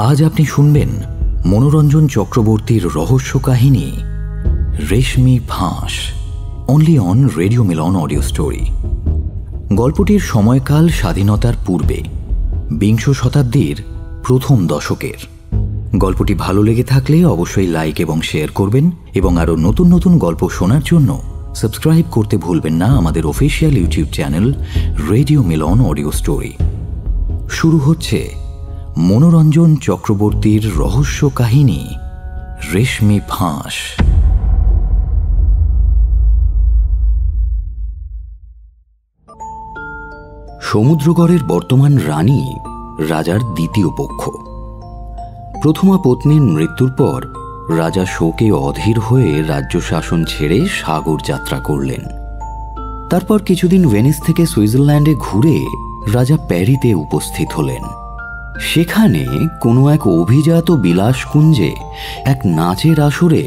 আজ আপনি শুনবেন মনোরঞ্জন চক্রবর্তীর রহস্য কাহিনী রেশমি ফাঁস, only on radio Milan audio story. গল্পটির সময়কাল স্বাধীনতার পূর্বে, বিংশ শতাব্দীর প্রথম দশকের। গল্পটি ভালো লেগে থাকলে অবশ্যই লাইক এবং শেয়ার করবেন এবং আরও নতুন নতুন গল্প শোনার জন্য সাবস্ক্রাইব করতে ভুলবেন না আমাদের official YouTube channel radio Milan audio story. শুরু হচ্ছে মনোরঞ্জন চক্রবর্তীর রহস্য কাহিনী রেশমি ফাঁস। সমুদ্রগড়ের বর্তমান রানী রাজার দ্বিতীয় পক্ষ। প্রথমা পত্নীর মৃত্যুর পর রাজা শোকে অধীর হয়ে রাজ্য শাসন ছেড়ে সাগর যাত্রা করলেন। তারপর কিছুদিন ভেনিস থেকে সুইজারল্যান্ডে ঘুরে রাজা প্যারিতে উপস্থিত হলেন। সেখানে কোনো এক অভিজাত বিলাসকুঞ্জে এক নাচের আসরে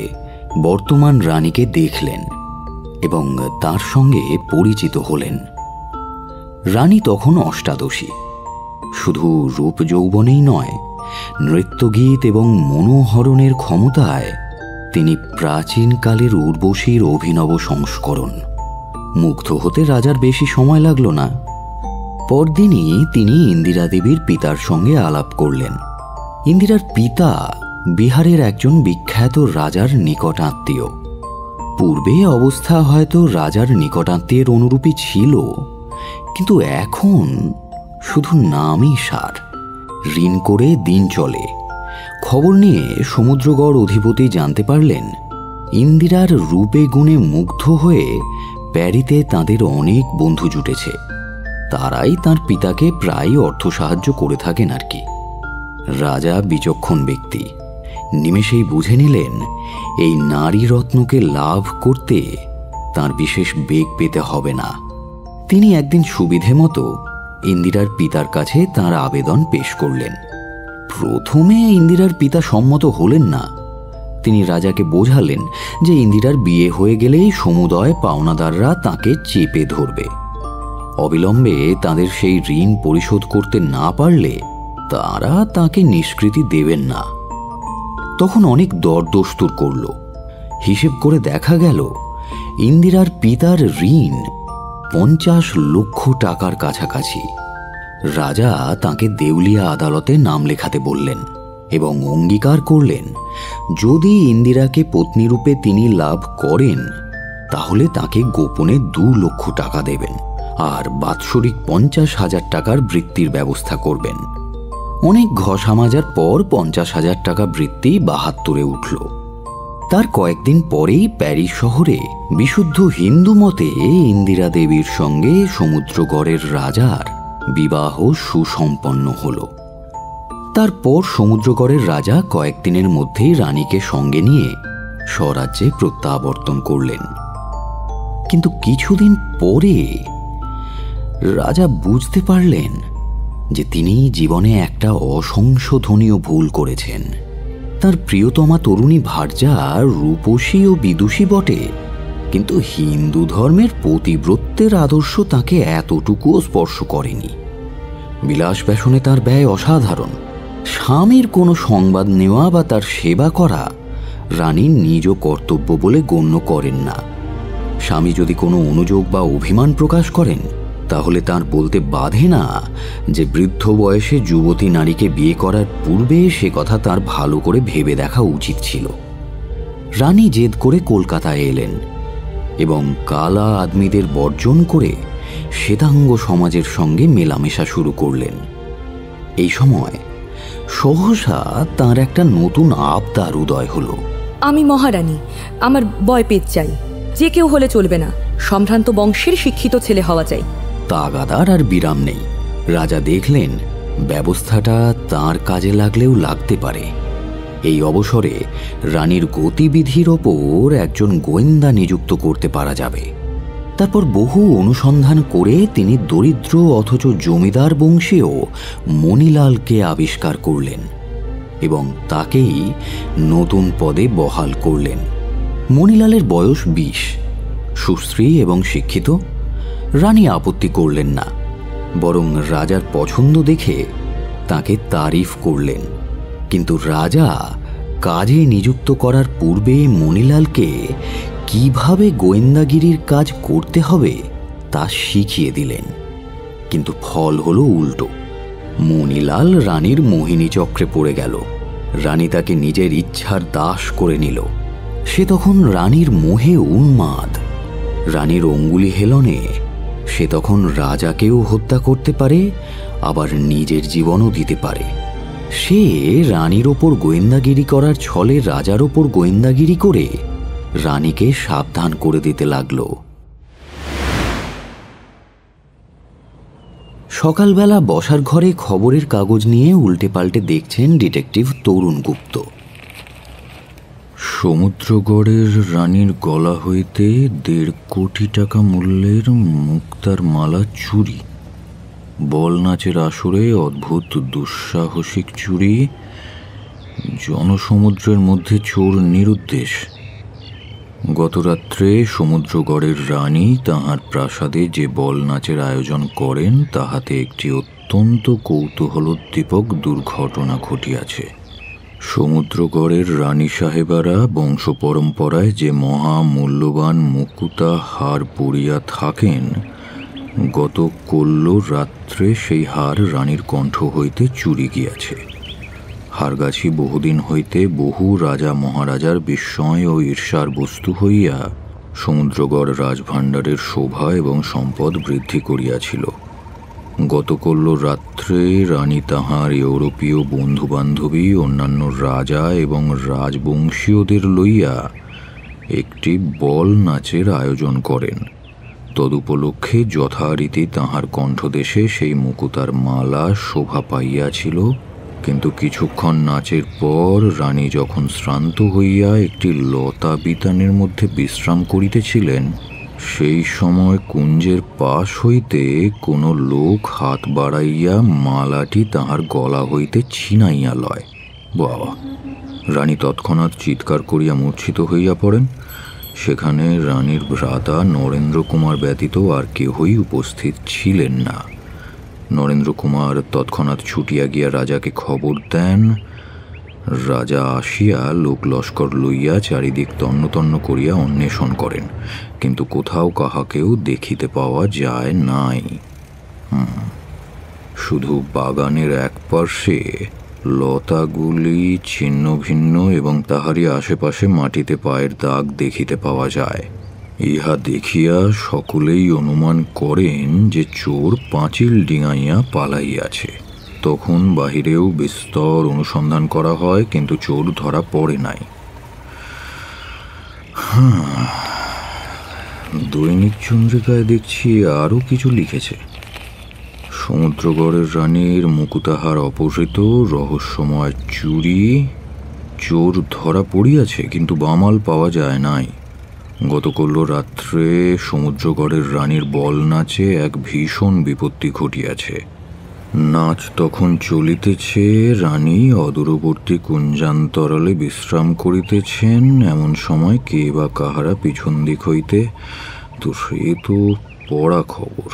বর্তমান রানীকে দেখলেন এবং তার সঙ্গে পরিচিত হলেন। রানী তখন অষ্টাদশী। শুধু রূপ যৌবনেই নয়, নৃত্যগীত এবং মনোহরণের ক্ষমতায় তিনি প্রাচীনকালের উর্বশীর অভিনব সংস্করণ। মুগ্ধ হতে রাজার বেশি সময় লাগল না। পরদিনই তিনি ইন্দিরা দেবীর পিতার সঙ্গে আলাপ করলেন। ইন্দিরার পিতা বিহারের একজন বিখ্যাত রাজার নিকটাত্মীয়। পূর্বে অবস্থা হয়তো রাজার নিকটাত্মীয়ের অনুরূপী ছিল, কিন্তু এখন শুধু নামই সার। ঋণ করে দিন চলে। খবর নিয়ে সমুদ্রগড় অধিপতি জানতে পারলেন ইন্দিরার রূপে গুণে মুগ্ধ হয়ে প্যারিতে তাদের অনেক বন্ধু জুটেছে। তারাই তার পিতাকে প্রায় অর্থ সাহায্য করে থাকেন আর কি। রাজা বিচক্ষণ ব্যক্তি, নিমেষেই বুঝে নিলেন এই নারী রত্নকে লাভ করতে তার বিশেষ বেগ পেতে হবে না। তিনি একদিন সুবিধে মতো ইন্দিরার পিতার কাছে তার আবেদন পেশ করলেন। প্রথমে ইন্দিরার পিতা সম্মত হলেন না। তিনি রাজাকে বোঝালেন যে ইন্দিরার বিয়ে হয়ে গেলেই সমুদয় পাওনাদাররা তাকে চেপে ধরবে। অবিলম্বে তাদের সেই ঋণ পরিশোধ করতে না পারলে তারা তাকে নিষ্কৃতি দেবেন না। তখন অনেক দরদস্তুর করল। হিসেব করে দেখা গেল ইন্দিরার পিতার ঋণ 50 লক্ষ টাকার কাছাকাছি। রাজা তাকে দেউলিয়া আদালতে নাম লেখাতে বললেন এবং অঙ্গীকার করলেন যদি ইন্দিরাকে পত্নীরূপে তিনি লাভ করেন তাহলে তাকে গোপনে 2 লক্ষ টাকা দেবেন আর বাৎসরিক 50,000 টাকার বৃত্তির ব্যবস্থা করবেন। অনেক ঘষামাজার পর 50,000 টাকা বৃত্তি 72-এ উঠল। তার কয়েকদিন পরেই প্যারিস শহরে বিশুদ্ধ হিন্দু মতে ইন্দিরা দেবীর সঙ্গে সমুদ্রগড়ের রাজার বিবাহ সুসম্পন্ন হল। তারপর সমুদ্রগড়ের রাজা কয়েকদিনের মধ্যেই রানীকে সঙ্গে নিয়ে স্বরাজ্যে প্রত্যাবর্তন করলেন। কিন্তু কিছুদিন পরে রাজা বুঝতে পারলেন যে তিনি জীবনে একটা অসংশোধনীয় ভুল করেছেন। তার প্রিয়তমা তরুণী ভার্যা রূপসী ও বিদুষী বটে, কিন্তু হিন্দু ধর্মের পতিব্রত্যের আদর্শ তাকে এতটুকুও স্পর্শ করেনি। বিলাস ব্যসনে তার ব্যয় অসাধারণ। স্বামীর কোনো সংবাদ নেওয়া বা তার সেবা করা রানীর নিজ কর্তব্য বলে গণ্য করেন না। স্বামী যদি কোনো অনুযোগ বা অভিমান প্রকাশ করেন তাহলে তার বলতে বাধে না যে বৃদ্ধ বয়সে যুবতী নারীকে বিয়ে করার পূর্বে সে কথা তার ভালো করে ভেবে দেখা উচিত ছিল। রানী জেদ করে কলকাতায় এলেন এবং কালা আদমিদের বর্জন করে শ্বেতাঙ্গ সমাজের সঙ্গে মেলামেশা শুরু করলেন। এই সময় সহসা তার একটা নতুন আবদার উদয় হলো। আমি মহারানী, আমার বয়পেট চাই। যে কেউ হলে চলবে না, সম্ভ্রান্ত বংশের শিক্ষিত ছেলে হওয়া চাই। তাগাদার আর বিরাম নেই। রাজা দেখলেন ব্যবস্থাটা তার কাজে লাগলেও লাগতে পারে। এই অবসরে রানীর গতিবিধির ওপর একজন গোয়েন্দা নিযুক্ত করতে পারা যাবে। তারপর বহু অনুসন্ধান করে তিনি দরিদ্র অথচ জমিদার বংশীয় মণিলালকে আবিষ্কার করলেন এবং তাকেই নতুন পদে বহাল করলেন। মণিলালের বয়স 20, সুশ্রী এবং শিক্ষিত। রানী আপত্তি করলেন না, বরং রাজার পছন্দ দেখে তাকে তারিফ করলেন কিন্তু রাজা কাজে নিযুক্ত করার পূর্বে মণিলালকে কিভাবে গোয়েন্দাগিরির কাজ করতে হবে তা শিখিয়ে দিলেন। কিন্তু ফল হলো উল্টো। মণিলাল রানীর মোহিনী চক্রে পড়ে গেল। রানী তাকে নিজের ইচ্ছার দাস করে নিল। সে তখন রানীর মোহে উন্মাদ। রানীর অঙ্গুলি হেলনে সে তখন রাজাকেও হত্যা করতে পারে, আবার নিজের জীবনও দিতে পারে। সে রানীর ওপর গোয়েন্দাগিরি করার ছলে রাজার ওপর গোয়েন্দাগিরি করে রানীকে সাবধান করে দিতে লাগল। সকালবেলা বসার ঘরে খবরের কাগজ নিয়ে উল্টে পাল্টে দেখছেন ডিটেকটিভ তরুণ গুপ্ত। সমুদ্রগড়ের রানীর গলা হইতে 1.5 কোটি টাকা মূল্যের মুক্তার মালা চুরি, বল নাচের আসরে অদ্ভুত দুঃসাহসিক চুরি, জনসমুদ্রের মধ্যে চোর নিরুদ্দেশ। গতরাত্রে সমুদ্রগড়ের রানী তাহার প্রাসাদে যে বল নাচের আয়োজন করেন তাহাতে একটি অত্যন্ত কৌতূহলোদ্দীপক দুর্ঘটনা ঘটিয়াছে। সমুদ্রগড়ের রানী সাহেবারা বংশ পরম্পরায় যে মহামূল্যবান মুকুতা হার পরিয়া থাকেন, গত কল্য রাত্রে সেই হার রানীর কণ্ঠ হইতে চুরি গিয়াছে। হারগাছি বহুদিন হইতে বহু রাজা মহারাজার বিস্ময় ও ঈর্ষার বস্তু হইয়া সমুদ্রগড় রাজভাণ্ডারের শোভা এবং সম্পদ বৃদ্ধি করিয়াছিল। গতকল্য রাত্রে রানী তাহার ইউরোপীয় বন্ধুবান্ধবী, অন্যান্য রাজা এবং রাজবংশীয়দের লইয়া একটি বল নাচের আয়োজন করেন। তদুপলক্ষে যথারীতি তাহার কণ্ঠদেশে সেই মুকুতার মালা শোভা পাইয়াছিল। কিন্তু কিছুক্ষণ নাচের পর রানী যখন শ্রান্ত হইয়া একটি লতা বিতানের মধ্যে বিশ্রাম করিতেছিলেন, সেই সময় কুঞ্জের পাশ হইতে কোনো লোক হাত বাড়াইয়া মালাটি তাহার গলা হইতে ছিনাইয়া লয়। বাবা! রানী তৎক্ষণাৎ চিৎকার করিয়া মূর্ছিত হইয়া পড়েন। সেখানে রানীর ভ্রাতা নরেন্দ্র কুমার ব্যতীত আর কেহই উপস্থিত ছিলেন না। নরেন্দ্র কুমার তৎক্ষণাৎ ছুটিয়া গিয়া রাজাকে খবর দেন। রাজা আসিয়া লোক লস্কর লইয়া চারিদিক তন্ন তন্ন করিয়া অন্বেষণ করেন, কিন্তু কোথাও কাহাকেও দেখিতে পাওয়া যায় নাই। শুধু বাগানের এক পার্শ্বে লতাগুলি ছিন্ন ভিন্ন এবং তাহারই আশেপাশে মাটিতে পায়ের দাগ দেখিতে পাওয়া যায়। ইহা দেখিয়া সকলেই অনুমান করেন যে চোর পাঁচিল ডিঙাইয়া পালাইয়াছে। তখন বাহিরেও বিস্তর অনুসন্ধান করা হয়, কিন্তু চোর ধরা পড়ে নাই। দৈনিক চন্দ্রিকায় দেখছি আরও কিছু লিখেছে। সমুদ্রগড়ের রানীর মুকুতাহার অপহৃত, রহস্যময় চুরি, চোর ধরা পড়িয়াছে কিন্তু বামাল পাওয়া যায় নাই। গতকল্য রাত্রে সমুদ্রগড়ের রানীর বল নাচে এক ভীষণ বিপত্তি ঘটিয়াছে। নাচ তখন চলিতেছে, রানী অদূরবর্তী কুঞ্জান্তরালে বিশ্রাম করিতেছেন। এমন সময় কে বা কাহারা পিছন দিক হইতে, তো সে তো পড়া খবর।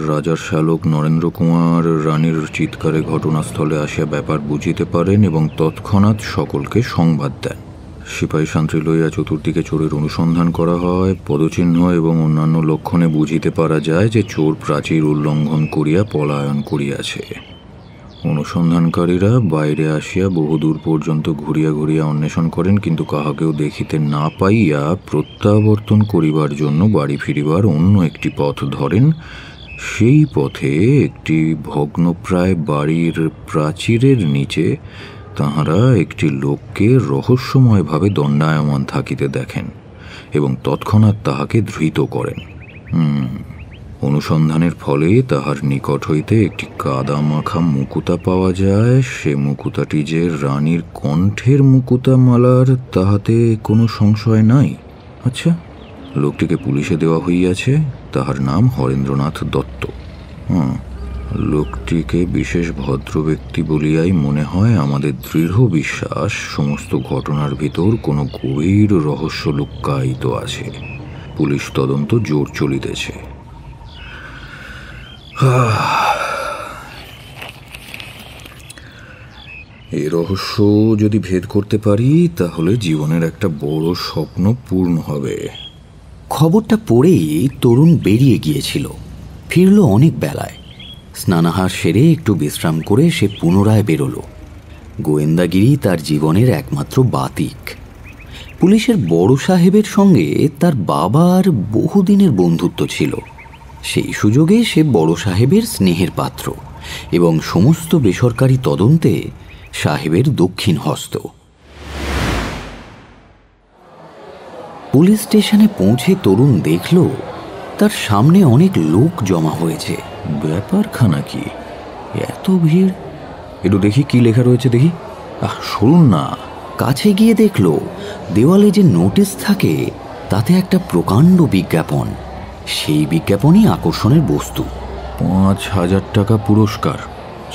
রাজার শ্যালক নরেন্দ্র কুমার রানীর চিৎকারে ঘটনাস্থলে আসিয়া ব্যাপার বুঝিতে পারেন এবং তৎক্ষণাৎ সকলকে সংবাদ দেন। সিপাহী শান্তি লইয়া চতুর্দিকে চোরের অনুসন্ধান করা হয়। পদচিহ্ন এবং অন্যান্য লক্ষণে বুঝিতে পারা যায় যে চোর প্রাচীর উল্লঙ্ঘন করিয়া পলায়ন করিয়াছে। অনুসন্ধানকারীরা বাইরে আসিয়া বহুদূর পর্যন্ত ঘুরিয়া ঘুরিয়া অন্বেষণ করেন, কিন্তু কাহাকেও দেখিতে না পাইয়া প্রত্যাবর্তন করিবার জন্য বাড়ি ফিরিবার অন্য একটি পথ ধরেন। সেই পথে একটি ভগ্নপ্রায় বাড়ির প্রাচীরের নিচে তাহারা একটি লোককে রহস্যময়ভাবে দণ্ডায়মান থাকিতে দেখেন এবং তৎক্ষণাৎ তাহাকে ধৃত করেন। অনুসন্ধানের ফলে তাহার নিকট হইতে একটি কাদা মাখা মুকুতা পাওয়া যায়। সে মুকুতাটি যে রানীর কণ্ঠের মুকুতা মালার, তাহাতে কোনো সংশয় নাই। আচ্ছা, লোকটিকে পুলিশে দেওয়া হইয়াছে। তাহার নাম হরেন্দ্রনাথ দত্ত। লোকটিকে বিশেষ ভদ্র ব্যক্তি বলিয়াই মনে হয়। আমাদের দৃঢ় বিশ্বাস সমস্ত ঘটনার ভিতর কোনো গভীর রহস্য লুক্কায়িত আছে। পুলিশ তদন্ত জোর চলিতেছে। এই রহস্য যদি ভেদ করতে পারি তাহলে জীবনের একটা বড় স্বপ্ন পূর্ণ হবে। খবরটা পড়েই তরুণ বেরিয়ে গিয়েছিল। ফিরল অনেক বেলায়। স্নানাহার সেরে একটু বিশ্রাম করে সে পুনরায় বেরোলো। গোয়েন্দাগিরি তার জীবনের একমাত্র বাতিক। পুলিশের বড় সাহেবের সঙ্গে তার বাবার বহুদিনের বন্ধুত্ব ছিল। সেই সুযোগে সে বড় সাহেবের স্নেহের পাত্র এবং সমস্ত বেসরকারি তদন্তে সাহেবের দক্ষিণ হস্ত। পুলিশ স্টেশনে পৌঁছে তরুণ দেখল তার সামনে অনেক লোক জমা হয়েছে। ব্যাপারখানা কি? এত ভিড়! একটু দেখি কি লেখা রয়েছে, দেখি। শুনুন না। কাছে গিয়ে দেখল দেওয়ালে যে নোটিশ থাকে তাতে একটা প্রকাণ্ড বিজ্ঞাপন। সেই বিজ্ঞাপনই আকর্ষণের বস্তু। 5,000 টাকা পুরস্কার।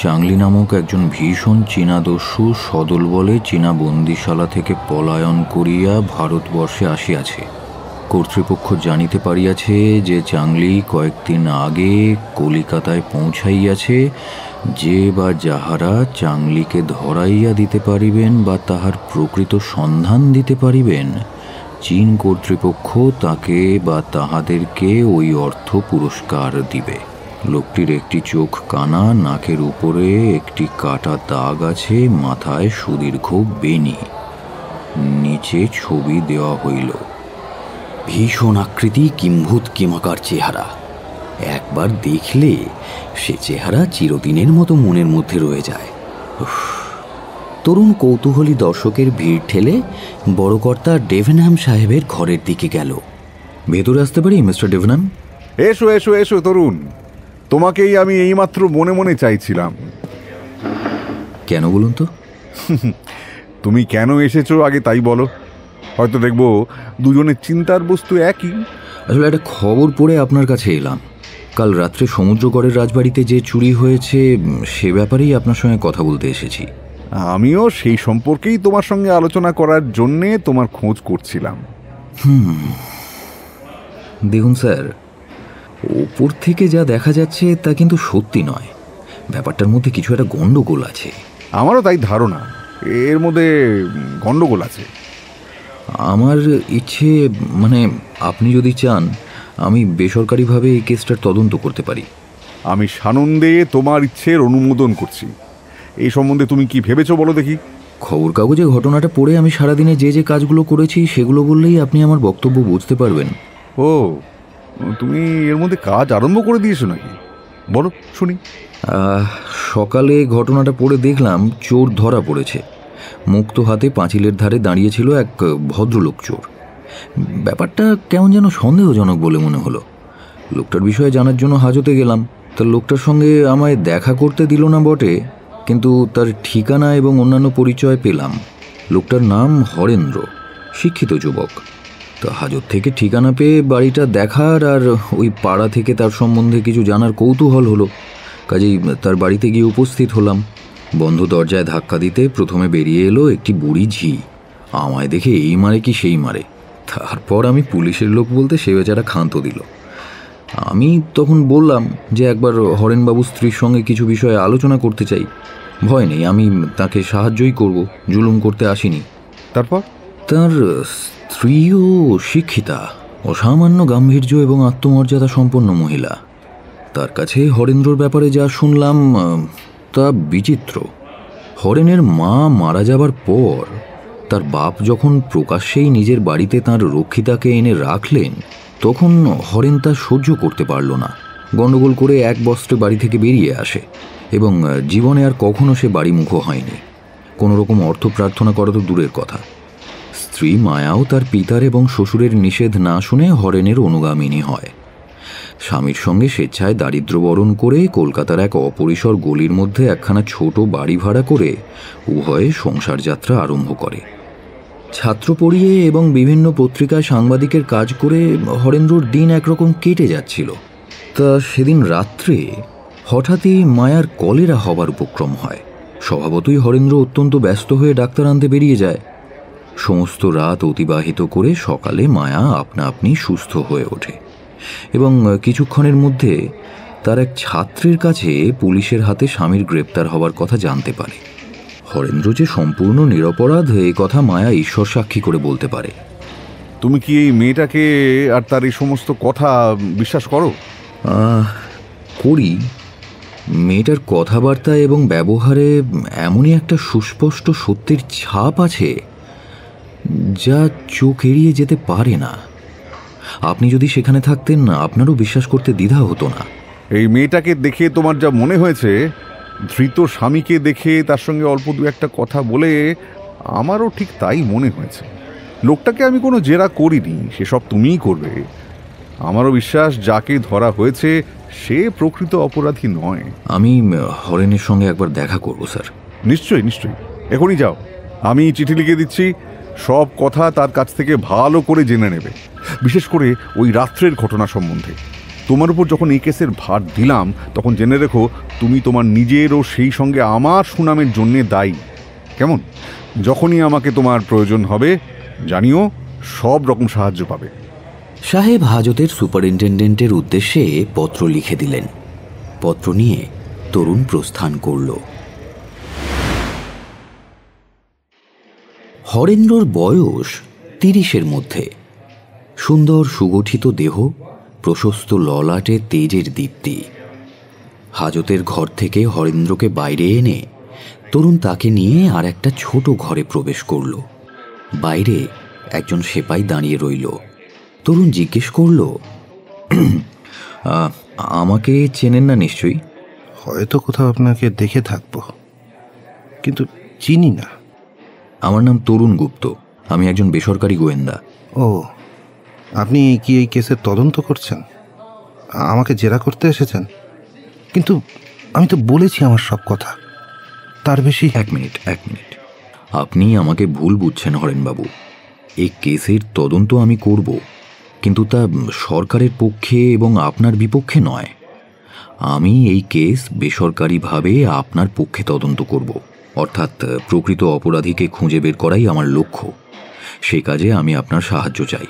চাংলি নামক একজন ভীষণ চীনা দস্যু সদল বলে চীনা বন্দিশালা থেকে পলায়ন করিয়া ভারতবর্ষে আসিয়াছে। কর্তৃপক্ষ জানিতে পারিয়াছে যে চাংলি কয়েকদিন আগে কলিকাতায় পৌঁছাইয়াছে। যে বা যাহারা চাংলিকে ধরাইয়া দিতে পারিবেন বা তাহার প্রকৃত সন্ধান দিতে পারিবেন, চীন কর্তৃপক্ষ তাকে বা তাহাদেরকে ওই অর্থ পুরস্কার দিবে। লোকটির একটি চোখ কানা, নাকের উপরে একটি কাটা দাগ আছে, মাথায় সুদীর্ঘ বেনি। নিচে ছবি দেওয়া হইল। ভীষণ আকৃতি, কিম্ভূত কিমাকার চেহারা। একবার দেখলে সে চেহারা চিরদিনের মতো মনের মধ্যে রয়ে যায়। তরুণ কৌতূহলী দর্শকের ভিড় ঠেলে বড়কর্তা ডেভেনহ্যাম সাহেবের ঘরের দিকে গেল। ভেতরে আসতে পারি মিস্টার ডেভেনহ্যাম? এসো এসো এসো তরুণ, তোমাকেই আমি এইমাত্র মনে মনে চাইছিলাম। কেন বলুন তো? তুমি কেন এসেছো আগে তাই বলো। হয়তো দেখবো দুজনের চিন্তার বস্তু একই। আসলে একটা খবর পড়ে আপনার কাছে এলাম। কাল রাত্রে সমুদ্রগড়ের রাজবাড়িতে যে চুরি হয়েছে সে ব্যাপারেই আপনার সঙ্গে কথা বলতে এসেছি। আমিও সেই সম্পর্কেই তোমার সঙ্গে আলোচনা করার জন্যে তোমার খোঁজ করছিলাম। দেখুন স্যার, ওপর থেকে যা দেখা যাচ্ছে তা কিন্তু সত্যি নয়। ব্যাপারটার মধ্যে কিছু একটা গন্ডগোল আছে। আমারও তাই ধারণা, এর মধ্যে গন্ডগোল আছে। আমার ইচ্ছে, মানে আপনি যদি চান আমি বেসরকারিভাবে এই কেসটার তদন্ত করতে পারি। আমি সানন্দে তোমার ইচ্ছের অনুমোদন করছি। এই সম্বন্ধে তুমি কি ভেবেছো বলো দেখি। খবর কাগজে ঘটনাটা পড়ে আমি সারাদিনে যে যে কাজগুলো করেছি সেগুলো বললেই আপনি আমার বক্তব্য বুঝতে পারবেন। ও, তুমি এর মধ্যে কাজ আরম্ভ করে দিয়েছো নাকি? বলো শুনি। সকালে ঘটনাটা পড়ে দেখলাম চোর ধরা পড়েছে। মুক্ত হাতে পাঁচিলের ধারে দাঁড়িয়েছিল এক ভদ্রলোক চোর। ব্যাপারটা কেমন যেন সন্দেহজনক বলে মনে হলো। লোকটার বিষয়ে জানার জন্য হাজতে গেলাম। তার লোকটার সঙ্গে আমায় দেখা করতে দিল না বটে, কিন্তু তার ঠিকানা এবং অন্যান্য পরিচয় পেলাম। লোকটার নাম হরেন্দ্র, শিক্ষিত যুবক। তা হাজত থেকে ঠিকানা পেয়ে বাড়িটা দেখার আর ওই পাড়া থেকে তার সম্বন্ধে কিছু জানার কৌতূহল হলো। কাজেই তার বাড়িতে গিয়ে উপস্থিত হলাম। বন্ধ দরজায় ধাক্কা দিতে প্রথমে বেরিয়ে এলো একটি বুড়ি ঝি। আমায় দেখে এই মারে কি সেই মারে। তারপর আমি পুলিশের লোক বলতে সে বেচারা ক্ষান্ত দিল। আমি তখন বললাম যে একবার হরেনবাবুর স্ত্রীর সঙ্গে কিছু বিষয়ে আলোচনা করতে চাই। ভয় নেই, আমি তাকে সাহায্যই করব, জুলুম করতে আসিনি। তারপর? তার স্ত্রীও শিক্ষিতা, অসামান্য গাম্ভীর্য এবং আত্মমর্যাদা সম্পন্ন মহিলা। তার কাছে হরেন্দ্রর ব্যাপারে যা শুনলাম তা বিচিত্র। হরেনের মা মারা যাবার পর তার বাপ যখন প্রকাশ্যেই নিজের বাড়িতে তাঁর রক্ষিতাকে এনে রাখলেন, তখন হরেন তা সহ্য করতে পারল না। গণ্ডগোল করে এক বস্ত্রে বাড়ি থেকে বেরিয়ে আসে এবং জীবনে আর কখনো সে বাড়িমুখো হয়নি। কোনো রকম অর্থ প্রার্থনা করা তো দূরের কথা। স্ত্রী মায়াও তার পিতার এবং শ্বশুরের নিষেধ না শুনে হরেনের অনুগামিনী হয়। স্বামীর সঙ্গে স্বেচ্ছায় দারিদ্র বরণ করে কলকাতার এক অপরিসর গলির মধ্যে একখানা ছোট বাড়ি ভাড়া করে উভয়ে সংসার যাত্রা আরম্ভ করে। ছাত্র পড়িয়ে এবং বিভিন্ন পত্রিকায় সাংবাদিকের কাজ করে হরেন্দ্রর দিন একরকম কেটে যাচ্ছিল। তা সেদিন রাত্রে হঠাৎই মায়ার কলেরা হবার উপক্রম হয়। স্বভাবতই হরেন্দ্র অত্যন্ত ব্যস্ত হয়ে ডাক্তার আনতে বেরিয়ে যায়। সমস্ত রাত অতিবাহিত করে সকালে মায়া আপনা আপনি সুস্থ হয়ে ওঠে এবং কিছুক্ষণের মধ্যে তার এক ছাত্রীর কাছে পুলিশের হাতে স্বামীর গ্রেপ্তার হবার কথা জানতে পারে। হরেন্দ্র যে সম্পূর্ণ নিরপরাধ এই কথা মায়া ঈশ্বর সাক্ষী করে বলতে পারে। তুমি কি এই মেয়েটাকে আর তার এই সমস্ত কথা বিশ্বাস করো? করি। মেয়েটার কথাবার্তা এবং ব্যবহারে এমনই একটা সুস্পষ্ট সত্যের ছাপ আছে যা চোখ এড়িয়ে যেতে পারে না। আপনি যদি সেখানে থাকতেন না, আপনারও বিশ্বাস করতে দ্বিধা হতো না। এই মেয়েটাকে দেখে তোমার যা মনে হয়েছে, ধৃত স্বামীকে দেখে তার সঙ্গে অল্প দু একটা কথা বলে আমারও ঠিক তাই মনে হয়েছে। লোকটাকে আমি কোনো জেরা করিনি, সেসব তুমিই করবে। আমারও বিশ্বাস যাকে ধরা হয়েছে সে প্রকৃত অপরাধী নয়। আমি হরেনের সঙ্গে একবার দেখা করব স্যার। নিশ্চয়ই নিশ্চয়ই, এখনই যাও। আমি চিঠি লিখে দিচ্ছি, সব কথা তার কাছ থেকে ভালো করে জেনে নেবে, বিশেষ করে ওই রাত্রের ঘটনা সম্বন্ধে। তোমার উপর যখন এই কেসের ভার দিলাম তখন জেনে রেখো তুমি তোমার নিজের ও সেই সঙ্গে আমার সুনামের জন্যে দায়ী। কেমন? যখনই আমাকে তোমার প্রয়োজন হবে জানিও, সব রকম সাহায্য পাবে। সাহেব হাজতের সুপারিনটেন্ডেন্টের উদ্দেশ্যে পত্র লিখে দিলেন। পত্র নিয়ে তরুণ প্রস্থান করল। হরেন্দ্রর বয়স 30-এর মধ্যে। সুন্দর সুগঠিত দেহ, প্রশস্ত ললাটে তেজের দীপ্তি। হাজতের ঘর থেকে হরেন্দ্রকে বাইরে এনে তরুণ তাকে নিয়ে আর একটা ছোট ঘরে প্রবেশ করল। বাইরে একজন সেপাই দাঁড়িয়ে রইল। তরুণ জিজ্ঞেস করল, আমাকে চেনেন না নিশ্চয়ই? হয়তো কোথাও আপনাকে দেখে থাকবো, কিন্তু চিনি না। আমার নাম তরুণ গুপ্ত, আমি একজন বেসরকারি গোয়েন্দা। ও, আপনি কি এই কেসের তদন্ত করছেন? আমাকে জেরা করতে এসেছেন? কিন্তু আমি তো বলেছি আমার সব কথা, তার বেশি। এক মিনিট। আপনি আমাকে ভুল বুঝছেন হরেনবাবু। এই কেসের তদন্ত আমি করব, কিন্তু তা সরকারের পক্ষে এবং আপনার বিপক্ষে নয়। আমি এই কেস বেসরকারিভাবে আপনার পক্ষে তদন্ত করব, অর্থাৎ প্রকৃত অপরাধীকে খুঁজে বের করাই আমার লক্ষ্য। সে কাজে আমি আপনার সাহায্য চাই।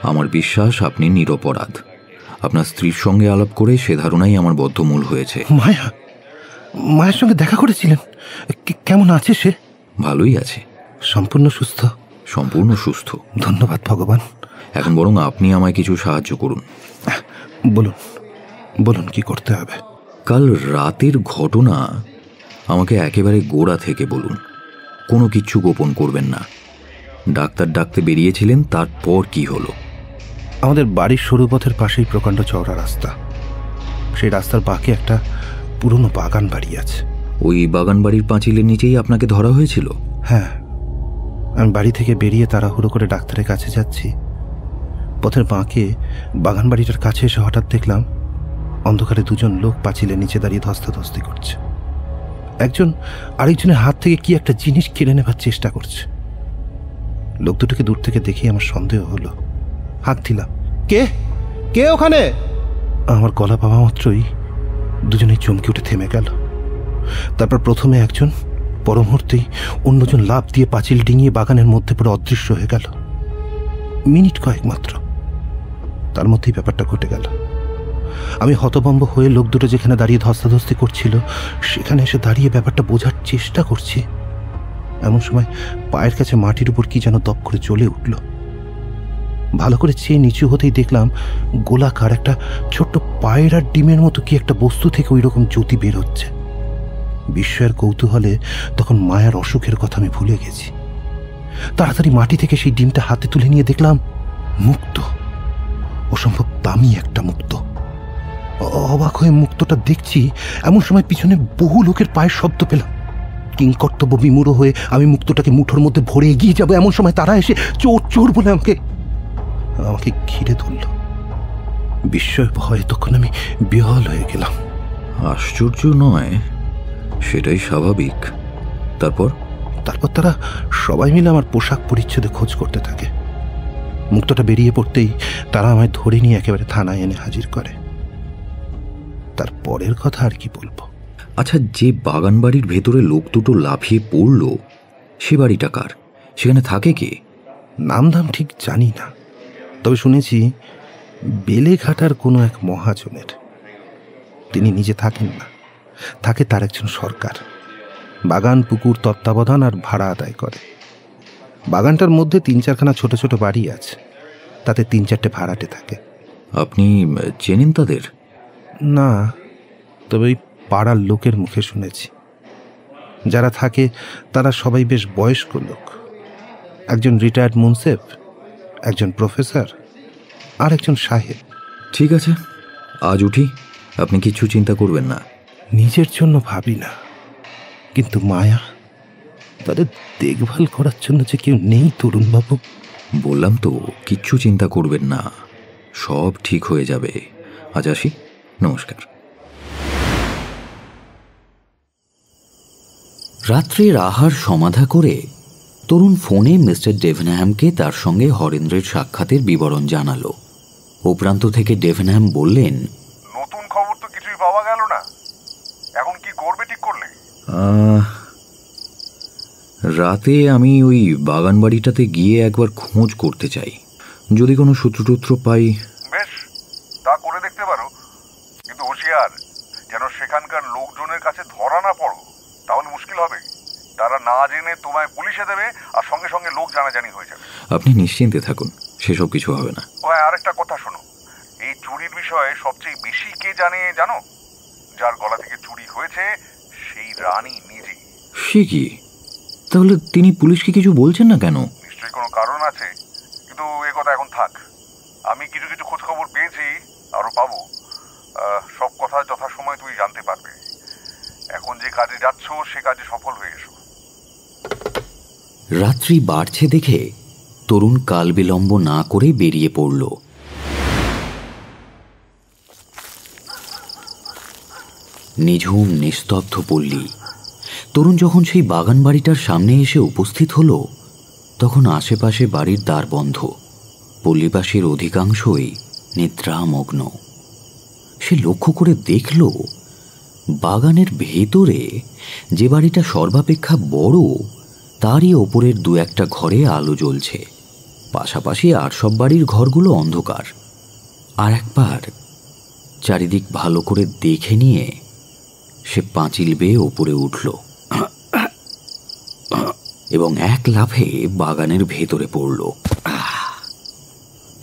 আমার বিশ্বাস আপনি নিরপরাধ। আপনার স্ত্রীর সঙ্গে আলাপ করে সে ধারণাই আমার বদ্ধমূল হয়েছে। মায়ের সঙ্গে দেখা করেছিলেন? কেমন আছে সে? ভালোই আছে। সম্পূর্ণ সুস্থ? সম্পূর্ণ সুস্থ, ধন্যবাদ ভগবান। এখন বরং আপনি আমায় কিছু সাহায্য করুন। বলুন কি করতে হবে? কাল রাতের ঘটনা আমাকে একেবারে গোড়া থেকে বলুন, কোনো কিচ্ছু গোপন করবেন না। ডাক্তার ডাকতে বেরিয়েছিলেন, তারপর কি হলো? আমাদের বাড়ির সরু পথের পাশেই প্রকাণ্ড চওড়া রাস্তা। সেই রাস্তার বাঁকে একটা পুরনো বাগান বাড়ি আছে। ওই বাগান বাড়ির পাঁচিলের নিচেই আপনাকে ধরা হয়েছিল? হ্যাঁ, আমি বাড়ি থেকে বেরিয়ে তাড়াহুড়ো করে ডাক্তারের কাছে যাচ্ছি। পথের বাঁকে বাগান বাড়িটার কাছে এসে হঠাৎ দেখলাম অন্ধকারে দুজন লোক পাঁচিলের নিচে দাঁড়িয়ে ধস্তাধস্তি করছে। একজন আরেকজনের হাত থেকে কি একটা জিনিস কেড়ে নেবার চেষ্টা করছে। লোক দুটোকে দূর থেকে দেখেই আমার সন্দেহ হলো। হাত দিলাম, কে ওখানে? আমার গলা পাওয়া মাত্রই দুজনেই চমকে উঠে থেমে গেল। তারপর প্রথমে একজন, পর মুহূর্তেই অন্যজন লাফ দিয়ে পাঁচিল ডিঙিয়ে বাগানের মধ্যে পুরো অদৃশ্য হয়ে গেল। মিনিট কয়েক মাত্র, তার মধ্যেই ব্যাপারটা ঘটে গেল। আমি হতভম্ব হয়ে লোক দুটো যেখানে দাঁড়িয়ে ধস্তাধস্তি করছিল সেখানে এসে দাঁড়িয়ে ব্যাপারটা বোঝার চেষ্টা করছি। এমন সময় পায়ের কাছে মাটির উপর কি যেন দপ করে জ্বলে উঠল। ভালো করে চেয়ে নিচু হতেই দেখলাম গোলাকার একটা ছোট্ট পায়রার ডিমের মতো কি একটা বস্তু থেকে ওই রকম জ্যোতি বের হচ্ছে। বিস্ময়ের কৌতূহলে তখন মায়ার অসুখের কথা আমি ভুলে গেছি। তাড়াতাড়ি মাটি থেকে সেই ডিমটা হাতে তুলে নিয়ে দেখলাম মুক্তো, অসম্ভব দামি একটা মুক্তো। অবাক হয়ে মুক্তোটা দেখছি, এমন সময় পিছনে বহু লোকের পায়ের শব্দ পেলাম। কিংকর্তব্য বিমূঢ় হয়ে আমি মুক্তোটাকে মুঠোর মধ্যে ভরে এগিয়ে যাব, এমন সময় তারা এসে চোর চোর বলে আমাকে ঘিরে ধরল। বিস্ময় ভয়ে তখন আমি বিহ্বল হয়ে গেলাম। আশ্চর্য নয়, সেটাই স্বাভাবিক। তারপর তারা সবাই মিলে আমার পোশাক পরিচ্ছদে খোঁজ করতে থাকে। মুক্তটা বেরিয়ে পড়তেই তারা আমায় ধরে নিয়ে একেবারে থানায় এনে হাজির করে। তারপরের কথা আর কি বলবো। আচ্ছা, যে বাগান বাড়ির ভেতরে লোক দুটো লাফিয়ে পড়ল সে বাড়িটা কার? সেখানে থাকে কে? নামধাম ঠিক জানি না, তবে শুনেছি বেলেঘাটার কোনো এক মহাজনের। তিনি নিজে থাকেন না, থাকে তার একজন সরকার। বাগান পুকুর তত্ত্বাবধান আর ভাড়া আদায় করে। বাগানটার মধ্যে 3-4খানা ছোট ছোট বাড়ি আছে, তাতে 3-4টে ভাড়াটে থাকে। আপনি চেনেন তাদের? না, তবে ওই পাড়ার লোকের মুখে শুনেছি। যারা থাকে তারা সবাই বেশ বয়স্ক লোক। একজন রিটায়ার্ড মুন্সেফ, একজন প্রফেসর, আর একজন সাহেব। ঠিক আছে, আজ উঠি, আপনি কিছু চিন্তা করবেন না। নিজের জন্য ভাবি না, কিন্তু মায়া, তাদের দেখভাল করার জন্য যে কেউ নেই তরুণবাবু। বললাম তো, কিচ্ছু চিন্তা করবেন না, সব ঠিক হয়ে যাবে। আজ আসি, নমস্কার। রাত্রের আহার সমাধা করে তরুণ ফোনে মিস্টার ডেভেনহ্যামকে তার সঙ্গে হরেন্দ্রের সাক্ষাতের বিবরণ জানালো। ও প্রান্ত থেকে ডেভেনহ্যাম বললেন, নতুন খবর তো কিছুই পাওয়া গেল না, এখন কি করবে ঠিক করলে? রাতে আমি ওই বাগান বাড়িটাতে গিয়ে একবার খোঁজ করতে চাই, যদি কোনো সূত্রটূত্র পাই। বেশ, তা করে দেখতে পারো, কিন্তু হুঁশিয়ার, যেন সেখানকার লোকজনের কাছে ধরা না পড়ো, তাহলে মুশকিল হবে। তারা না জেনে তোমায় পুলিশে দেবে আর সঙ্গে সঙ্গে লোক জানাজানি হয়ে যাবে। আপনি নিশ্চিন্তে থাকুন, সেসব কিছু হবে না। ও হ্যাঁ, আরেকটা কথা শোনো, এই চুরির বিষয়ে সবচেয়ে বেশি কে জানে জানো? যার গলা থেকে চুরি হয়েছে সেই রানী নিজেই। সে কি? তাহলে তিনি পুলিশকে কিছু বলছেন না কেন? নিশ্চয়ই কোনো কারণ আছে, কিন্তু এ কথা এখন থাক। আমি কিছু কিছু খোঁজ খবর পেয়েছি, আরো পাবো। সব কথা যথাসময়ে তুমি জানতে পারবে। এখন যে কাজে যাচ্ছ সে কাজে সফল হয়ে এসো। রাত্রি বাড়ছে দেখে তরুণ কাল বিলম্ব না করে বেরিয়ে পড়ল। নিঝুম নিস্তব্ধ পল্লী। তরুণ যখন সেই বাগান বাড়িটার সামনে এসে উপস্থিত হল, তখন আশেপাশে বাড়ির দ্বার বন্ধ, পল্লীবাসীর অধিকাংশই নিদ্রামগ্ন। সে লক্ষ্য করে দেখল, বাগানের ভেতরে যে বাড়িটা সর্বাপেক্ষা বড়, তারই ওপরের 2-1টা ঘরে আলো জ্বলছে। পাশাপাশি আর সব বাড়ির ঘরগুলো অন্ধকার। আর একবার চারিদিক ভালো করে দেখে নিয়ে সে পাঁচিল বেয়ে ওপরে উঠল এবং এক লাফে বাগানের ভেতরে পড়ল।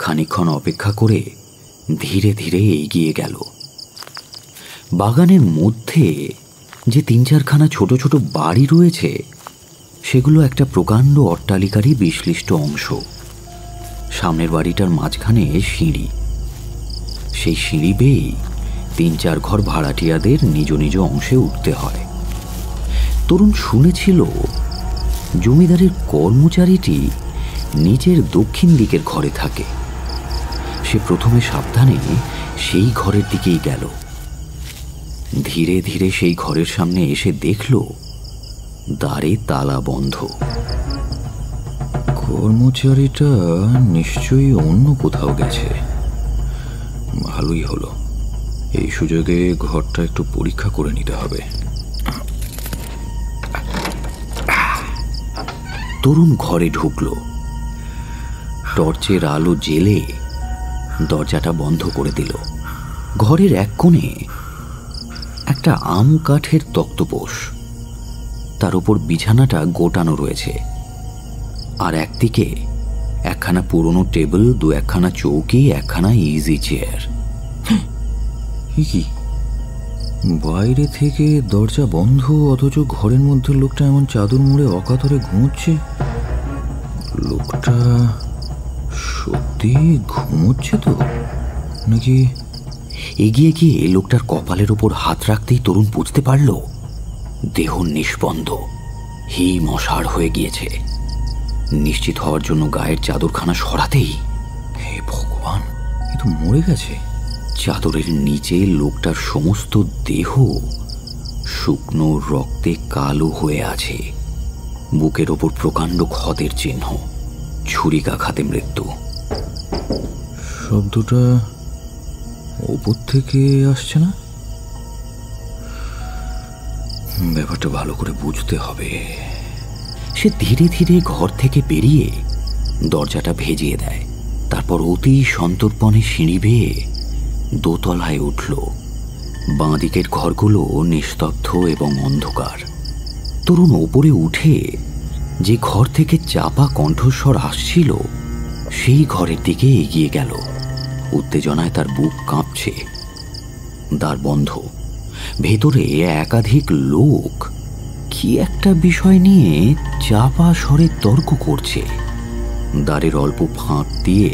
খানিকক্ষণ অপেক্ষা করে ধীরে ধীরে এগিয়ে গেল। বাগানের মধ্যে যে 3-4খানা ছোট ছোট বাড়ি রয়েছে, সেগুলো একটা প্রকাণ্ড অট্টালিকারই বিশ্লিষ্ট অংশ। সামনের বাড়িটার মাঝখানে সিঁড়ি। সেই সিঁড়ি বেয়েই 3-4 ঘর ভাড়াটিয়াদের নিজ নিজ অংশে উঠতে হয়। তরুণ শুনেছিল জমিদারের কর্মচারীটি নিচের দক্ষিণ দিকের ঘরে থাকে। সে প্রথমে সাবধানে সেই ঘরের দিকেই গেল। ধীরে ধীরে সেই ঘরের সামনে এসে দেখল দ্বারে তালা বন্ধ। কর্মচারীটা নিশ্চয়ই অন্য কোথাও গেছে। ভালোই হলো, এই সুযোগে ঘরটা একটু পরীক্ষা করে নিতে হবে। তরুণ ঘরে ঢুকল। টর্চের আলো জেলে দরজাটা বন্ধ করে দিল। ঘরের এক কোণে একটা আম কাঠের তক্তপোষ, তার উপর বিছানাটা গোটানো রয়েছে। আর একদিকে একখানা পুরনো টেবিল, 2-1খানা চৌকি, 1খানা ইজি চেয়ার। কি বাইরে থেকে দরজা বন্ধ, অথচ ঘরের মধ্যে লোকটা এমন চাদর মুড়ে অকাতরে ঘুমোচ্ছে। লোকটা সত্যি ঘুমোচ্ছে তো নাকি? এগিয়ে গিয়ে লোকটার কপালের ওপর হাত রাখতেই তরুণ বুঝতে পারল দেহ নিষ্পন্দ, হিম অসাড় হয়ে গিয়েছে। নিশ্চিত হওয়ার জন্য গায়ের চাদরখানা সরাতেই, হে ভগবান, এ তো মরে গেছে। চাদরের নিচে লোকটার সমস্ত দেহ শুকনো রক্তে কালো হয়ে আছে। বুকের ওপর প্রকাণ্ড ক্ষতের চিহ্ন, ছুরিকাঘাতে মৃত্যু। শব্দটা ওপর থেকে আসছে না? ব্যাপারটা ভালো করে বুঝতে হবে। সে ধীরে ধীরে ঘর থেকে বেরিয়ে দরজাটা ভেজিয়ে দেয়। তারপর অতি সন্তর্পণে সিঁড়ি বেয়ে দোতলায় উঠল। বাঁ দিকের ঘরগুলো নিস্তব্ধ এবং অন্ধকার। তরুণ ওপরে উঠে যে ঘর থেকে চাপা কণ্ঠস্বর আসছিল সেই ঘরের দিকে এগিয়ে গেল। উত্তেজনায় তার বুক কাঁপছে। দ্বার বন্ধ। ভেতরে একাধিক লোক কি একটা বিষয় নিয়ে চাপা স্বরে তর্ক করছে। দ্বারের অল্প ফাঁক দিয়ে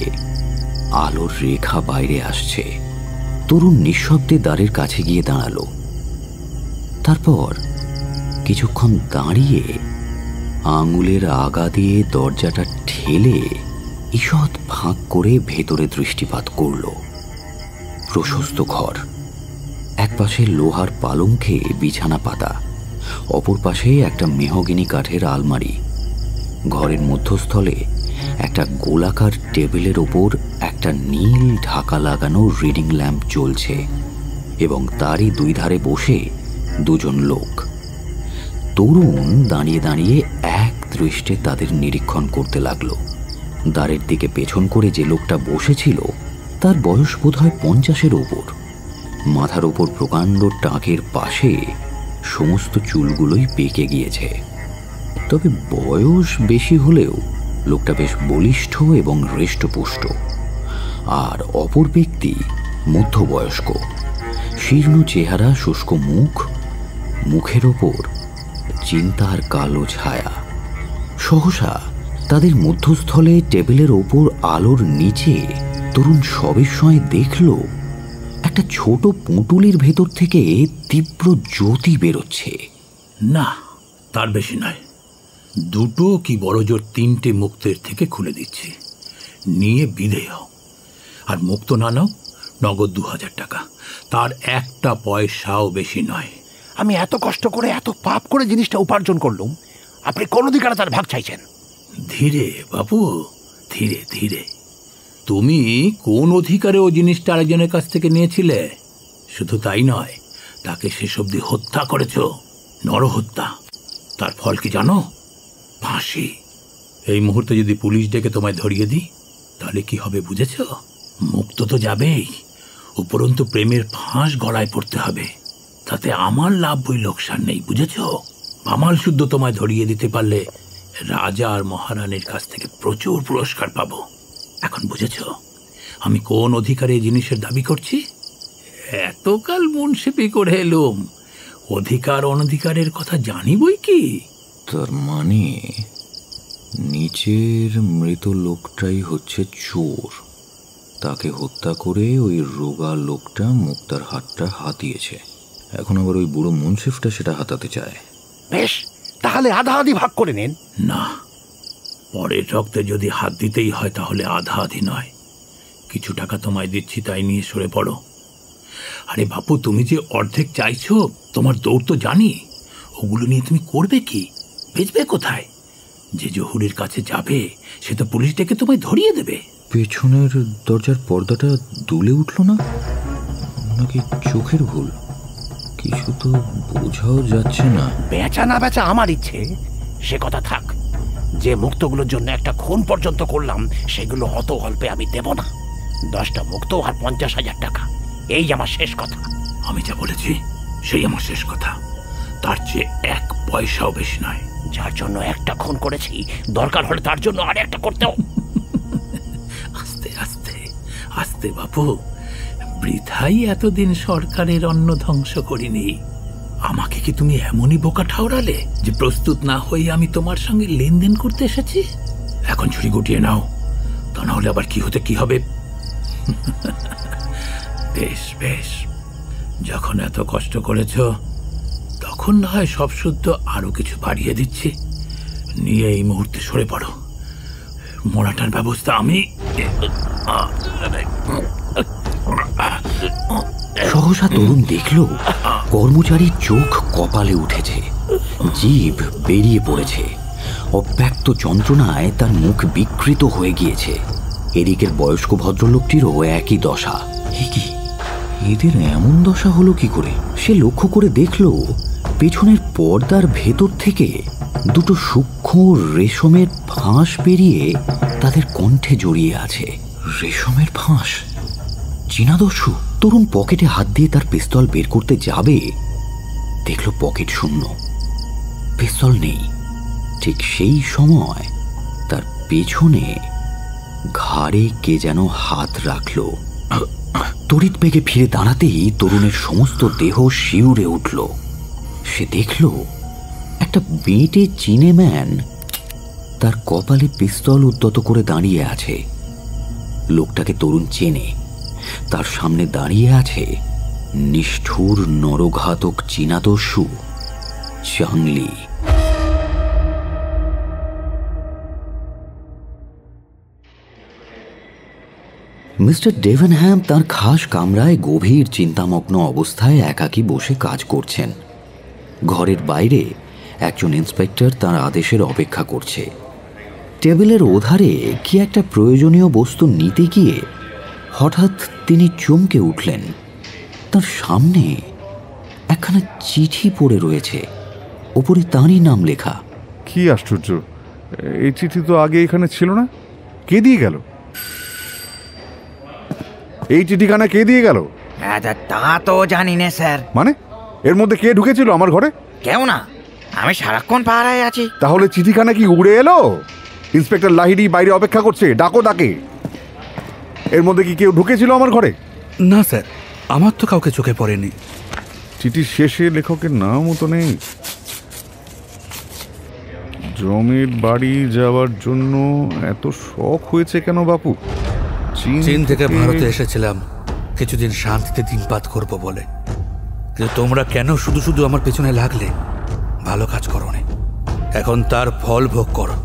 আলোর রেখা বাইরে আসছে। তরুণ নিঃশব্দে দ্বারের কাছে গিয়ে দাঁড়ালো। তারপর কিছুক্ষণ দাঁড়িয়ে আঙুলের আগা দিয়ে দরজাটা ঠেলে ঈষৎ ফাঁক করে ভেতরে দৃষ্টিপাত করল। প্রশস্ত ঘর। এক পাশে লোহার পালঙ্কে বিছানা পাতা, অপর পাশে একটা মেহগিনি কাঠের আলমারি। ঘরের মধ্যস্থলে একটা গোলাকার টেবিলের ওপর একটা নীল ঢাকা লাগানো রিডিং ল্যাম্প জ্বলছে এবং তারই দুই ধারে বসে দুজন লোক। তরুণ দাঁড়িয়ে দাঁড়িয়ে এক দৃষ্টে তাদের নিরীক্ষণ করতে লাগলো। দ্বারের দিকে পেছন করে যে লোকটা বসেছিল তার বয়স বোধহয় 50-এর ওপর। মাথার ওপর প্রকাণ্ড টাকের পাশে সমস্ত চুলগুলোই পেকে গিয়েছে। তবে বয়স বেশি হলেও লোকটা বেশ বলিষ্ঠ এবং হৃষ্টপুষ্ট। আর অপর ব্যক্তি মধ্যবয়স্ক, শীর্ণ চেহারা, শুষ্ক মুখ, মুখের ওপর চিন্তার কালো ছায়া। সহসা তাদের মধ্যস্থলে টেবিলের ওপর আলোর নিচে তরুণ সবিস্ময়ে দেখল একটা ছোট পুঁটুলির ভেতর থেকে তীব্র জ্যোতি বেরোচ্ছে। না, তার বেশি নয়। দুটো কি বড় জোর 3টে মুক্তের থেকে খুলে দিচ্ছি, নিয়ে বিদেয় হও। আর মুক্ত না নাও, নগদ 2000 টাকা। তার একটা পয়সাও বেশি নয়। আমি এত কষ্ট করে এত পাপ করে জিনিসটা উপার্জন করলুম, আপনি কোন অধিকারে তার ভাগ চাইছেন? ধীরে বাবু, ধীরে ধীরে। তুমি কোন অধিকারে ও জিনিসটা আরেকজনের কাছ থেকে নিয়েছিলে? শুধু তাই নয়, তাকে শেষ অবধি হত্যা করেছ, নরহত্যা। তার ফল কি জানো? ফাঁসি। এই মুহূর্তে যদি পুলিশ ডেকে তোমায় ধরিয়ে দিই তাহলে কি হবে বুঝেছ? মুক্ত তো যাবেই, উপরন্তু প্রেমের ফাঁস গলায় পড়তে হবে। তাতে আমার লাভ বই লোকসান নেই, বুঝেছ? আমাল শুদ্ধ তোমায় ধরিয়ে দিতে পারলে রাজা আর মহারানীর কাছ থেকে প্রচুর পুরস্কার পাবো। এখন বুঝেছ আমি কোন অধিকারে এই জিনিসের দাবি করছি? এতকাল মুনসিপি করে এলুম, অধিকার অনধিকারের কথা জানি বই কি। তার মানে নিচের মৃত লোকটাই হচ্ছে চোর। তাকে হত্যা করে ওই রোগা লোকটা মুক্তার হাতটা হাতিয়েছে। এখন আবার ওই বুড়ো মুন্সিফটা সেটা হাতাতে চায়। বেশ, তাহলে আধা আধি ভাগ করে নেন। না, পরের রক্তে যদি হাত দিতেই হয় তাহলে আধা আধি নয়। কিছু টাকা তোমায় দিচ্ছি, তাই নিয়ে সরে পড়ো। আরে বাপু, তুমি যে অর্ধেক চাইছো, তোমার দৌড় তো জানি। ওগুলো নিয়ে তুমি করবে কি? বেচবে কোথায়? যে জহুরির কাছে যাবে সে তো পুলিশ ডেকে তোমায় ধরিয়ে দেবে। পেছনের দরজার পর্দাটা দুলে উঠল না, নাকি চোখের ভুল? কিছু তো বোঝাও যাচ্ছে না। বেচা না বেচা আমার ইচ্ছে, সে কথা থাক। যে মুক্তগুলোর জন্য একটা খুন পর্যন্ত করলাম, সেগুলো অত অল্পে আমি দেব না। 10টা মুক্ত আর 50,000 টাকা, এই আমার শেষ কথা। আমি যা বলেছি সেই আমার শেষ কথা, তার চেয়ে 1 পয়সাও বেশি নয়। যার জন্য একটা খুন করেছি, দরকার হলে তার জন্য আর একটা করতেও। আস্তে আস্তে আস্তে বাপু, বৃথাই এতদিন সরকারের অন্ন ধ্বংস করিনি। আমাকে কি তুমি এমনই বোকা ঠাউরালে যে প্রস্তুত না হয়ে আমি তোমার সঙ্গে লেনদেন করতে এসেছি? এখন ছুরি গুটিয়ে নাও, তা না হলে আবার কি হতে কি হবে। বেশ বেশ, যখন এত কষ্ট করেছ তখন না হয় সব শুদ্ধ আরো কিছু বাড়িয়ে দিচ্ছি। নিয়ে এই মুহূর্তে সরে পড়ো। মোড়াটার ব্যবস্থা আমি। সহসা তরুণ দেখল কর্মচারীর চোখ কপালে উঠেছে, জিভ বেরিয়ে পড়েছে। অব্যক্ত যন্ত্রণায় তার মুখ বিকৃত হয়ে গিয়েছে। এদিকের বয়স্ক ভদ্রলোকটিরও একই দশা। কি, এদের এমন দশা হলো কি করে? সে লক্ষ্য করে দেখল পেছনের পর্দার ভেতর থেকে দুটো সূক্ষ্ম রেশমের ফাঁস বেরিয়ে তাদের কণ্ঠে জড়িয়ে আছে। রেশমের ফাঁস? চীনাদস্যু? তরুণ পকেটে হাত দিয়ে তার পিস্তল বের করতে যাবে, দেখল পকেট শূন্য। পিস্তল নেই। ঠিক সেই সময় তার পেছনে ঘাড়ে কে যেন হাত রাখল। তড়িৎ বেগে ফিরে দাঁড়াতেই তরুণের সমস্ত দেহ শিউরে উঠল। সে দেখল একটা বেঁটে চিনেম্যান তার কপালে পিস্তল উদ্যত করে দাঁড়িয়ে আছে। লোকটাকে তরুণ চেনে। তার সামনে দাঁড়িয়ে আছে নিষ্ঠুর নরঘাতক চীনাদস্যু চাংলি। মিস্টার ডেভেনহ্যাম তার খাস কামরায় গভীর চিন্তামগ্ন অবস্থায় একাকী বসে কাজ করছেন। ঘরের বাইরে একজন ইন্সপেক্টর তার আদেশের অপেক্ষা করছে। টেবিলের ওধারে কি একটা প্রয়োজনীয় বস্তু নিতে গিয়ে হঠাৎ তিনি চমকে উঠলেন। তার সামনে একখানা চিঠি পড়ে রয়েছে, ওপরে তাঁরই নাম লেখা। কি আশ্চর্য, এই চিঠি তো আগে এখানে ছিল না। কে দিয়ে গেল এই চিঠিখানা? কে দিয়ে গেল? তা তো জানি না স্যার। মানে এর মধ্যে কে ঢুকেছিল আমার ঘরে? কেউ না, আমি সারাক্ষণ পাহারায় আছি। তাহলে চিঠিখানা কি উড়ে এলো? ইন্সপেক্টর লাহিড়ী বাইরে অপেক্ষা করছে, ডাকো তাকে। এর মধ্যে কি কেউ ঢুকেছিল আমার ঘরে? না স্যার, আমার তো কাউকে চোখে পড়েনি। চিঠির শেষে লেখকের নামও তো নেই। জমির বাড়ি যাওয়ার জন্য এত শখ হয়েছে কেন বাপু? চীন থেকে ভারতে এসেছিলাম কিছুদিন শান্তিতে দিনপাত করব বলে, কিন্তু তোমরা কেন শুধু শুধু আমার পেছনে লাগলে? ভালো কাজ করোনি, এখন তার ফল ভোগ করো।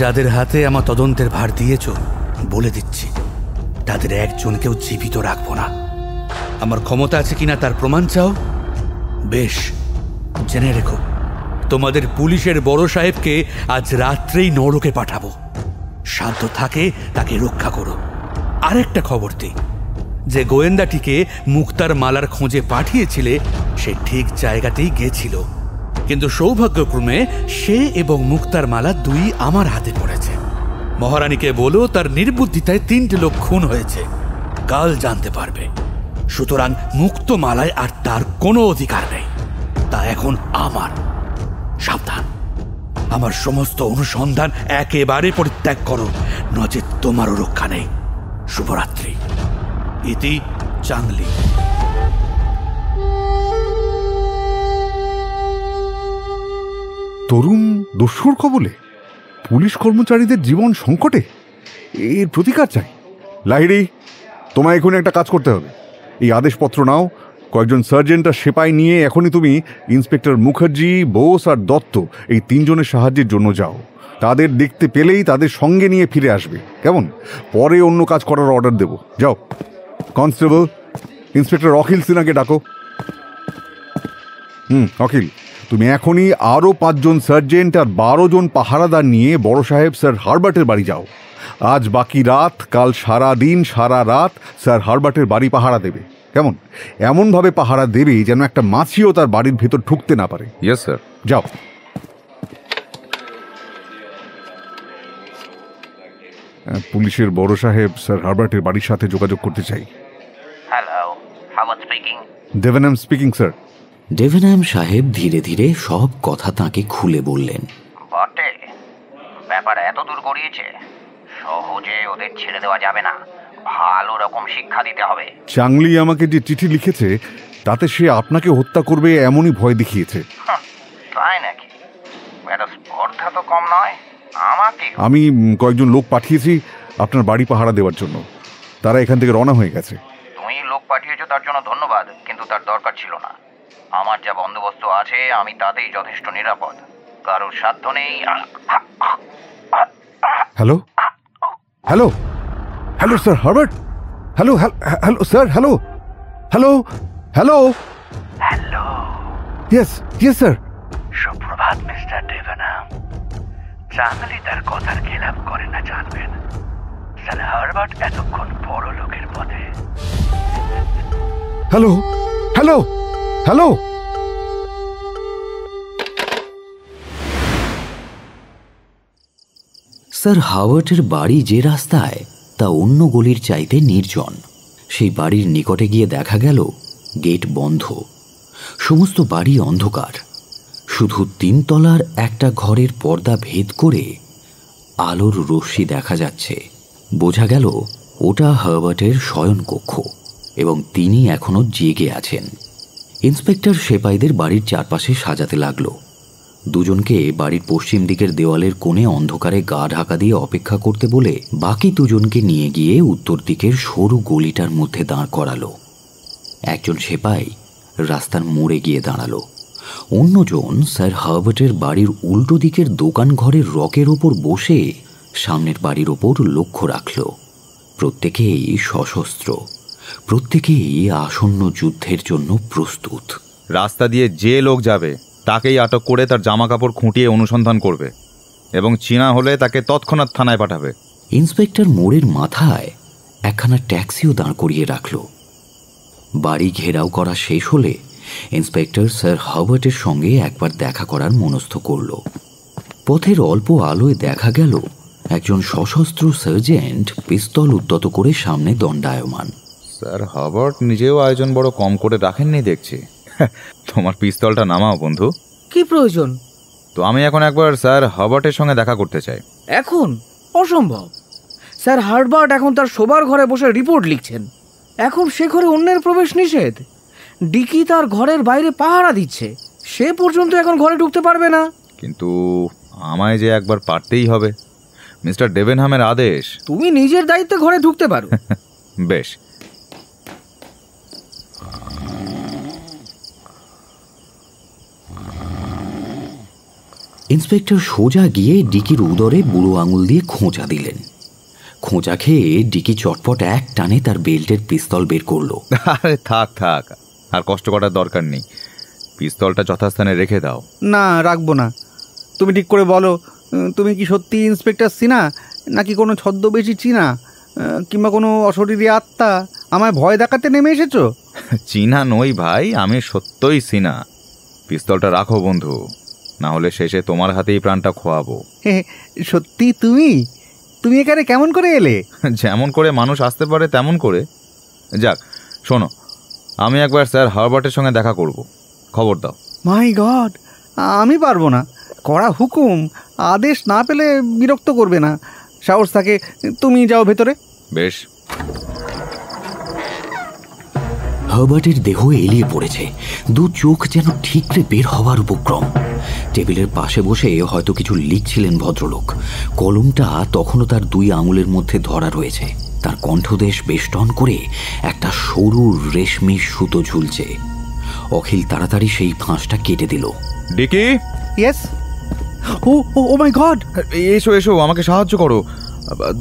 যাদের হাতে আমার তদন্তের ভার দিয়েছ, বলে দিচ্ছি তাদের একজনকেও জীবিত রাখবো না। আমার ক্ষমতা আছে কিনা তার প্রমাণ চাও? বেশ, জেনে রেখো, তোমাদের পুলিশের বড় সাহেবকে আজ রাত্রেই নরকে পাঠাবো। সাধ্য থাকে তাকে রক্ষা করো। আরেকটা খবর দিই, যে গোয়েন্দাটিকে মুক্তার মালার খোঁজে পাঠিয়েছিলে সে ঠিক জায়গাতেই গেছিল, কিন্তু সৌভাগ্যক্রমে সে এবং মুক্তার মালা দুই আমার হাতে পড়েছে। মহারানীকে বলো তার নির্বুদ্ধিতায় 3টে লোক খুন হয়েছে, কাল জানতে পারবে। সুতরাং মুক্ত মালায় আর তার কোনো অধিকার নেই, তা এখন আমার। সাবধান, আমার সমস্ত অনুসন্ধান একেবারে পরিত্যাগ করো, নচেত তোমারও রক্ষা নেই। শুভরাত্রি। ইতি চাংলি। তরুণ দস্যুর কবলে, পুলিশ কর্মচারীদের জীবন সংকটে, এর প্রতিকার চাই। লাহিড়ী, তোমায় এখন একটা কাজ করতে হবে। এই আদেশপত্র নাও, কয়েকজন সার্জেন্ট আর সেপাই নিয়ে এখনই তুমি ইন্সপেক্টর মুখার্জি, বোস আর দত্ত এই 3 জনের সাহায্যের জন্য যাও। তাদের দেখতে পেলেই তাদের সঙ্গে নিয়ে ফিরে আসবে, কেমন? পরে অন্য কাজ করার অর্ডার দেব। যাও। কনস্টেবল, ইন্সপেক্টর অখিল সিনহাকে ডাকো। অখিল, তুমি এখনই আরও 5 জন সার্জেন্ট আর 12 জন পাহারাদার নিয়ে বড় সাহেব স্যার হারবার্টের বাড়ি যাও। আজ বাকি রাত, কাল সারা দিন সারা রাত স্যার হারবার্টের বাড়ি পাহারা দেবে, কেমন? এমনভাবে পাহারা দেবে যেন একটা মাছিও তার বাড়ির ভেতর ঢুকতে না পারে। Yes sir. যাও। পুলিশের বড় সাহেব স্যার হারবার্টের বাড়ির সাথে যোগাযোগ করতে চাই। Hello, Howard speaking. Davenham speaking sir. Davenham সাহেব ধীরে ধীরে সব কথা তাকে খুলে বললেন। বটে, ব্যাপার এত দূর গড়িয়েছে, সহজে ওদের ছেড়ে দেওয়া যাবে না, ভালো রকম শিক্ষা দিতে হবে। চাংলি আমাকে যে চিঠি লিখেছে তাতে সে আপনাকে হত্যা করবে এমনই ভয় দেখিয়েছে। তাই নাকি? এত স্পর্ধা তো কম নয়। আমাকে আমি কয়েকজন লোক পাঠিয়েছি আপনার বাড়ি পাহারা দেওয়ার জন্য, তারা এখান থেকে রওনা হয়ে গেছে। তুমি লোক পাঠিয়েছো তার জন্য ধন্যবাদ, কিন্তু তার দরকার ছিল না। আমার যা বন্দোবস্ত আছে আমি তাতেই যথেষ্ট নিরাপদ, কারোর সাধ্য নেই। Hello hello hello sir Herbert, hello hello sir, hello hello hello hello. Yes yes sir. সুপ্রভাত মিস্টার ডেভেনহ্যাম। চাংলি তার কথার খেলাপ করে না জানবেন। স্যার হারবার্ট এতক্ষণ বড় লোকের পথে। Hello hello hello. স্যার হাওয়ার্টের বাড়ি যে রাস্তায়, তা অন্য গলির চাইতে নির্জন। সেই বাড়ির নিকটে গিয়ে দেখা গেল গেট বন্ধ, সমস্ত বাড়ি অন্ধকার। শুধু 3 তলার একটা ঘরের পর্দা ভেদ করে আলোর রশ্মি দেখা যাচ্ছে। বোঝা গেল ওটা হার্বার্টের শয়নকক্ষ এবং তিনি এখনো জেগে আছেন। ইন্সপেক্টর সেপাইদের বাড়ির চারপাশে সাজাতে লাগলো। দুজনকে বাড়ির পশ্চিম দিকের দেওয়ালের কোণে অন্ধকারে গা ঢাকা দিয়ে অপেক্ষা করতে বলে বাকি দুজনকে নিয়ে গিয়ে উত্তর দিকের সরু গলিটার মধ্যে দাঁড় করালো। একজন সেপাই রাস্তার মোড়ে গিয়ে দাঁড়ালো, অন্যজন স্যার হার্বার্টের বাড়ির উল্টো দিকের দোকান ঘরের রকের ওপর বসে সামনের বাড়ির ওপর লক্ষ্য রাখল। প্রত্যেকেই সশস্ত্র, প্রত্যেকেই আসন্ন যুদ্ধের জন্য প্রস্তুত। রাস্তা দিয়ে যে লোক যাবে তাকেই আটক করে তার জামা কাপড় খুঁটিয়ে অনুসন্ধান করবে এবং চীনা হলে তাকে তৎক্ষণাৎ থানায় পাঠাবে। ইন্সপেক্টর মোড়ের মাথায় একখানা ট্যাক্সিও দাঁড় করিয়ে রাখল। বাড়ি ঘেরাও করা শেষ হলে ইন্সপেক্টর স্যার হার্বার্টের সঙ্গে একবার দেখা করার মনস্থ করল। পথের অল্প আলোয় দেখা গেল একজন সশস্ত্র সার্জেন্ট পিস্তল উদ্যত করে সামনে দণ্ডায়মান। স্যার হার্বার্ট নিজেও আয়োজন বড় কম করে রাখেননি দেখছি। তোমার পিস্তলটা নামাও বন্ধু। কি প্রয়োজন? তো আমি এখন একবার স্যার হার্বার্টের সঙ্গে দেখা করতে চাই। এখন অসম্ভব। স্যার হার্বার্ট এখন তার শোবার ঘরে বসে রিপোর্ট লিখছেন। এখন সে ঘরে অন্যের প্রবেশ নিষেধ। ডিকি তার ঘরের বাইরে পাহারা দিচ্ছে, সে পর্যন্ত এখন ঘরে ঢুকতে পারবে না। কিন্তু আমায় যে একবার পারতেই হবে, মিস্টার ডেভেনহামের আদেশ। তুমি নিজের দায়িত্বে ঘরে ঢুকতে পারো। বেশ। ইন্সপেক্টর সোজা গিয়ে ডিকির উদরে বুড়ো আঙুল দিয়ে খোঁচা দিলেন। খোঁচা খেয়ে ডিকি চটপট এক টানে তার বেল্টের পিস্তল বের করলো। আরে থাক থাক, আর কষ্ট করার দরকার নেই। পিস্তলটা যথাস্থানে রেখে দাও। না, রাখবো না। তুমি ঠিক করে বলো, তুমি কি সত্যি ইন্সপেক্টর সিনা, নাকি কোনো ছদ্মবেশী চীনা, কিংবা কোনো অশরীরী আত্মা আমায় ভয় দেখাতে নেমে এসেছো? চীনা নই ভাই, আমি সত্যই সিনা। পিস্তলটা রাখো বন্ধু, না হলে শেষে তোমার হাতেই প্রাণটা খোয়াবো। সত্যি তুমি? তুমি এখানে কেমন করে এলে? যেমন করে মানুষ আসতে পারে তেমন করে। যাক শোনো, আমি একবার স্যার হার্বার্টের সঙ্গে দেখা করব, খবর দাও। মাই গড, আমি পারবো না। কড়া হুকুম, আদেশ না পেলে বিরক্ত করবে না। সাহস থাকে তুমি যাও ভেতরে। বেশ। হার্বার্টের দেহ এলিয়ে পড়েছে, দু চোখ যেন ঠিকরে বের হওয়ার উপক্রম। টেবিলের পাশে বসে হয়তো কিছু লিখছিলেন ভদ্রলোক। কলমটা তখনও তার 2 আঙুলের মধ্যে ধরা রয়েছে। তার কণ্ঠদেশ বেষ্টন করে একটা সরু রেশমি সুতো ঝুলছে। অখিল তাড়াতাড়ি সেই ফাঁসটা কেটে দিল। ডিকি? ইয়েস। ও মাই গড! এসো এসো, আমাকে সাহায্য করো।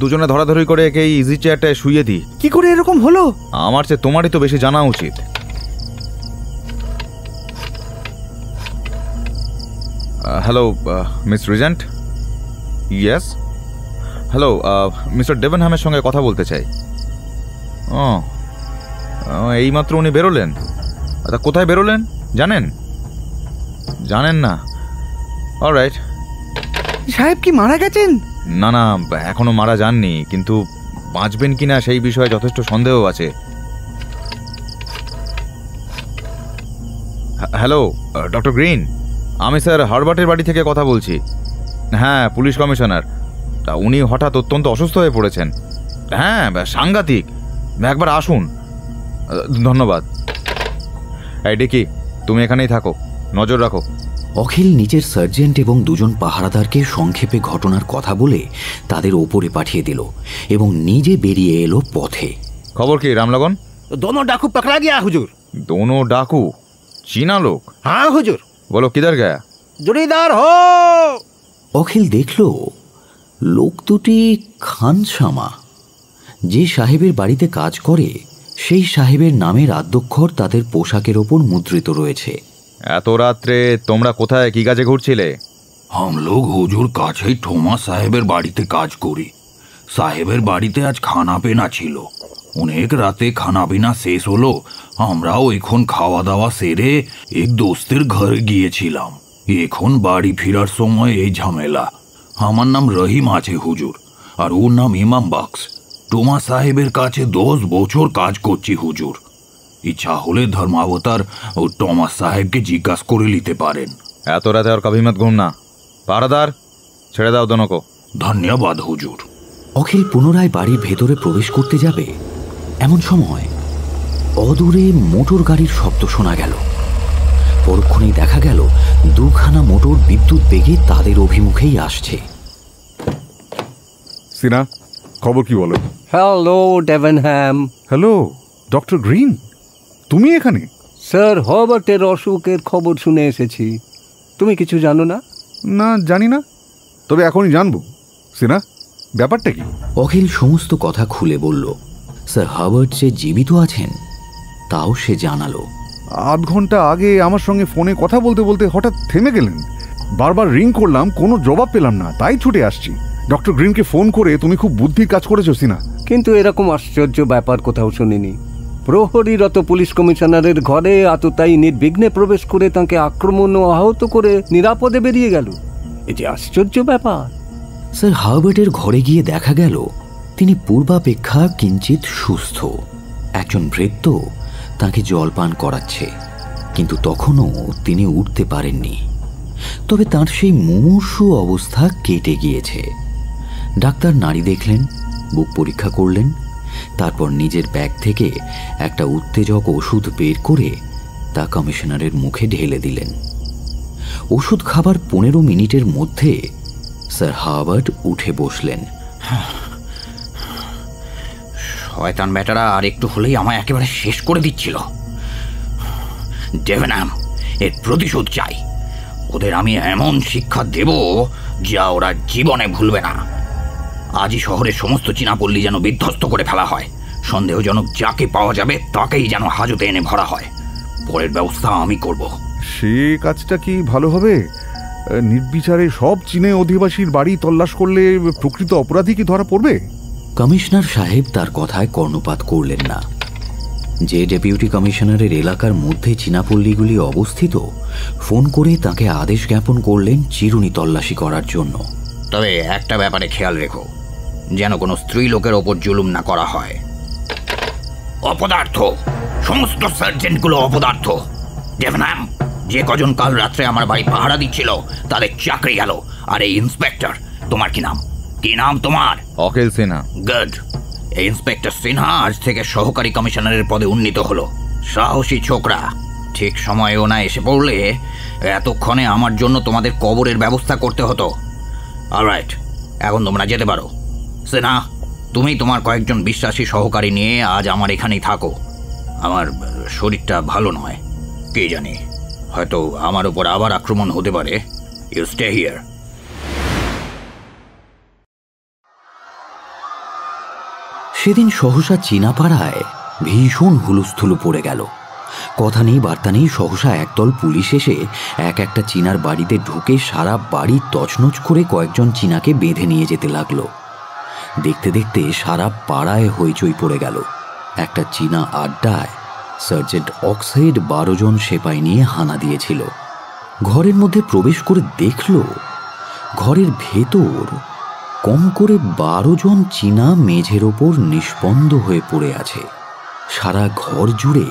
দুজনে ধরাধরি করে একে এই ইজি চেয়ারটায় শুইয়ে দিই। কি করে এরকম হলো? আমার চেয়ে তোমারই তো বেশি জানা উচিত। Hello miss Regent. Yes. Hello, mister ডেভেনহামের সঙ্গে কথা বলতে চাই। ও, এইমাত্র উনি বেরোলেন। আচ্ছা, কোথায় বেরোলেন জানেন? জানেন না? অলরাইট। সাহেব কি মারা গেছেন? না না, এখনো মারা যাননি, কিন্তু বাঁচবেন কিনা সেই বিষয়ে যথেষ্ট সন্দেহ আছে। হ্যালো ডক্টর গ্রিন, আমি স্যার হার্বার্টের বাড়ি থেকে কথা বলছি। হ্যাঁ, পুলিশ কমিশনার। তা উনি হঠাৎ অত্যন্ত অসুস্থ হয়ে পড়েছেন। হ্যাঁ, সাংঘাতিক। একবার আসুন। ধন্যবাদ। এই ডিকি, তুমি এখানেই থাকো, নজর রাখো। অখিল নিজের সার্জেন্ট এবং 2জন পাহারাদারকে সংক্ষেপে ঘটনার কথা বলে তাদের ওপরে পাঠিয়ে দিল এবং নিজে বেরিয়ে এলো পথে। খবর কি রামলগন? दोनों डाकू पकड़ा गया हुजूर। दोनों डाकू? चीना लोग? हाँ हुजूर। बोलो किधर गया? জমিদার হো। অখিল দেখল লোক দুটি খানসামা। যে সাহেবের বাড়িতে কাজ করে সেই সাহেবের নামের আদ্যক্ষর তাদের পোশাকের ওপর মুদ্রিত রয়েছে। এত রাত্রে তোমরা কোথায়, কি কাজে ঘুরছিলে? हम लोग হুজুর কাছেই থমাস সাহেবের বাড়িতে কাজ করি। সাহেবের বাড়িতে আজ খানা পেনা ছিল। অনেক রাতে খানা পিনা শেষ হলো, আমরাও এখন খাওয়া দাওয়া সেরে এক দোস্তের ঘরে গিয়েছিলাম। এখন বাড়ি ফেরার সময় এই ঝামেলা। আমার নাম রহিম আছে হুজুর, আর ওর নাম ইমাম বাক্স। টোমা সাহেবের কাছে 10 বছর কাজ করছি হুজুর। ইচ্ছা হলে ধর্মাবতার ও টমাস সাহেবকে জিজ্ঞাসা করে নিতে পারেন। এত রাতে আর কभी मत घूमना। পাহারাদার, ছেড়ে দাও দোনোকো। ধন্যবাদ হুজুর। অখিল পুনরায় বাড়ির ভেতরে প্রবেশ করতে যাবে এমন সময় অদূরে মোটর গাড়ির শব্দ শোনা গেল। পরক্ষণেই দেখা গেল দুখানা মোটর বিদ্যুৎ বেগে তাদের অভিমুখেই আসছে। সিনা, খবর কি বলো? হ্যালো ডেভেনহ্যাম। হ্যালো ডক্টর গ্রিন, তুমি এখানে? স্যার হার্বার্টের অসুখের খবর শুনে এসেছি। তুমি কিছু জানো না? না, জানি না, তবে এখনই জানবো। সিনা, ব্যাপারটা কি? অখিল সমস্ত কথা খুলে বলল। স্যার হার্বার্ট যে জীবিত আছেন তাও সে জানালো। আধ ঘন্টা আগে আমার সঙ্গে ফোনে কথা বলতে বলতে হঠাৎ থেমে গেলেন। বারবার রিং করলাম, কোনো জবাব পেলাম না, তাই ছুটে আসছি। ডক্টর গ্রিনকে ফোন করে তুমি খুব বুদ্ধির কাজ করেছো সিনা। কিন্তু এরকম আশ্চর্য ব্যাপার কোথাও শুনিনি। প্রহরীরত পুলিশ কমিশনারের ঘরে আততায়ী নির্বিঘ্নে প্রবেশ করে তাকে আক্রমণ ও আহত করে নিরাপদে বেরিয়ে গেল। এ যে আশ্চর্য ব্যাপার। স্যার হার্বার্টের ঘরে গিয়ে দেখা গেল তিনি পূর্বাপেক্ষা কিঞ্চিত সুস্থ। একজন ভৃত্য তাকে জলপান করাচ্ছে, কিন্তু তখনও তিনি উঠতে পারেননি। তবে তার সেই মুমূর্ষু অবস্থা কেটে গিয়েছে। ডাক্তার নাড়ি দেখলেন, বুক পরীক্ষা করলেন, তারপর নিজের ব্যাগ থেকে একটা উত্তেজক ওষুধ বের করে তা কমিশনারের মুখে ঢেলে দিলেন। ওষুধ খাবার 15 মিনিটের মধ্যে স্যার হার্বার্ট উঠে বসলেন। শয়তান বেটারা আর একটু হলেই আমায় একেবারে শেষ করে দিচ্ছিল। ডেভেনহ্যাম, এর প্রতিশোধ চাই। ওদের আমি এমন শিক্ষা দেব যা ওরা জীবনে ভুলবে না। আজই শহরের সমস্ত চীনাপল্লী যেন বিধ্বস্ত করে ফেলা হয়। সন্দেহজনক যাকে পাওয়া যাবে তাকেই যেন হাজতে এনে ভরা হয়। পরের ব্যবস্থা আমি করব। সে কাজটা কি ভালো হবে? নির্বিচারে সব চীনে অধিবাসীর বাড়ি তল্লাশ করলে প্রকৃত অপরাধী কি ধরা পড়বে? কমিশনার সাহেব তার কথায় কর্ণপাত করলেন না। যে ডেপুটি কমিশনারের এলাকার মধ্যে চীনাপল্লীগুলি অবস্থিত, ফোন করে তাকে আদেশ জ্ঞাপন করলেন চিরুনি তল্লাশি করার জন্য। তবে একটা ব্যাপারে খেয়াল রেখো, যেন কোনো স্ত্রী লোকের ওপর জুলুম না করা হয়। অপদার্থ, সমস্ত সার্জেন্টগুলো অপদার্থ। ডেভেনহ্যাম, যে কজন কাল রাত্রে আমার বাড়ি পাহারা দিচ্ছিল তাদের চাকরি গেল। আর এই ইন্সপেক্টর, তোমার কি নাম? কি নাম তোমার? অখিল সিনহা। গুড। এই ইন্সপেক্টর সিনহা আজ থেকে সহকারী কমিশনারের পদে উন্নীত হলো। সাহসী ছোকরা। ঠিক সময়ে ওনা এসে পড়লে এতক্ষণে আমার জন্য তোমাদের কবরের ব্যবস্থা করতে হতো। অলরাইট, এখন তোমরা যেতে পারো। সিনহা, তুমি তোমার কয়েকজন বিশ্বাসী সহকারী নিয়ে আজ আমার এখানেই থাকো। আমার শরীরটা ভালো নয়, কে জানি, হয়তো আমার উপর আবার আক্রমণ হতে পারে। You stay here. সেদিন সহসা চীনাপাড়ায় ভীষণ হুলস্থুল পড়ে গেল। কথা নেই বার্তা নেই, সহসা একদল পুলিশ এসে এক একটা চীনার বাড়িতে ঢুকে সারা বাড়ি তছনছ করে কয়েকজন চীনাকে বেঁধে নিয়ে যেতে লাগলো। দেখতে দেখতে সারা পাড়ায় হইচই পড়ে গেল। একটা চীনা আড্ডায় সার্জেন্ট অক্সাইড 12 জন সেপাই নিয়ে হানা দিয়েছিল। ঘরের মধ্যে প্রবেশ করে দেখল ঘরের ভেতর কম করে 12 জন চীনা মেঝের ওপর নিষ্পন্দ হয়ে পড়ে আছে। সারা ঘর জুড়ে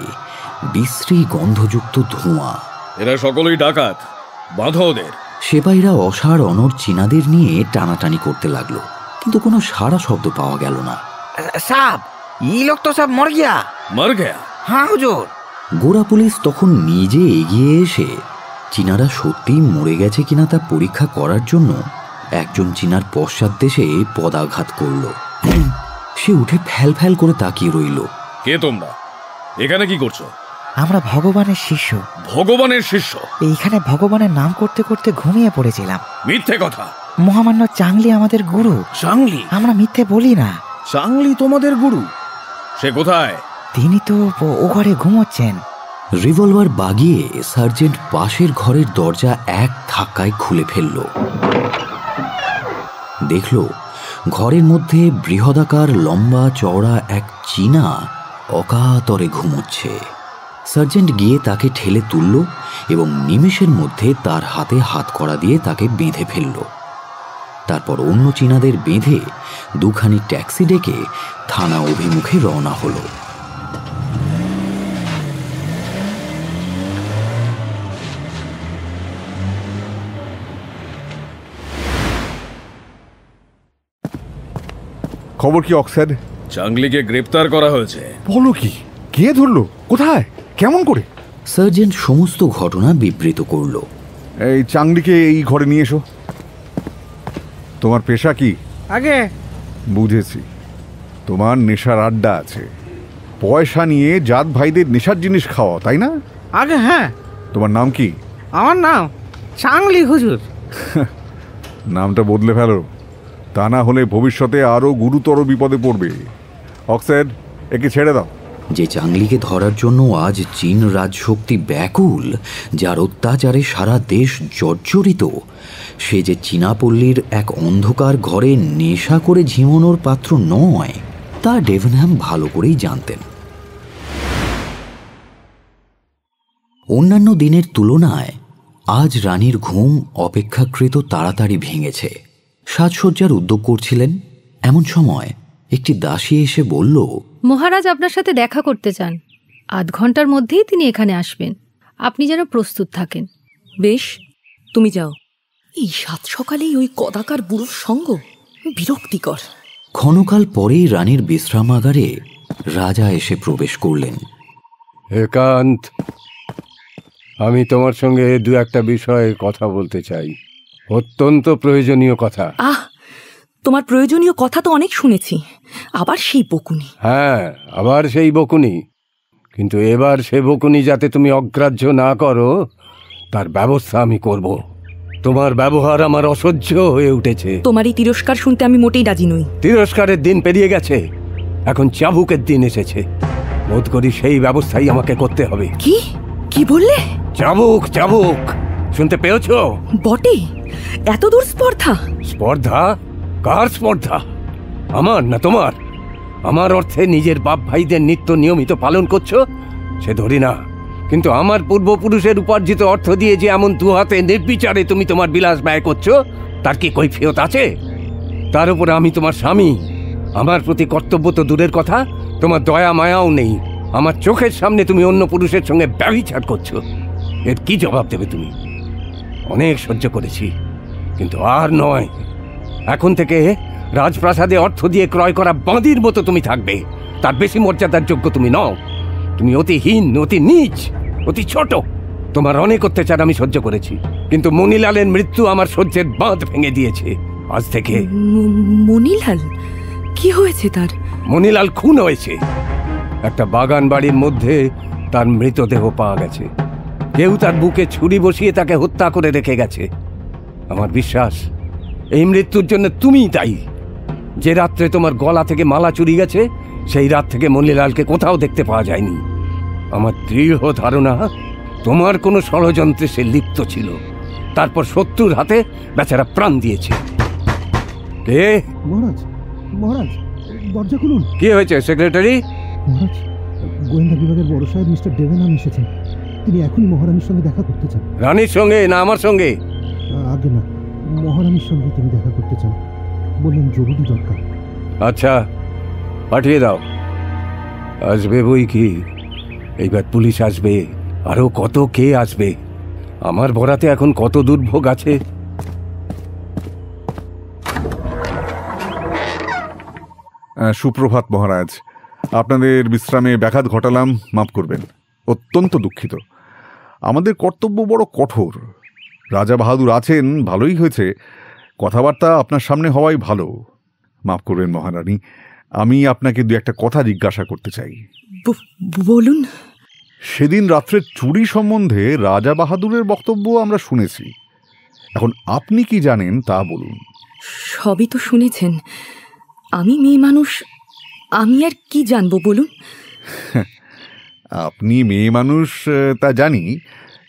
বিশ্রী গন্ধযুক্ত ধোঁয়া। এরা সকলেই ডাকাত, বাঁধো ওদের। সেপাইরা অসাড় অনড় চীনাদের নিয়ে টানাটানি করতে লাগলো, কিন্তু কোনো সাড়া শব্দ পাওয়া গেল না। সাব, ই লোক তো সব মর গিয়া। মর গিয়া? হ্যাঁ হুজুর। গোরা পুলিশ তখন নিজে এগিয়ে এসে চীনারা সত্যিই মরে গেছে কিনা তা পরীক্ষা করার জন্য একজন চীনার পশ্চাৎদেশে পদাঘাত করল। সে উঠে ফ্যাল ফ্যাল করে তাকিয়ে রইল। কে তোমরা? এখানে কি করছো? আমরা ভগবানের শিষ্য। ভগবানের শিষ্য? এইখানে ভগবানের নাম করতে করতে ঘুমিয়ে পড়েছিলাম। মিথ্যে কথা। মহামান্য চাংলি আমাদের গুরু। চাংলি? আমরা মিথ্যে বলি না। চাংলি তোমাদের গুরু? সে কোথায়? তিনি তো ও ঘরে ঘুমোচ্ছেন। রিভলভার বাগিয়ে সার্জেন্ট পাশের ঘরের দরজা এক ধাক্কায় খুলে ফেলল। দেখল ঘরের মধ্যে বৃহদাকার লম্বা চওড়া এক চীনা অকাতরে ঘুমোচ্ছে। সার্জেন্ট গিয়ে তাকে ঠেলে তুলল এবং নিমেষের মধ্যে তার হাতে হাত কড়া দিয়ে তাকে বেঁধে ফেলল। তারপর অন্য চীনাদের বেঁধে দুখানি ট্যাক্সি ডেকে থানা অভিমুখে রওনা হলো। খবর কি অক্সাইড? চাংলিকে গ্রেপ্তার করা হয়েছে। বলো কি? কে ধরলো? কোথায়? কেমন করে? সার্জেন্ট সমস্ত ঘটনা বিবৃত করল। এই চাংলিকে এই ঘরে নিয়ে এসো। তোমার পেশা কি? আগে বুঝেছি, তোমার নেশার আড্ডা আছে। পয়সা নিয়ে জাত ভাইদের নেশার জিনিস খাওয়া, তাই না? আগে হ্যাঁ। তোমার নাম কি? আমার নাম চাংলি হুজুর। নামটা বদলে ফেলো, তা না হলে ভবিষ্যতে আরো গুরুতর বিপদে পড়বে। অক্সাইড, একে ছেড়ে দাও। যে চাংলিকে ধরার জন্য আজ চীন রাজশক্তি ব্যাকুল, যার অত্যাচারে সারা দেশ জর্জরিত, সে যে চীনাপল্লীর এক অন্ধকার ঘরে নেশা করে ঝিমোনোর পাত্র নয়, তা ডেভেনহ্যাম ভালো করেই জানতেন। অন্যান্য দিনের তুলনায় আজ রানীর ঘুম অপেক্ষাকৃত তাড়াতাড়ি ভেঙেছে। সাজসজ্জার উদ্যোগ করছিলেন, এমন সময় একটি দাসী এসে বলল, মহারাজ আপনার সাথে দেখা করতে চান। আধ ঘন্টার মধ্যেই তিনি এখানে আসবেন, আপনি যেন প্রস্তুত থাকেন। বেশ, তুমি যাও। এই সাত সকালেই ওই কদাকার বুড়োর সঙ্গ বিরক্তিকর। ক্ষণকাল পরেই রানীর বিশ্রামাগারে রাজা এসে প্রবেশ করলেন। একান্ত, আমি তোমার সঙ্গে দু একটা বিষয়ে কথা বলতে চাই, অত্যন্ত প্রয়োজনীয় কথা। আহ, তোমার প্রয়োজনীয় কথা তো অনেক শুনেছি, আবার সেই বকুনি। হ্যাঁ, আবার সেই বকুনি, কিন্তু এবার সে বকুনি যাতে তুমি অগ্রাহ্য না করো তার ব্যবস্থা আমি করব। তোমার ব্যবহার আমার অসহ্য হয়ে উঠেছে। তোমার এই তিরস্কার শুনতে আমি মোটেই রাজি নই। তিরস্কারের দিন পেরিয়ে গেছে, এখন চাবুকের দিন এসেছে। বোধ করি সেই ব্যবস্থাই আমাকে করতে হবে। কি কি বললে? চাবুক, চাবুক, শুনতে পেয়েছ? বটে, এত দূর স্পর্ধা? স্পর্ধা? কার স্পর্ধা? আমার না তোমার? আমার অর্থে নিজের বাপ ভাইদের নিত্য নিয়মিত পালন করছো সে ধরি না, কিন্তু আমার পূর্বপুরুষের উপার্জিত অর্থ দিয়ে যে এমন দু হাতে নির্বিচারে তুমি তোমার বিলাস ব্যয় করছো, তার কি কৈফিয়ত আছে? তার উপরে আমি তোমার স্বামী, আমার প্রতি কর্তব্য তো দূরের কথা, তোমার দয়া মায়াও নেই। আমার চোখের সামনে তুমি অন্য পুরুষের সঙ্গে ব্যভিচার করছো, এর কি জবাব দেবে তুমি? অনেক সহ্য করেছি, কিন্তু আর নয়। এখন থেকে রাজপ্রাসাদে অর্থ দিয়ে ক্রয় করা বাঁদির মতো তুমি থাকবে, তার বেশি মর্যাদার যোগ্য তুমি নও। তুমি অতি হীন, অতি নীচ, অতি ছোট। তোমার অনেক অত্যাচার আমি সহ্য করেছি, কিন্তু মণিলালের মৃত্যু আমার সহ্যের বাঁধ ভেঙে দিয়েছে। আজ থেকে মণিলাল? কি হয়েছে তার? মণিলাল খুন হয়েছে। একটা বাগান বাড়ির মধ্যে তার মৃতদেহ পাওয়া গেছে। কেউ তার বুকে ছুরি বসিয়ে তাকে হত্যা করে রেখে গেছে। আমার বিশ্বাস এই মৃত্যুর জন্য তুমিই দায়ী। যে রাত্রে তোমার গলা থেকে মালা চুরি গেছে, সেই রাত থেকে মণিলালকে কোথাও দেখতে পাওয়া যায়নি। আমার দৃঢ় ধারণা তোমার কোনো ষড়যন্ত্রে সে লিপ্ত ছিল, তারপর শত্রুর হাতে বেচারা প্রাণ দিয়েছে। কে? মহারাজ, মহারাজ, দরজা খুলুন। কি হয়েছে সেক্রেটারি? মহারাজ, গোয়েন্দা বিভাগের বড় সাহেব মিস্টার ডেভেনহ্যাম এসেছেন। তিনি এখনই মহারানীর সঙ্গে দেখা করতে চান। রানীর সঙ্গে না আমার সঙ্গে? আগে না, মহারানীর সঙ্গে তিনি দেখা করতে চান, বললেন জরুরি দরকার। আচ্ছা, পাঠিয়ে দাও। আসবে বই কি, এইবার পুলিশ আসবে, আরো কত কে আসবে। আমার বরাতে এখন কত দুর্ভোগ আছে। সুপ্রভাত মহারাজ, আপনাদের বিশ্রামে ব্যাঘাত ঘটালাম, মাফ করবেন। অত্যন্ত দুঃখিত। আমাদের কর্তব্য বড় কঠোর। রাজা বাহাদুর আছেন, ভালোই হয়েছে। কথাবার্তা আপনার সামনে হওয়াই ভালো। মাফ করবেন মহারানী, আমি আপনাকে দু একটা কথা জিজ্ঞাসা করতে চাই। বলুন। সেদিন রাত্রে চুরি সম্বন্ধে রাজা বাহাদুরের বক্তব্য আমরা শুনেছি, এখন আপনি কি জানেন তা বলুন। সবই তো শুনেছেন, আমি মেয়ে মানুষ, আমি আর কি জানবো বলুন। আপনি মেয়ে মানুষ তা জানি,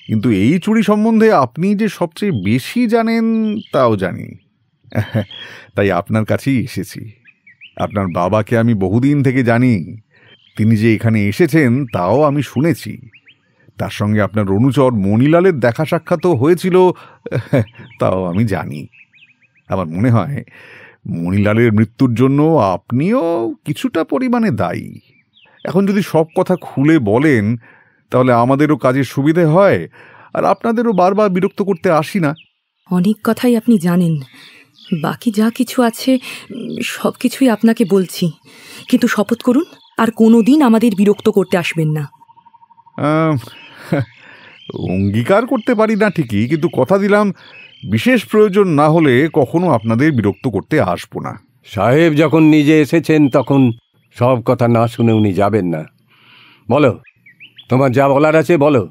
কিন্তু এই চুরি সম্বন্ধে আপনি যে সবচেয়ে বেশি জানেন তাও জানি। তাই আপনার কাছেই এসেছি। আপনার বাবাকে আমি বহুদিন থেকে জানি, তিনি যে এখানে এসেছেন তাও আমি শুনেছি। তার সঙ্গে আপনার অনুচর মণিলালের দেখা সাক্ষাৎও হয়েছিল, তাও আমি জানি। আমার মনে হয় মণিলালের মৃত্যুর জন্য আপনিও কিছুটা পরিমাণে দায়ী। এখন যদি সব কথা খুলে বলেন তাহলে আমাদেরও কাজের সুবিধে হয়, আর আপনাদেরও বারবার বিরক্ত করতে আসি না। অনেক কথাই আপনি জানেন, বাকি যা কিছু আছে সব কিছুই আপনাকে বলছি, কিন্তু শপথ করুন আর কোনোদিন আমাদের বিরক্ত করতে আসবেন না। অঙ্গীকার করতে পারি না ঠিকই, কিন্তু কথা দিলাম বিশেষ প্রয়োজন না হলে কখনো আপনাদের বিরক্ত করতে আসবো না। সাহেব যখন নিজে এসেছেন তখন সব কথা না শুনে উনি যাবেন না। বলো, তোমার যা বলার আছে বলো।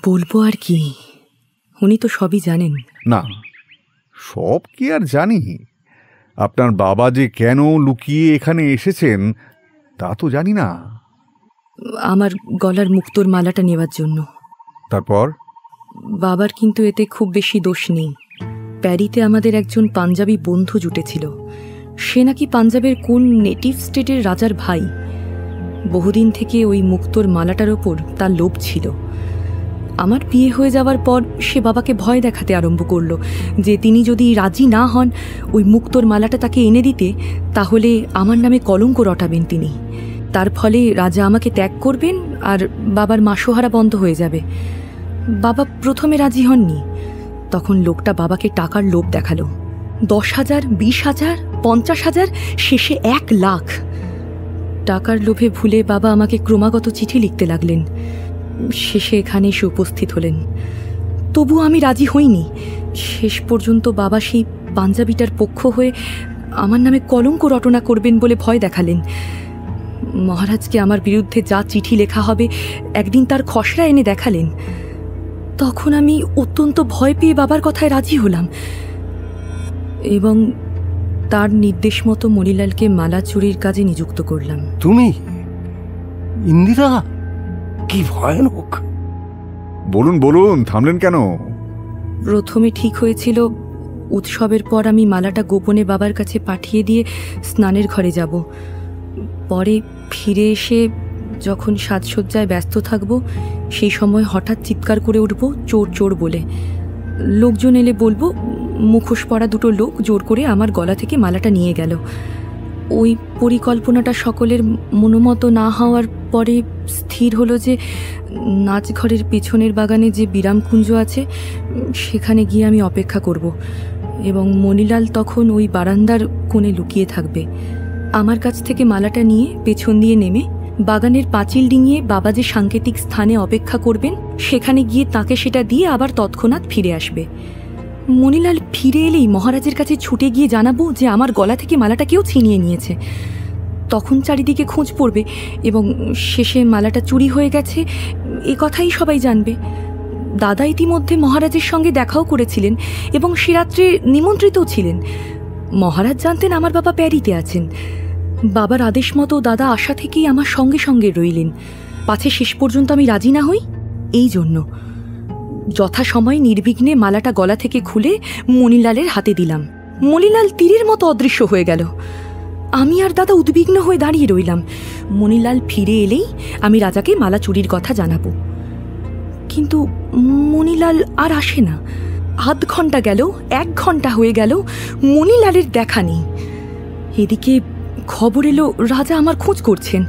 বলবো আর কি, উনি তো সবই জানেন। না, সব কি আর জানি? আপনার বাবা যে কেন লুকিয়ে এখানে এসেছেন তা তো জানি না। আমার গলার মুক্তোর মালাটা নেওয়ার জন্য। তারপর? বাবার কিন্তু এতে খুব বেশি দোষ নেই। প্যারিতে আমাদের একজন পাঞ্জাবি বন্ধু জুটেছিল। সে নাকি পাঞ্জাবের কোন নেটিভ স্টেটের রাজার ভাই। বহুদিন থেকে ওই মুক্তোর মালাটার ওপর তার লোভ ছিল। আমার বিয়ে হয়ে যাওয়ার পর সে বাবাকে ভয় দেখাতে আরম্ভ করলো যে তিনি যদি রাজি না হন ওই মুক্তোর মালাটা তাকে এনে দিতে, তাহলে আমার নামে কলঙ্ক রটাবেন তিনি। তার ফলে রাজা আমাকে ত্যাগ করবেন আর বাবার মাসোহারা বন্ধ হয়ে যাবে। বাবা প্রথমে রাজি হননি। তখন লোকটা বাবাকে টাকার লোভ দেখালো। 10,000, 20,000, 50,000, শেষে 1 লাখ। টাকার লোভে ভুলে বাবা আমাকে ক্রমাগত চিঠি লিখতে লাগলেন। শেষে এখানে এসে উপস্থিত হলেন। তবু আমি রাজি হইনি। শেষ পর্যন্ত বাবা সেই পাঞ্জাবিটার পক্ষ হয়ে আমার নামে কলঙ্ক রটনা করবেন বলে ভয় দেখালেন। মহারাজকে আমার বিরুদ্ধে যা চিঠি লেখা হবে একদিন তার খসড়া এনে দেখালেন। তখন আমি অত্যন্ত ভয় পেয়ে বাবার কথায় রাজি হলাম এবং তার নির্দেশ মতো মণিলালকে মালা চুরির কাজে নিযুক্ত করলাম। তুমি? ইন্দিরা, কি ভয়ানক! বলুন বলুন, থামলেন কেন? প্রথমে ঠিক হয়েছিল উৎসবের পর আমি মালাটা গোপনে বাবার কাছে পাঠিয়ে দিয়ে স্নানের ঘরে যাব। পরে ফিরে এসে যখন সাজসজ্জায় ব্যস্ত থাকব সেই সময় হঠাৎ চিৎকার করে উঠব চোর চোর বলে। লোকজন এলে বলবো মুখোশ পরা দুটো লোক জোর করে আমার গলা থেকে মালাটা নিয়ে গেল। ওই পরিকল্পনাটা সকলের মনোমতো না হওয়ার পরে স্থির হলো যে নাচঘরের পেছনের বাগানে যে বিরামকুঞ্জ আছে সেখানে গিয়ে আমি অপেক্ষা করব এবং মণিলাল তখন ওই বারান্দার কোণে লুকিয়ে থাকবে। আমার কাছ থেকে মালাটা নিয়ে পেছন দিয়ে নেমে বাগানের পাঁচিল ডিঙিয়ে বাবা যে সাংকেতিক স্থানে অপেক্ষা করবেন সেখানে গিয়ে তাকে সেটা দিয়ে আবার তৎক্ষণাৎ ফিরে আসবে। মণিলাল ফিরে এলেই মহারাজের কাছে ছুটে গিয়ে জানাবো যে আমার গলা থেকে মালাটা কেউ ছিনিয়ে নিয়েছে। তখন চারিদিকে খোঁজ পড়বে এবং শেষে মালাটা চুরি হয়ে গেছে এ কথাই সবাই জানবে। দাদা ইতিমধ্যে মহারাজের সঙ্গে দেখাও করেছিলেন এবং সে রাত্রে নিমন্ত্রিতও ছিলেন। মহারাজ জানতেন আমার বাবা প্যারিতে আছেন। বাবার আদেশ মতো দাদা আশা থেকেই আমার সঙ্গে সঙ্গে রইলেন, পাছে শেষ পর্যন্ত আমি রাজি না হই। এই জন্য যথাসময়ে নির্বিঘ্নে মালাটা গলা থেকে খুলে মণিলালের হাতে দিলাম। মণিলাল তীরের মতো অদৃশ্য হয়ে গেল। আমি আর দাদা উদ্বিগ্ন হয়ে দাঁড়িয়ে রইলাম। মণিলাল ফিরে এলেই আমি রাজাকে মালা চুরির কথা জানাবো। কিন্তু মণিলাল আর আসে না। 0.5 ঘন্টা গেল, 1 ঘন্টা হয়ে গেল, মণিলালের দেখা নেই। এদিকে খবর এলো রাজা আমার খোঁজ করছেন।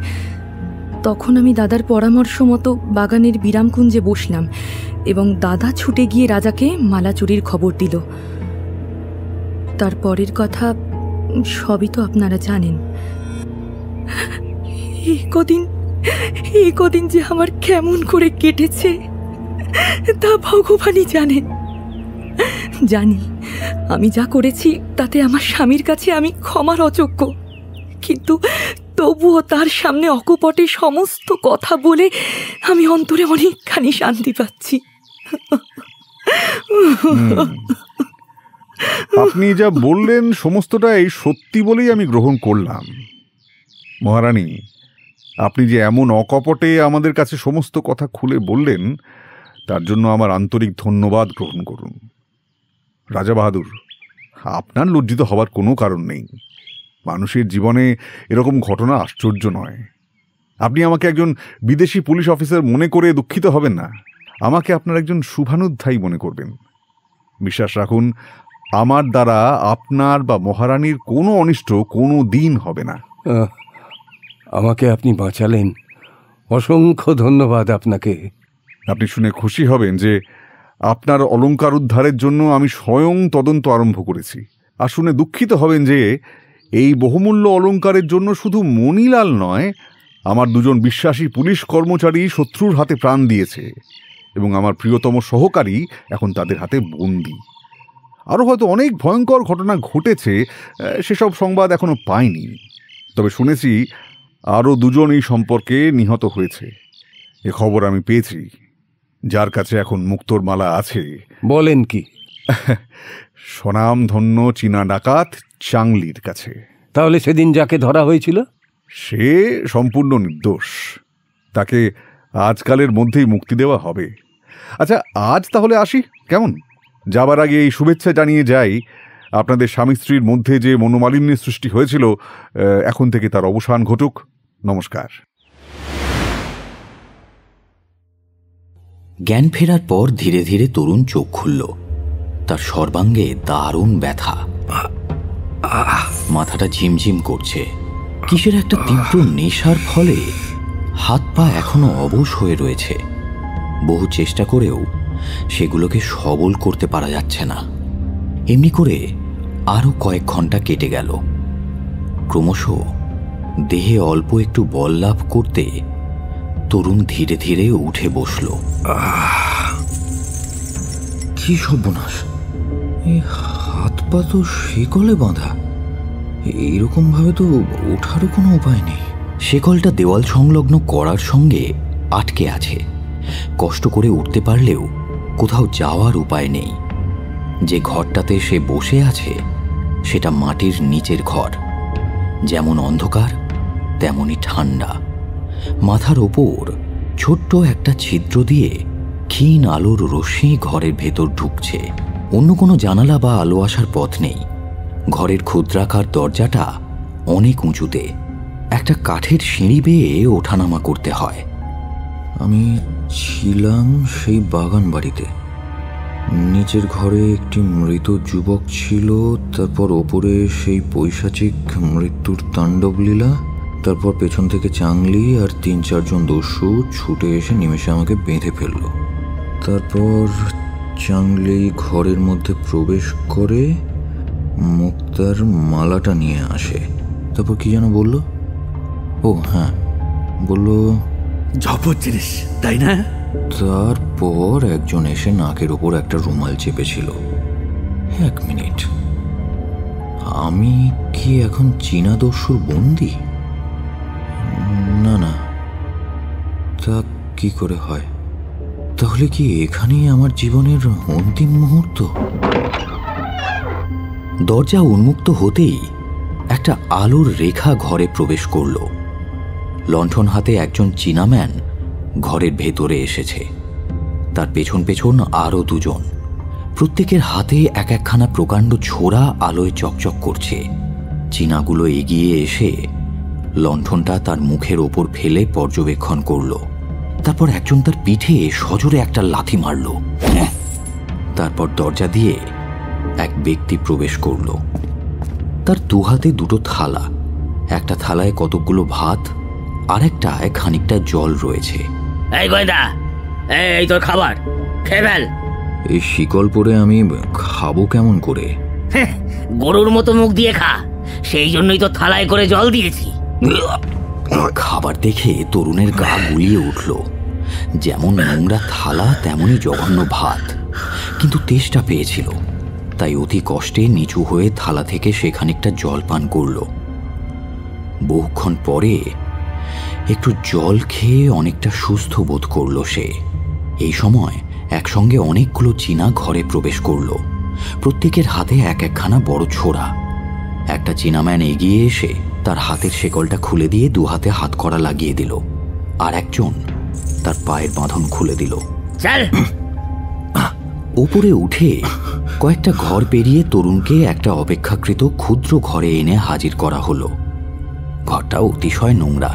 তখন আমি দাদার পরামর্শ মতো বাগানের বিরামকুঞ্জে বসলাম এবং দাদা ছুটে গিয়ে রাজাকে মালা চুরির খবর দিল। তারপরের কথা সবই তো আপনারা জানেন। এই কদিন যে আমার কেমন করে কেটেছে তা ভগবানই জানেন। জানি আমি যা করেছি তাতে আমার স্বামীর কাছে আমি ক্ষমার অযোগ্য, কিন্তু তবুও তার সামনে অকপটে সমস্ত কথা বলে আমি অন্তরে অনেকখানি শান্তি পাচ্ছি। আপনি যা বললেন সমস্তটাই সত্যি বলেই আমি গ্রহণ করলাম। মহারানী, আপনি যে এমন অকপটে আমাদের কাছে সমস্ত কথা খুলে বললেন তার জন্য আমার আন্তরিক ধন্যবাদ গ্রহণ করুন। রাজা বাহাদুর, আপনার লজ্জিত হবার কোনো কারণ নেই। মানুষের জীবনে এরকম ঘটনা আশ্চর্য নয়। আপনি আমাকে একজন বিদেশি পুলিশ অফিসার মনে করে দুঃখিত হবেন না। আমাকে আপনার একজন শুভানুধ্যায়ী মনে করবেন। বিশ্বাস রাখুন, আমার দ্বারা আপনার বা মহারানীর কোনো অনিষ্ট কোনো দিন হবে না। আমাকে আপনি বাঁচালেন, অসংখ্য ধন্যবাদ আপনাকে। আপনি শুনে খুশি হবেন যে আপনার অলংকার উদ্ধারের জন্য আমি স্বয়ং তদন্ত আরম্ভ করেছি। আর শুনে দুঃখিত হবেন যে এই বহুমূল্য অলংকারের জন্য শুধু মণিলাল নয়, আমার দুজন বিশ্বাসী পুলিশ কর্মচারী শত্রুর হাতে প্রাণ দিয়েছে এবং আমার প্রিয়তম সহকারী এখন তাদের হাতে বন্দী। আরও হয়তো অনেক ভয়ঙ্কর ঘটনা ঘটেছে, সেসব সংবাদ এখনো পাইনি। তবে শুনেছি আরও দুজন এই সম্পর্কে নিহত হয়েছে। এ খবর আমি পেয়েছি। যার কাছে এখন মুক্তোর মালা আছে। বলেন কি? স্বনামধন্য চীনা ডাকাত চাংলির কাছে। তাহলে সেদিন যাকে ধরা হয়েছিল সে সম্পূর্ণ নির্দোষ। তাকে আজকালের মধ্যেই মুক্তি দেওয়া হবে। আচ্ছা, আজ তাহলে আসি, কেমন? যাবার আগে এই শুভেচ্ছা জানিয়ে যাই, আপনাদের স্বামী স্ত্রীর মধ্যে যে মনোমালিন্যের সৃষ্টি হয়েছিল, এখন থেকে তার অবসান ঘটুক। নমস্কার। জ্ঞান ফেরার পর ধীরে ধীরে তরুণ চোখ খুলল। তার সর্বাঙ্গে দারুণ ব্যথা, মাথাটা ঝিমঝিম করছে। কিসের একটা তীব্র নেশার ফলে হাত পা এখনো অবশ হয়ে রয়েছে। বহু চেষ্টা করেও সেগুলোকে সবল করতে পারা যাচ্ছে না। এমনি করে আরও কয়েক ঘন্টা কেটে গেল। ক্রমশ দেহে অল্প একটু বল লাভ করতে তরুণ ধীরে ধীরে উঠে বসল। কি সর্বনাশ! এই হাত পা তো শিকলে বাঁধা। এইরকম ভাবে তো ওঠারও কোনো উপায় নেই। শিকলটা দেওয়াল সংলগ্ন করার সঙ্গে আটকে আছে। কষ্ট করে উঠতে পারলেও কোথাও যাওয়ার উপায় নেই। যে ঘরটাতে সে বসে আছে সেটা মাটির নিচের ঘর। যেমন অন্ধকার তেমনই ঠান্ডা। মাথার ওপর ছোট্ট একটা ছিদ্র দিয়ে ক্ষীণ আলোর রশ্মি ঘরের ভেতর ঢুকছে। অন্য কোনো জানালা বা আলো আসার পথ নেই। ঘরের ক্ষুদ্রাকার দরজাটা অনেক উঁচুতে। একটা কাঠের সিঁড়ি বেয়ে ওঠানামা করতে হয়। আমি ছিলাম সেই বাগান বাড়িতে। নিচের ঘরে একটি মৃত যুবক ছিল, তারপর ওপরে সেই পৈশাচিক মৃত্যুর তাণ্ডব লীলা, তারপর পেছন থেকে চাংলি আর ৩-৪ জন দস্যু ছুটে এসে নিমেষে আমাকে বেঁধে ফেলল। তারপর চাংলি ঘরের মধ্যে প্রবেশ করে মুক্তার মালাটা নিয়ে আসে। তারপর কি যেন বলল? ও হ্যাঁ, বলল জবর জিনিস, তাই না? তারপর একজন এসে নাকের ওপর একটা রুমাল চেপেছিল। 1 মিনিট, আমি কি এখন চীনা দস্যুর বন্দী? না না, তা কি করে হয়? তাহলে কি এখানেই আমার জীবনের অন্তিম মুহূর্ত? দরজা উন্মুক্ত হতেই একটা আলোর রেখা ঘরে প্রবেশ করল। লণ্ঠন হাতে একজন চীনাম্যান ঘরের ভেতরে এসেছে। তার পেছন পেছন আরও 2 জন। প্রত্যেকের হাতে এক একখানা প্রকাণ্ড ছোরা আলোয় চকচক করছে। চীনাগুলো এগিয়ে এসে লণ্ঠনটা তার মুখের ওপর ফেলে পর্যবেক্ষণ করল। তারপর একজন তার পিঠে সজোরে একটা লাথি মারল। তারপর দরজা দিয়ে এক ব্যক্তি প্রবেশ করল। তার 2 হাতে 2টো থালা। একটা থালায় কতকগুলো ভাত, আরেকটায় খানিকটা জল রয়েছে। এই গোয়েন্দা, এই তোর খাবার, খেয়ে ফেল। এই শিকল পরে আমি খাবো কেমন করে? গরুর মতো মুখ দিয়ে খা, সেই জন্যই তো থালায় করে জল দিয়েছি। খাবার দেখে তরুণের গা গুলিয়ে উঠল। যেমন নোংরা থালা তেমনই জঘন্য ভাত, কিন্তু তেষ্টা পেয়েছিল, তাই অতি কষ্টে নিচু হয়ে থালা থেকে সে খানিকটা জল পান করল। বহুক্ষণ পরে একটু জল খেয়ে অনেকটা সুস্থ বোধ করল সে। এই সময় একসঙ্গে অনেকগুলো চীনা ঘরে প্রবেশ করল। প্রত্যেকের হাতে এক একখানা বড় ছোরা। একটা চীনাম্যান এগিয়ে এসে তার হাতের শেকলটা খুলে দিয়ে 2 হাতে হাতকড়া লাগিয়ে দিল। আর একজন তার পায়ের বাঁধন খুলে দিল। উপরে উঠে কয়েকটা ঘর পেরিয়ে তরুণকে একটা অপেক্ষাকৃত ক্ষুদ্র ঘরে এনে হাজির করা হলো। ঘরটা অতিশয় নোংরা।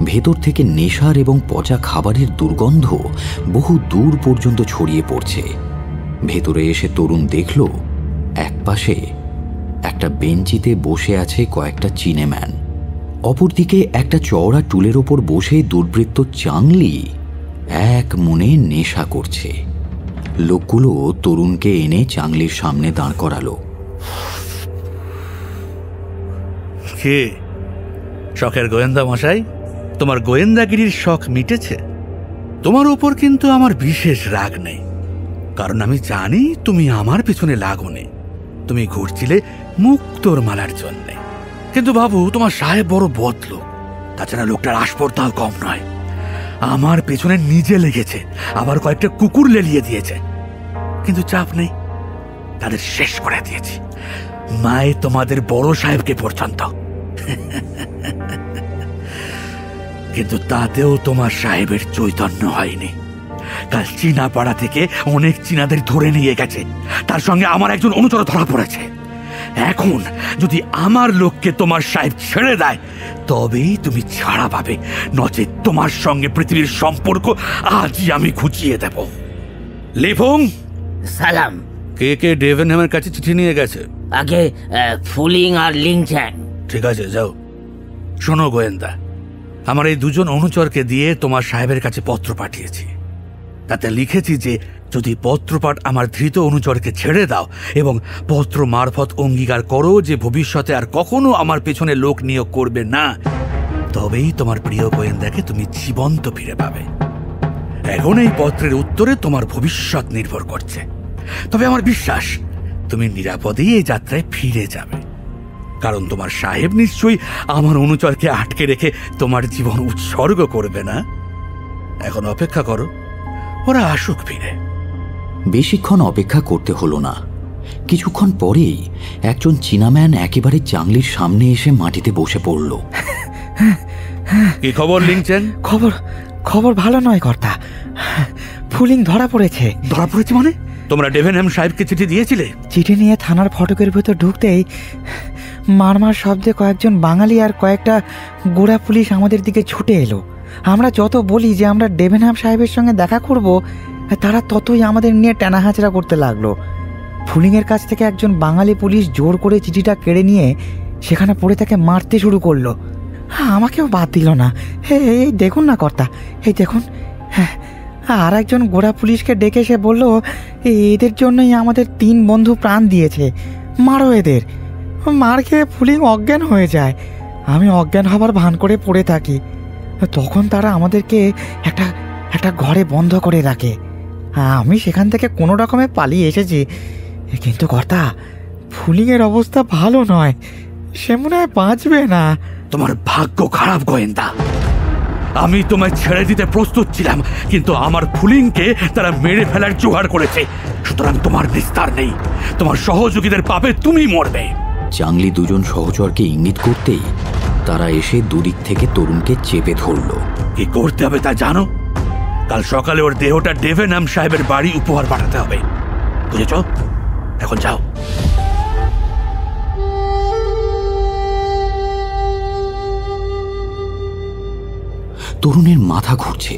ভেতর থেকে নেশার এবং পচা খাবারের দুর্গন্ধ বহু দূর পর্যন্ত ছড়িয়ে পড়ছে। ভেতরে এসে তরুণ দেখল একপাশে একটা বেঞ্চিতে বসে আছে কয়েকটা চীনেম্যান। অপরদিকে একটা চওড়া টুলের ওপর বসে দুর্বৃত্ত চাংলি এক মনে নেশা করছে। লোকগুলো তরুণকে এনে চাংলির সামনে দাঁড় করালো। কে শখের গোয়েন্দা মশাই? তোমার গোয়েন্দাগিরির শখ মিটেছে? তোমার উপর কিন্তু আমার বিশেষ রাগ নেই, কারণ আমি জানি তুমি আমার পেছনে লাগোনি। তুমি ঘুরছিলে মুক্তোর মালার জন্যে। কিন্তু বাবু, তোমার সাহেব বড় বদলোক, তাছাড়া লোকটার আসপর্দাও কম নয়। আমার পেছনে নিজে লেগেছে, আবার কয়েকটা কুকুর লেলিয়ে দিয়েছে। কিন্তু চাপ নেই, তাদের শেষ করে দিয়েছি, মায়ে তোমাদের বড় সাহেবকে পর্যন্ত। কিন্তু তাতেও তোমার সাহেবের চৈতন্য হয়নি। কাল চীনা পাড়া থেকে অনেক চীনাদের ধরে নিয়ে গেছে, তার সঙ্গে আমার একজন অনুচর ধরা পড়েছে। এখন যদি আমার লোককে তোমার সাহেব ছেড়ে দেয় তবেই তুমি ছাড়া পাবে, নচেত তোমার সঙ্গে পৃথিবীর সম্পর্ক আজই আমি ঘুচিয়ে দেব। লিফুং, সালাম। কে কে ডেভেনহ্যামের কাছে চিঠি নিয়ে গেছে? আগে ফুলিং আর লিংচ্যান। ঠিক আছে, যাও। শোনো গোয়েন্দা, আমার এই দুজন অনুচরকে দিয়ে তোমার সাহেবের কাছে পত্র পাঠিয়েছি। তাতে লিখেছি যে যদি পত্রপাঠ আমার ধৃত অনুচরকে ছেড়ে দাও এবং পত্র মারফত অঙ্গীকার করো যে ভবিষ্যতে আর কখনো আমার পেছনে লোক নিয়োগ করবে না, তবেই তোমার প্রিয় গোয়েন্দাকে তুমি জীবন্ত ফিরে পাবে। এখন এই পত্রের উত্তরে তোমার ভবিষ্যৎ নির্ভর করছে, তবে আমার বিশ্বাস তুমি নিরাপদেই এই যাত্রায় ফিরে যাবে, কারণ তোমার সাহেব নিশ্চয়ই আমার অনুচরকে আটকে রেখে তোমার জীবন উৎসর্গ করবে না। এখন অপেক্ষা করো, ওরা আসুক ফিরে। বেশিক্ষণ অপেক্ষা করতে হলো না। কিছুক্ষণ পরেই একজন চীনাম্যান একেবারে চাংলির সামনে এসে মাটিতে বসে পড়ল। কি খবর লিংচ্যান? খবর ভালো নয় কর্তা, ফুলিং ধরা পড়েছে। ধরা পড়েছে মানে? তোমরা ডেভেনহ্যাম সাহেবকে চিঠি দিয়েছিলে? চিঠি নিয়ে থানার ফটকের ভেতর ঢুকতেই মারমার শব্দে কয়েকজন বাঙালি আর কয়েকটা গোড়া পুলিশ আমাদের দিকে ছুটে এলো। আমরা যত বলি যে আমরা ডেভেনহ্যাম সাহেবের সঙ্গে দেখা করব, তারা ততই আমাদের নিয়ে টানাহাঁচড়া করতে লাগলো। ফুলিংয়ের কাছ থেকে একজন বাঙালি পুলিশ জোর করে চিঠিটা কেড়ে নিয়ে সেখানে পড়ে তাকে মারতে শুরু করলো। আমাকেও বাদ দিল না। এই দেখুন না কর্তা, এই দেখুন। আর একজন গোড়া পুলিশকে ডেকে সে বলল, এদের জন্যই আমাদের 3 বন্ধু প্রাণ দিয়েছে, মারো এদের। মার খেয়ে ফুলিং অজ্ঞান হয়ে যায়। আমি অজ্ঞান হবার ভান করে পড়ে থাকি। তখন তারা আমাদেরকে একটা ঘরে বন্ধ করে রাখে। আমি সেখান থেকে কোনো রকমে পালিয়ে এসেছি। কিন্তু কর্তা, ফুলিংয়ের অবস্থা ভালো নয়, সে মনে হয় বাঁচবে না। তোমার ভাগ্য খারাপ গোয়েন্দা। আমি তোমায় ছেড়ে দিতে প্রস্তুত ছিলাম, কিন্তু আমার ফুলিংকে তারা মেরে ফেলার জোগাড় করেছে। সুতরাং তোমার নিস্তার নেই, তোমার সহযোগীদের পাবে তুমি মরবে। চাংলি দুজন সহচরকে ইঙ্গিত করতেই তারা এসে দুদিক থেকে তরুণকে চেপে ধরল। কি করতে হবে তা জানো? কাল সকালে ওর দেহটা ডেভেনহ্যাম সাহেবের বাড়ি উপহার পাঠাতে হবে, বুঝেছ? এখন যাও। তরুণের মাথা ঘুরছে,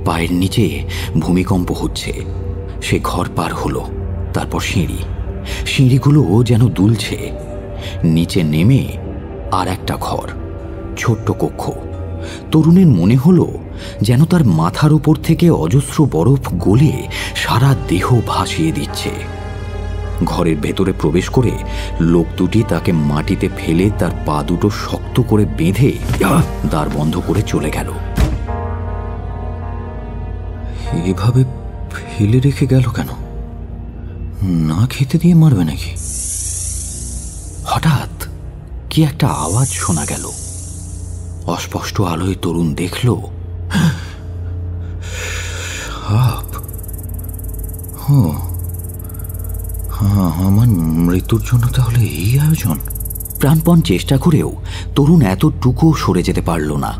পায়ের নিচে ভূমিকম্প হচ্ছে। সে ঘর পার হলো, তারপর সিঁড়িগুলো যেন দুলছে। নিচে নেমে আর একটা ঘর, ছোট্ট কক্ষ। তরুণের মনে হলো যেন তার মাথার উপর থেকে অজস্র বরফ গলে সারা দেহ ভাসিয়ে দিচ্ছে। ঘরের ভেতরে প্রবেশ করে লোক দুটি তাকে মাটিতে ফেলে তার পা দুটো শক্ত করে বেঁধে দ্বার বন্ধ করে চলে গেল। এভাবে ফেলে রেখে গেল কেন? না খেতে দিয়ে মারবে নাকি? হঠাৎ কি একটা আওয়াজ শোনা গেল। অস্পষ্ট আলোয় তরুণ দেখল সাপ। আমার মৃত্যুর জন্য তাহলে এই আয়োজন? প্রাণপণ চেষ্টা করেও তরুণ এতটুকু সরে যেতে পারল না।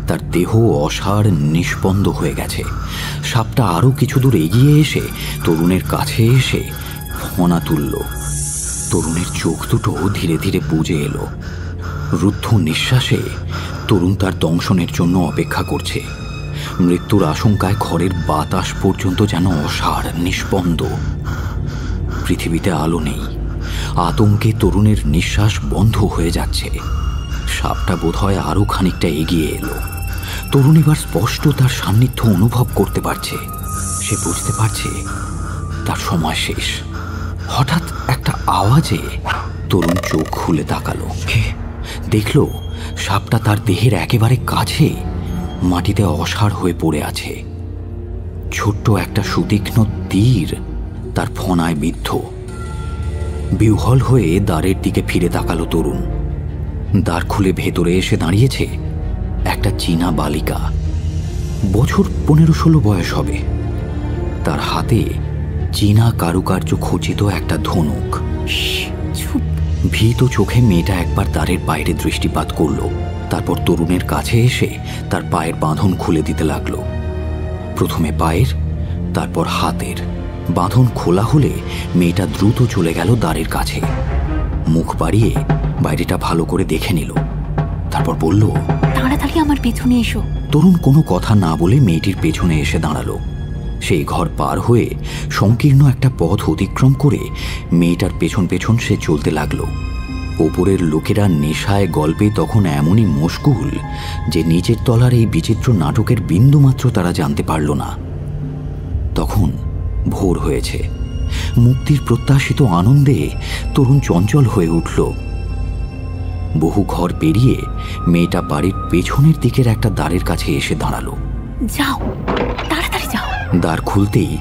তার দেহ অসাড় নিষ্পন্দ হয়ে গেছে। সাপটা আরো কিছু দূর এগিয়ে এসে তরুণের কাছে এসে ফনা তুলল। তরুণের চোখ দুটো ধীরে ধীরে বুজে এলো। রুদ্ধ নিঃশ্বাসে তরুণ তার দংশনের জন্য অপেক্ষা করছে। মৃত্যুর আশঙ্কায় ঘরের বাতাস পর্যন্ত যেন অসাড় নিষ্পন্দ। পৃথিবীতে আলো নেই। আতঙ্কে তরুণের নিঃশ্বাস বন্ধ হয়ে যাচ্ছে। সাপটা বোধহয় আরো খানিকটা এগিয়ে এলো। তরুণ এবার স্পষ্ট তার সান্নিধ্য অনুভব করতে পারছে। সে বুঝতে পারছে তার সময় শেষ। হঠাৎ একটা আওয়াজে তরুণ চোখ খুলে তাকালো। দেখল সাপটা তার দেহের একেবারে কাছে মাটিতে অসাড় হয়ে পড়ে আছে। ছোট্ট একটা সুতীক্ষ্ণ তীর তার ফনায় বিদ্ধ। বিহ্বল হয়ে দ্বারের দিকে ফিরে তাকালো তরুণ। দ্বার খুলে ভেতরে এসে দাঁড়িয়েছে একটা চীনা বালিকা, বছর 15-16 বয়স হবে। তার হাতে চীনা কারুকার্য খচিত একটা ধনুক। ভীত চোখে মেয়েটা একবার দ্বারের বাইরে দৃষ্টিপাত করল, তারপর তরুণের কাছে এসে তার পায়ের বাঁধন খুলে দিতে লাগলো। প্রথমে পায়ের, তারপর হাতের। বাঁধন খোলা হলে মেয়েটা দ্রুত চলে গেল দ্বারের কাছে। মুখ বাড়িয়ে বাইরেটা ভালো করে দেখে নিল, তারপর বলল, তাড়াতাড়ি আমার পেছনে এসো। তরুণ কোনো কথা না বলে মেয়েটির পেছনে এসে দাঁড়ালো। সেই ঘর পার হয়ে সংকীর্ণ একটা পথ অতিক্রম করে মেয়েটার পেছন পেছন সে চলতে লাগলো। ওপরের লোকেরা নেশায় গল্পে তখন এমনই মশগুল যে নিচের তলার এই বিচিত্র নাটকের বিন্দুমাত্র তারা জানতে পারল না। তখন ভোর হয়েছে। মুক্তির প্রত্যাশিত আনন্দে তরুণ চঞ্চল হয়ে উঠল। বহু ঘর পেরিয়ে মেয়েটা বাড়ির পেছনের দিকের একটা দ্বারের কাছে এসে দাঁড়ালো। যাও, তাড়াতাড়ি যাও। দ্বার খুলতেই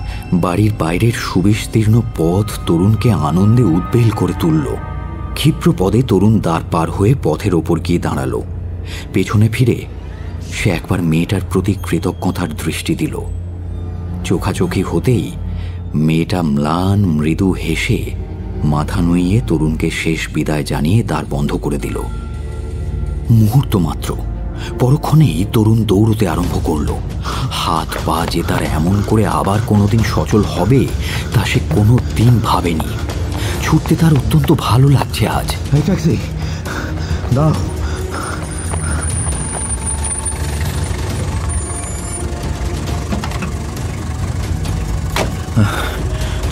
বাড়ির বাইরের সুবিস্তীর্ণ পথ তরুণকে আনন্দে উদ্বেল করে তুলল। ক্ষিপ্র পদে তরুণ দ্বার পার হয়ে পথের ওপর গিয়ে দাঁড়ালো। পেছনে ফিরে সে একবার মেয়েটার প্রতি কৃতজ্ঞতার দৃষ্টি দিল। চোখাচোখি হতেই মেয়েটা ম্লান মৃদু হেসে মাথা নুইয়ে তরুণকে শেষ বিদায় জানিয়ে দ্বার বন্ধ করে দিল। মুহূর্ত মাত্র, পরক্ষণেই তরুণ দৌড়তে আরম্ভ করল। হাত পা যে তার এমন করে আবার কোনোদিন সচল হবে তা সে কোনো দিন ভাবেনি। ছুটতে তার অত্যন্ত ভালো লাগছে আজ। ট্যাক্সি দাও।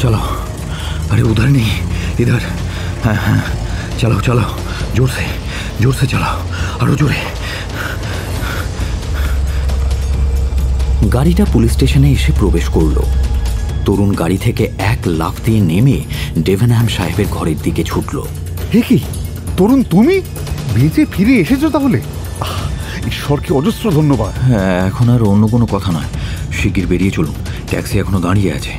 चलो, अरे उधर नहीं, इधर। हाँ हाँ, चलो चलो, जोर से चलाओ, और जोरे। গাড়িটা পুলিশ স্টেশনে এসে প্রবেশ করল। তরুণ গাড়ি থেকে এক লাফ দিয়ে নেমে ডেভেনহ্যাম সাহেবের ঘরের দিকে ছুটল। হে কি তরুণ, তুমি বেঁচে ফিরে এসেছো তাহলে? ঈশ্বরকে অজস্র ধন্যবাদ। হ্যাঁ, এখন আর অন্য কোনো কথা নয়, শিগগির বেরিয়ে চলুন। ট্যাক্সি এখনো দাঁড়িয়ে আছে।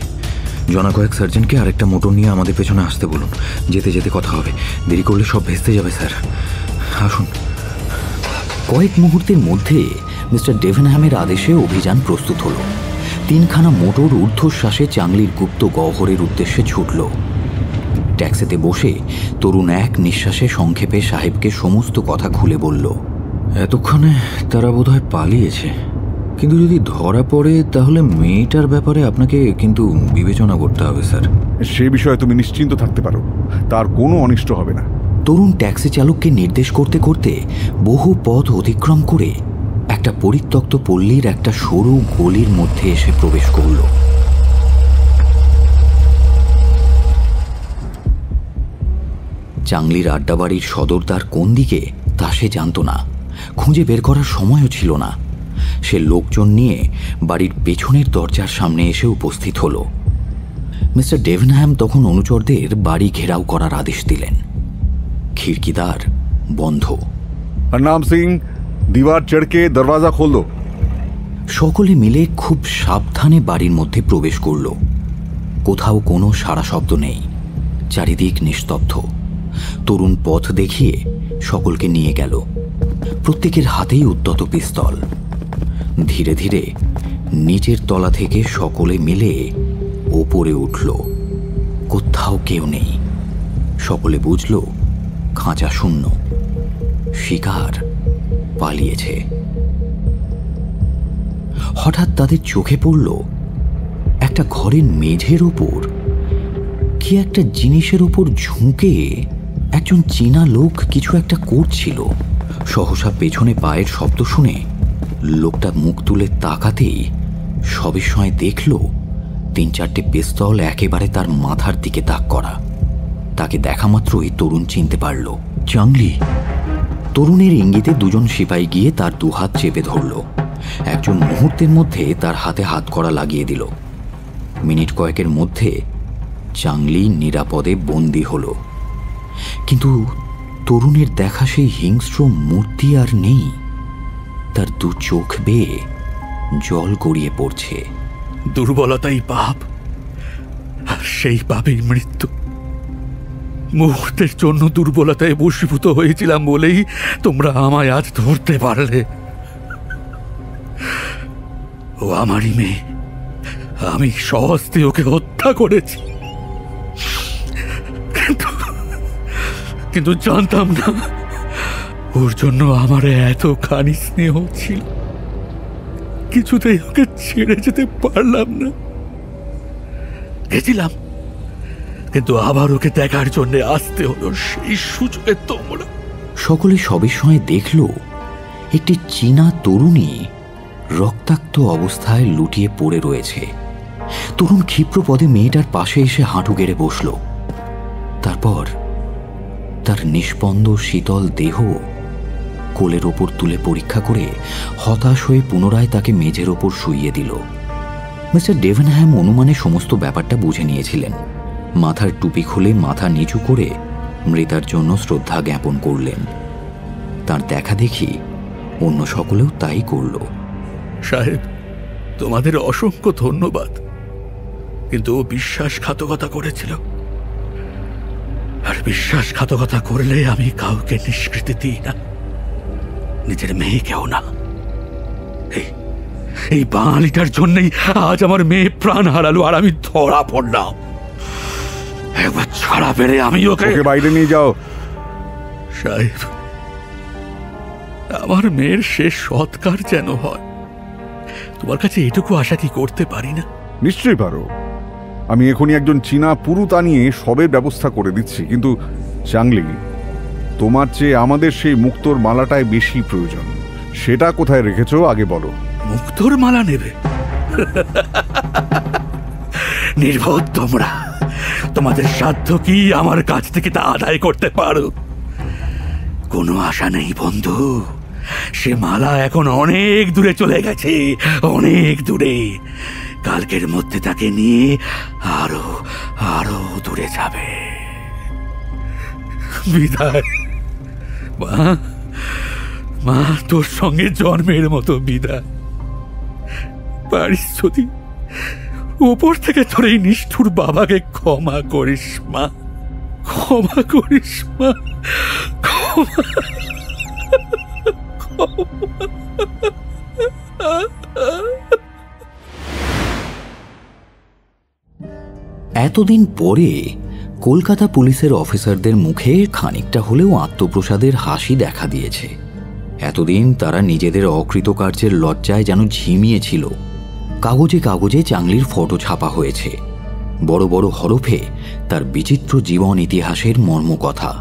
জনা কয়েক সার্জেন্টকে আরেকটা মোটর নিয়ে আমাদের পেছনে আসতে বলুন। যেতে যেতে কথা হবে, দেরি করলে সব ভেস্তে যাবে স্যার। আসুন। কয়েক মুহূর্তের মধ্যে মিস্টার ডেভেনহ্যামের আদেশে অভিযান প্রস্তুত হল। 3খানা মোটর ঊর্ধ্বশ্বাসে চাংলির গুপ্ত গহ্বরের উদ্দেশ্যে ছুটল। ট্যাক্সিতে বসে তরুণ এক নিঃশ্বাসে সংক্ষেপে সাহেবকে সমস্ত কথা খুলে বলল। এতক্ষণে তারা বোধহয় পালিয়েছে, কিন্তু যদি ধরা পড়ে তাহলে মেয়েটার ব্যাপারে আপনাকে কিন্তু বিবেচনা করতে হবে স্যার। সে বিষয়ে তুমি নিশ্চিন্ত থাকতে পারো, তার কোনো অনিষ্ট হবে না। তরুণ ট্যাক্সি চালককে নির্দেশ করতে করতে বহু পথ অতিক্রম করে একটা পরিত্যক্ত পল্লীর একটা সরু গলির মধ্যে এসে প্রবেশ করল। চাংলির আড্ডাবাড়ির সদরদ্বার কোন দিকে তা সে জানত না, খুঁজে বের করার সময়ও ছিল না। সে লোকজন নিয়ে বাড়ির পেছনের দরজার সামনে এসে উপস্থিত হল। মিস্টার ডেভেনহ্যাম তখন অনুচরদের বাড়ি ঘেরাও করার আদেশ দিলেন। খিড়কিদ্বার বন্ধ। হরনাম সিং, দীবার চড়কে দরওয়াজা খোল দো। সকলে মিলে খুব সাবধানে বাড়ির মধ্যে প্রবেশ করল। কোথাও কোনো সাড়া শব্দ নেই, চারিদিক নিস্তব্ধ। তরুণ পথ দেখিয়ে সকলকে নিয়ে গেল। প্রত্যেকের হাতেই উদ্যত পিস্তল। ধীরে ধীরে নিচের তলা থেকে সকলে মিলে ওপরে উঠল। কোথাও কেউ নেই। সকলে বুঝল খাঁচা শূন্য, শিকার পালিয়েছে। হঠাৎ তাদের চোখে পড়ল একটা ঘরের মেঝের ওপর কি একটা জিনিসের ওপর ঝুঁকে একজন চীনা লোক কিছু একটা করছিল। সহসা পেছনে পায়ের শব্দ শুনে লোকটা মুখ তুলে তাকাতেই সবিস্ময়ে দেখল 3-4টে পিস্তল একেবারে তার মাথার দিকে তাক করা। তাকে দেখা মাত্রই তরুণ চিনতে পারল চাংলি। তরুণের ইঙ্গিতে দুজন সিপাহী গিয়ে তার দুহাত চেপে ধরল। একজন মুহূর্তের মধ্যে তার হাতে হাত কড়া লাগিয়ে দিল। মিনিট কয়েকের মধ্যে চাংলি নিরাপদে বন্দী হল। কিন্তু তরুণের দেখা সেই হিংস্র মূর্তি আর নেই। তার দু চোখ বেয়ে জল গড়িয়ে পড়ছে। দুর্বলতাই পাপ, আর সেই পাপেই মৃত্যু। মুহূর্তের জন্য দুর্বলতায় বশীভূত হয়েছিলাম বলেই তোমরা আমায় আজ ধরতে পারলে। ও আমারই মেয়ে, আমি সহস্তে ওকে হত্যা করেছি, কিন্তু জানতাম না ওর জন্য আমার এতখানি স্নেহ ছিল। কিছুতেই ওকে ছেড়ে যেতে পারলাম না। গেছিলাম, কিন্তু আবার ওকে দেখার জন্য আসতে হলো। সেই সুযোগে তোমরা। সকলে সবিস্ময়ে দেখল একটি চীনা তরুণী রক্তাক্ত অবস্থায় লুটিয়ে পড়ে রয়েছে। তরুণ ক্ষিপ্রপদে মেয়েটার পাশে এসে হাঁটু গেড়ে বসল। তারপর তার নিষ্পন্দ শীতল দেহ কোলের ওপর তুলে পরীক্ষা করে হতাশ হয়ে পুনরায় তাকে মেঝের ওপর শুইয়ে দিল। মিস্টার ডেভেনহ্যাম অনুমানে সমস্ত ব্যাপারটা বুঝে নিয়েছিলেন। মাথার টুপি খুলে মাথা নিচু করে মৃতার জন্য শ্রদ্ধা জ্ঞাপন করলেন। তার দেখা দেখি অন্য সকলেও তাই করল। সাহেব, তোমাদের অসংখ্য ধন্যবাদ, কিন্তু ও বিশ্বাসঘাতকতা করেছিল, আর বিশ্বাসঘাতকতা করলে আমি কাউকে নিষ্কৃতি দিই না, নিজের মেয়েকেও না। এই বাঙালিটার জন্যই আজ আমার মেয়ে প্রাণ হারালো, আর আমি ধরা পড়লাম। একবার ছাড়া পেরে আমি ওকে বাইরে নিয়ে যাও। সাহেব, আমার মেয়ের শেষ সৎকার যেন হয়, তোমার কাছে এটুকু আশা কি করতে পারি না? নিশ্চয়ই পারো। আমি এখনই একজন চীনা পুরুত আনিয়ে সবের ব্যবস্থা করে দিচ্ছি। কিন্তু চাংলি, তোমার চেয়ে আমাদের সেই মুক্তোর মালাটাই বেশি প্রয়োজন। সেটা কোথায় রেখেছো আগে বলো। মুক্তোর মালা নেবে? নির্বোধ তোমরা, তোমাদের সাধ্য কি আমার কাছ থেকে তা আদায় করতে পারো? কোনো আশা নেই বন্ধু। সে মালা এখন অনেক দূরে চলে গেছে, অনেক দূরে। কালকের মধ্যে তাকে নিয়ে আরো আরো দূরে যাবে। বিদায় মা, মা, তোর সঙ্গে জন্মের মতো বিদায়। পারিস যদি উপর থেকে তোর এই নিষ্ঠুর বাবাকে ক্ষমা করিস মা, ক্ষমা করিস মা, ক্ষমা। এতদিন পরে কলকাতা পুলিশের অফিসারদের মুখে খানিকটা হলেও আত্মপ্রসাদের হাসি দেখা দিয়েছে। এতদিন তারা নিজেদের অকৃতকার্যের লজ্জায় যেন ঝিমিয়েছিল। কাগজে কাগজে চাংলির ফটো ছাপা হয়েছে, বড় বড় হরফে তার বিচিত্র জীবন ইতিহাসের মর্মকথা।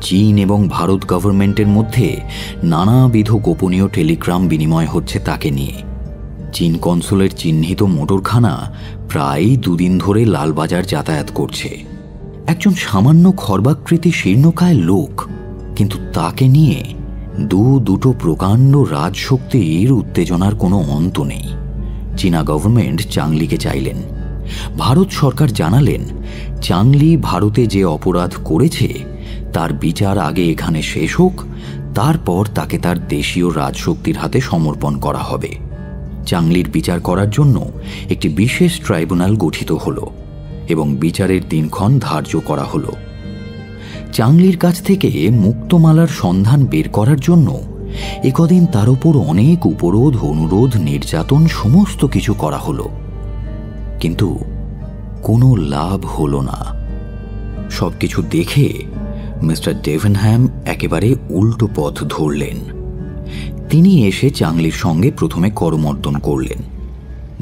চীন এবং ভারত গভর্নমেন্টের মধ্যে নানাবিধ গোপনীয় টেলিগ্রাম বিনিময় হচ্ছে তাকে নিয়ে। চীন কনসুলের চিহ্নিত মোটরখানা প্রায় দুদিন ধরে লালবাজার যাতায়াত করছে। একজন সামান্য খর্বাকৃতি শীর্ণকায় লোক, কিন্তু তাকে নিয়ে দুটো প্রকাণ্ড রাজশক্তির উত্তেজনার কোনো অন্ত নেই। চীনা গভর্নমেন্ট চাংলিকে চাইলেন। ভারত সরকার জানালেন চাংলি ভারতে যে অপরাধ করেছে তার বিচার আগে এখানে শেষ হোক, তারপর তাকে তার দেশীয় রাজশক্তির হাতে সমর্পণ করা হবে। চাংলির বিচার করার জন্য একটি বিশেষ ট্রাইব্যুনাল গঠিত হল এবং বিচারের দিনক্ষণ ধার্য করা হল। চাংলির কাছ থেকে মুক্তমালার সন্ধান বের করার জন্য একদিন তার উপর অনেক উপরোধ, অনুরোধ, নির্যাতন সমস্ত কিছু করা হলো, কিন্তু কোনো লাভ হলো না। সবকিছু দেখে মিস্টার ডেভেনহ্যাম একেবারে উল্টো পথ ধরলেন। তিনি এসে চাংলির সঙ্গে প্রথমে করমর্দন করলেন।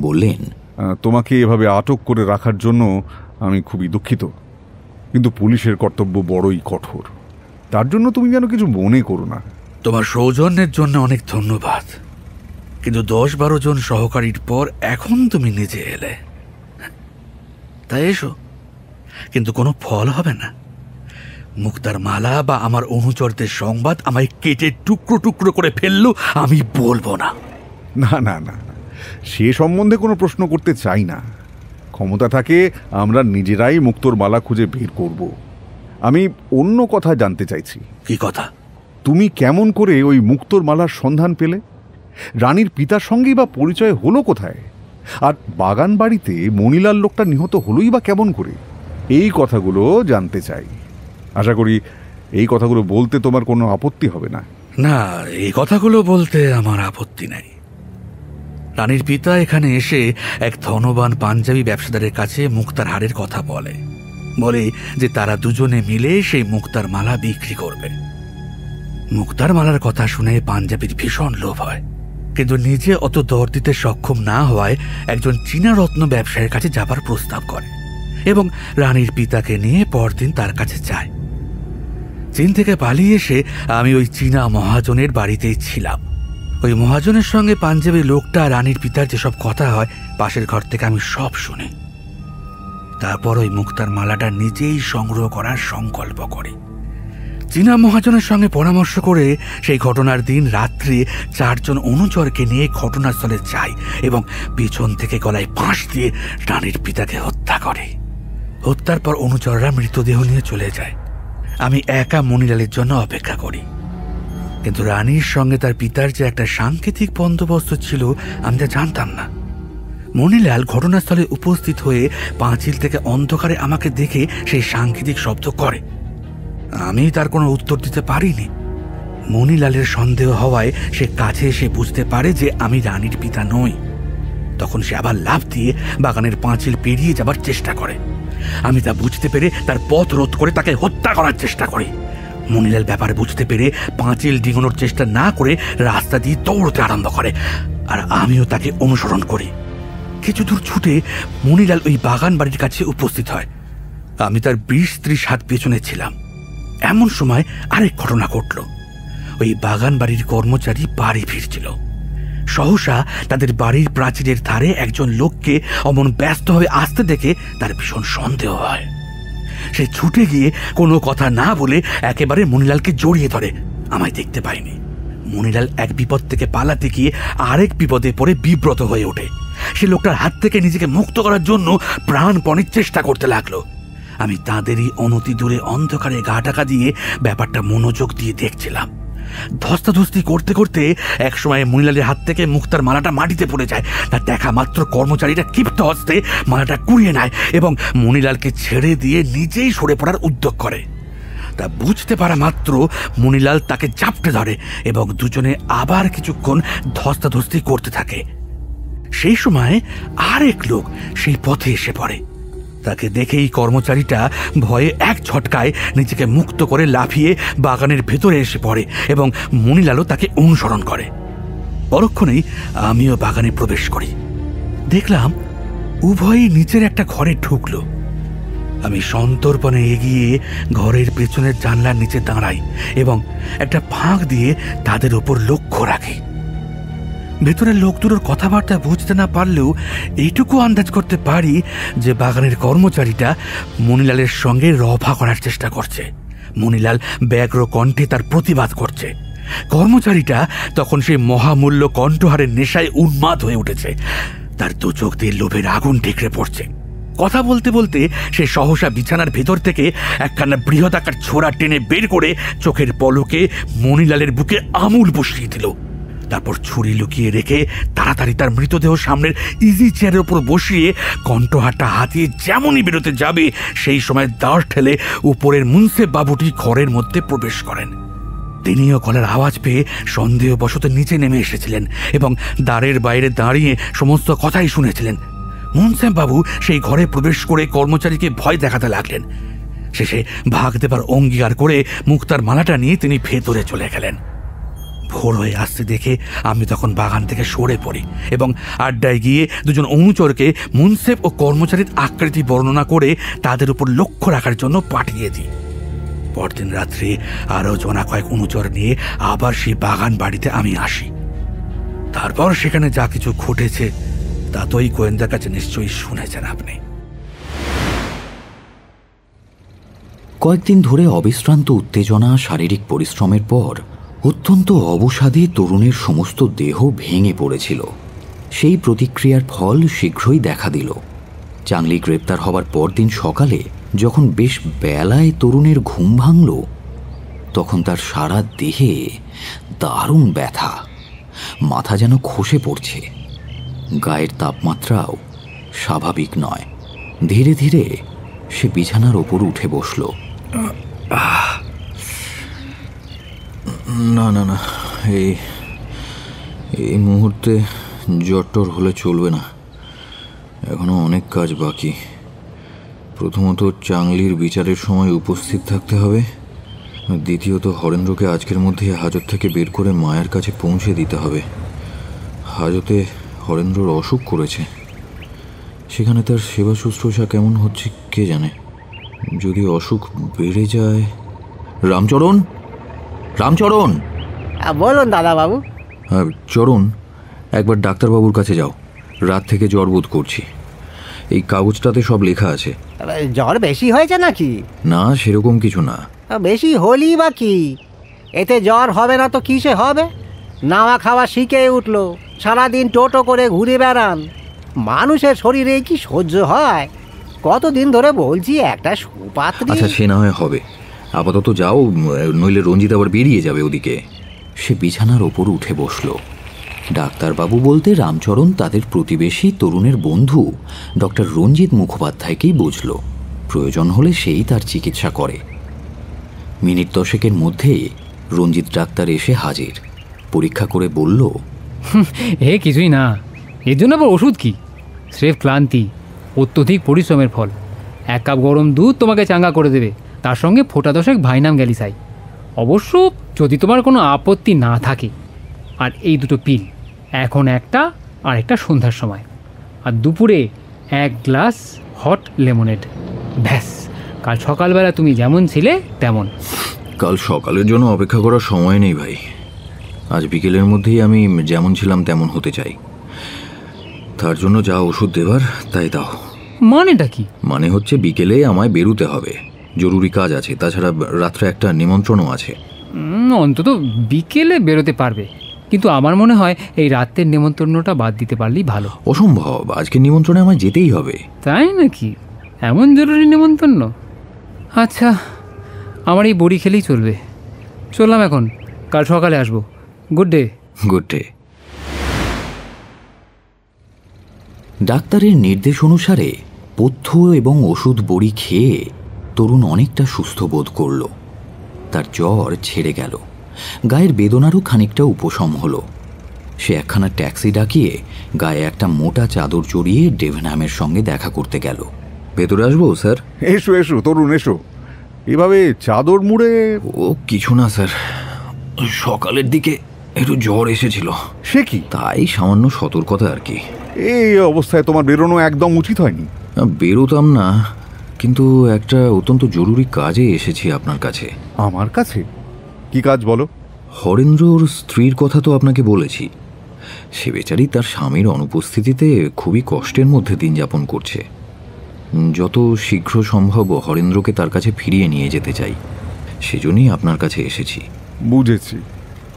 বললেন, তোমাকে এভাবে আটক করে রাখার জন্য আমি খুবই দুঃখিত, কিন্তু পুলিশের কর্তব্য বড়ই কঠোর। তার জন্য তুমি যেন কিছু মনে করো না। তোমার সৌজন্যের জন্য অনেক ধন্যবাদ, কিন্তু 10-12 জন সহকারীর পর এখন তুমি নিজে এলে। তাই এসো, কিন্তু কোনো ফল হবে না। মুক্তার মালা বা আমার অনুচরদের সংবাদ আমায় কেটে টুকরো টুকরো করে ফেললো, আমি বলবো না। না না না, সে সম্বন্ধে কোনো প্রশ্ন করতে চাই না। ক্ষমতা থাকে আমরা নিজেরাই মুক্তোর মালা খুঁজে বের করব। আমি অন্য কথা জানতে চাইছি। কি কথা? তুমি কেমন করে ওই মুক্তোর মালার সন্ধান পেলে? রানীর পিতার সঙ্গেই বা পরিচয় হলো কোথায়? আর বাগান বাড়িতে মণিলাল লোকটা নিহত হলোই বা কেমন করে? এই কথাগুলো জানতে চাই। আশা করি এই কথাগুলো বলতে তোমার কোনো আপত্তি হবে না। না, এই কথাগুলো বলতে আমার আপত্তি নেই। রানীর পিতা এখানে এসে এক ধনবান পাঞ্জাবি ব্যবসাদারের কাছে মুক্তার হারের কথা বলে যে তারা দুজনে মিলে সেই মুক্তার মালা বিক্রি করবে। মুক্তার মালার কথা শুনে পাঞ্জাবির ভীষণ লোভ হয়, কিন্তু নিজে অত দর দিতে সক্ষম না হওয়ায় একজন চীনা রত্ন ব্যবসায়ীর কাছে যাবার প্রস্তাব করে এবং রানীর পিতাকে নিয়ে পরদিন তার কাছে যায়। চীন থেকে পালিয়ে এসে আমি ওই চীনা মহাজনের বাড়িতেই ছিলাম। ওই মহাজনের সঙ্গে পাঞ্জাবি লোকটা রানীর পিতার যেসব কথা হয় পাশের ঘর থেকে আমি সব শুনি। তারপর ওই মুক্তার মালাটা নিজেই সংগ্রহ করার সংকল্প করি। চীনা মহাজনের সঙ্গে পরামর্শ করে সেই ঘটনার দিন রাত্রে 4 জন অনুচরকে নিয়ে ঘটনাস্থলে যাই এবং পিছন থেকে গলায় ফাঁস দিয়ে রানীর পিতাকে হত্যা করে। হত্যার পর অনুচররা মৃতদেহ নিয়ে চলে যায়। আমি একা মণিলালের জন্য অপেক্ষা করি, কিন্তু রানীর সঙ্গে তার পিতার যে একটা সাংকেতিক বন্দোবস্ত ছিল আমি তা জানতাম না। মণিলাল ঘটনাস্থলে উপস্থিত হয়ে পাঁচিল থেকে অন্ধকারে আমাকে দেখে সেই সাংকেতিক শব্দ করে। আমি তার কোনো উত্তর দিতে পারিনি। মণিলালের সন্দেহ হওয়ায় সে কাছে এসে বুঝতে পারে যে আমি রানীর পিতা নই। তখন সে আবার লাফ দিয়ে বাগানের পাঁচিল পেরিয়ে যাবার চেষ্টা করে। আমি তা বুঝতে পেরে তার পথ রোধ করে তাকে হত্যা করার চেষ্টা করি। মণিলাল ব্যাপারে বুঝতে পেরে পাঁচিল ডিঙানোর চেষ্টা না করে রাস্তা দিয়ে দৌড়তে আরম্ভ করে, আর আমিও তাকে অনুসরণ করি। কিছু দূর ছুটে মণিলাল ওই বাগান বাড়ির কাছে উপস্থিত হয়। আমি তার 20-30 হাত পেছনে ছিলাম। এমন সময় আরেক ঘটনা ঘটল। ওই বাগান বাড়ির কর্মচারী বাড়ি ফিরছিল। সহসা তাদের বাড়ির প্রাচীরের ধারে একজন লোককে অমন ব্যস্তভাবে আসতে দেখে তার ভীষণ সন্দেহ হয়। সে ছুটে গিয়ে কোনো কথা না বলে একেবারে মণিলালকে জড়িয়ে ধরে। আমায় দেখতে পায়নি। মণিলাল এক বিপদ থেকে পালাতে গিয়ে আরেক বিপদে পড়ে বিব্রত হয়ে ওঠে। সে লোকটার হাত থেকে নিজেকে মুক্ত করার জন্য প্রাণপণের চেষ্টা করতে লাগলো। আমি তাদেরই অনতি দূরে অন্ধকারে গা ঢাকা দিয়ে ব্যাপারটা মনোযোগ দিয়ে দেখছিলাম। ধস্তাধস্তি করতে করতে একসময় মণিলালের হাত থেকে মুক্তার মালাটা মাটিতে পড়ে যায়। তার দেখা মাত্র কর্মচারীরা ক্ষিপ্ত হস্তে মালাটা কুড়িয়ে নেয় এবং মণিলালকে ছেড়ে দিয়ে নিজেই সরে পড়ার উদ্যোগ করে। তা বুঝতে পারা মাত্র মণিলাল তাকে চাপটে ধরে এবং দুজনে আবার কিছুক্ষণ ধস্তাধস্তি করতে থাকে। সেই সময় আরেক লোক সেই পথে এসে পড়ে। তাকে দেখেই কর্মচারীটা ভয়ে এক ঝটকায় নিজেকে মুক্ত করে লাফিয়ে বাগানের ভেতরে এসে পড়ে এবং মণিলালও তাকে অনুসরণ করে। পরক্ষণেই আমিও বাগানে প্রবেশ করি। দেখলাম উভয়ই নিচের একটা ঘরে ঢুকলো। আমি সন্তর্পণে এগিয়ে ঘরের পেছনের জানলার নিচে দাঁড়াই এবং একটা ফাঁক দিয়ে তাদের উপর লক্ষ্য রাখি। ভেতরের লোক দুটোর কথাবার্তা বুঝতে না পারলেও এইটুকু আন্দাজ করতে পারি যে বাগানের কর্মচারীটা মণিলালের সঙ্গে রফা করার চেষ্টা করছে। মণিলাল ব্যগ্র কণ্ঠে তার প্রতিবাদ করছে। কর্মচারীটা তখন সেই মহামূল্য কণ্ঠহারের নেশায় উন্মাদ হয়ে উঠেছে। তার দু চোখ দিয়ে লোভের আগুন ঢেকড়ে পড়ছে। কথা বলতে বলতে সে সহসা বিছানার ভেতর থেকে একখানা বৃহদাকার ছোরা টেনে বের করে চোখের পলকে মণিলালের বুকে আমূল বসিয়ে দিল। তারপর ছুরি লুকিয়ে রেখে তাড়াতাড়ি তার মৃতদেহ সামনের ইজি চেয়ারের উপর বসিয়ে কণ্ঠহারটা হাতিয়ে যেমনই বেরোতে যাবে সেই সময় দাঁড় ঠেলে উপরের মুন্সেফ বাবুটি ঘরের মধ্যে প্রবেশ করেন। তিনিও গলার আওয়াজ পেয়ে সন্দেহবশত নিচে নেমে এসেছিলেন এবং দ্বারের বাইরে দাঁড়িয়ে সমস্ত কথাই শুনেছিলেন। মুন্সেফ বাবু সেই ঘরে প্রবেশ করে কর্মচারীকে ভয় দেখাতে লাগলেন। শেষে ভাগ দেবার অঙ্গীকার করে মুক্তার মালাটা নিয়ে তিনি ভেতরে চলে গেলেন। ভোর হয়ে আসতে দেখে আমি তখন বাগান থেকে সরে পড়ি এবং আড্ডায় গিয়ে দুজন অনুচরকে মুন্সেফ ও কর্মচারীর আকৃতি বর্ণনা করে তাদের উপর লক্ষ্য রাখার জন্য পাঠিয়ে দিই। পরদিন রাত্রে আরও জনা কয়েক অনুচর নিয়ে আবার সেই বাগান বাড়িতে আমি আসি। তারপর সেখানে যা কিছু ঘটেছে তা তো এই গোয়েন্দার কাছে নিশ্চয়ই শুনেছেন আপনি। কয়েকদিন ধরে অবিশ্রান্ত উত্তেজনা, শারীরিক পরিশ্রমের পর অত্যন্ত অবসাদে তরুণের সমস্ত দেহ ভেঙে পড়েছিল। সেই প্রতিক্রিয়ার ফল শীঘ্রই দেখা দিল। চাংলি গ্রেপ্তার হবার পরদিন সকালে যখন বেশ বেলায় তরুণের ঘুম ভাঙল, তখন তার সারা দেহে দারুণ ব্যথা, মাথা যেন খসে পড়ছে, গায়ের তাপমাত্রাও স্বাভাবিক নয়। ধীরে ধীরে সে বিছানার ওপর উঠে বসল। না না না, এই মুহূর্তে জ্বর হলে চলবে না, এখনো অনেক কাজ বাকি। প্রথমত চাংলির বিচারের সময় উপস্থিত থাকতে হবে, দ্বিতীয়ত হরেন্দ্রকে আজকের মধ্যে হাজত থেকে বের করে মায়ের কাছে পৌঁছে দিতে হবে। হাজতে হরেন্দ্রর অসুখ করেছে, সেখানে তার সেবা শুশ্রূষা কেমন হচ্ছে কে জানে। যদি অসুখ বেড়ে যায়। রামচরণ, রামচরণ! বলুন দাদাবাবু। চরণ, একবার ডাক্তারবাবুর কাছে যাও, রাত থেকে জ্বর বোধ করছি। এই কাগজটাতে সব লেখা আছে। জ্বর বেশি হয়েছে নাকি? না, সেরকম কিছু না। বেশি হলি বা কি, এতে জ্বর হবে না তো কিসে হবে? নাওয়া খাওয়া শিখে উঠলো, সারাদিন টোটো করে ঘুরে বেড়ান, মানুষের শরীরে কি সহ্য হয়? কতদিন ধরে বলছি একটা সুপাত্রী। আচ্ছা, সে না হয় হবে, আপাতত যাও, নইলে রঞ্জিত আবার বেরিয়ে যাবে ওদিকে। সে বিছানার ওপর উঠে বসল। ডাক্তারবাবু বলতে রামচরণ তাদের প্রতিবেশী তরুণের বন্ধু ডক্টর রঞ্জিত মুখোপাধ্যায়কেই বুঝল। প্রয়োজন হলে সেই তার চিকিৎসা করে। মিনিট 10 মধ্যে রঞ্জিত ডাক্তার এসে হাজির। পরীক্ষা করে বলল, এ কিছুই না, এর জন্য আবার ওষুধ কি? স্রেফ ক্লান্তি, অত্যধিক পরিশ্রমের ফল। 1 কাপ গরম দুধ তোমাকে চাঙ্গা করে দেবে, তার সঙ্গে ফোঁটা 10 ভাইনাম গ্যালিসাই। অবশ্য যদি তোমার কোনো আপত্তি না থাকে। আর এই দুটো পিল, এখন একটা আর একটা সন্ধ্যার সময়, আর দুপুরে 1 গ্লাস হট লেমনেড। ব্যাস, কাল সকালবেলা তুমি যেমন ছিলে তেমন। কাল সকালের জন্য অপেক্ষা করার সময় নেই ভাই, আজ বিকেলের মধ্যেই আমি যেমন ছিলাম তেমন হতে চাই। তার জন্য যা ওষুধ দেবার তাই দাও। মানেটা কি? মানে হচ্ছে বিকেলে আমায় বেরোতে হবে, জরুরি কাজ আছে, তাছাড়া রাত্রে একটা নিমন্ত্রণও আছে। অন্তত বিকেলে বেরোতে পারবে, কিন্তু আমার মনে হয় এই রাতের নিমন্ত্রণটা বাদ দিতে পারলেই ভালো। অসম্ভব, আজকে নিমন্ত্রণে আমায় যেতেই হবে। তাই নাকি? এমন জরুরি নিমন্ত্রণ? আচ্ছা, আমার এই বড়ি খেলেই চলবে। চললাম এখন, কাল সকালে আসবো। Good day. Good day. ডাক্তারের নির্দেশ অনুসারে পথ্য এবং ওষুধ বড়ি খেয়ে তরুণ অনেকটা সুস্থ বোধ করল। তার জ্বর ছেড়ে গেল, গায়ের বেদনারও খানিকটা উপশম হলো। সে একখানা ট্যাক্সি ডাকিয়ে গায়ে একটা মোটা চাদর জড়িয়ে ডেভেনহ্যামের সঙ্গে দেখা করতে গেল। ভেতরে আসবো স্যার? এসো এসো তরুণ, এসো। এভাবে চাদর মুড়ে? ও কিছু না স্যার, সকালের দিকে একটু জ্বর এসেছিল। সে কি? তাই সামান্য সতর্কতা আর কি। এই অবস্থায় তোমার বেরোনো একদম উচিত হয়নি। বেরোতাম না, কিন্তু একটা অত্যন্ত জরুরি কাজে এসেছি আপনার কাছে। আমার কাছে? কি কাজ বলো? হরেন্দ্রর স্ত্রীর কথা তো আপনাকে বলেছি। সে বেচারি তার স্বামীর অনুপস্থিতিতে খুবই কষ্টের মধ্যে দিন যাপন করছে। যত শীঘ্র সম্ভব হরেন্দ্রকে তার কাছে ফিরিয়ে নিয়ে যেতে চাই, সেজন্যই আপনার কাছে এসেছি। বুঝেছি,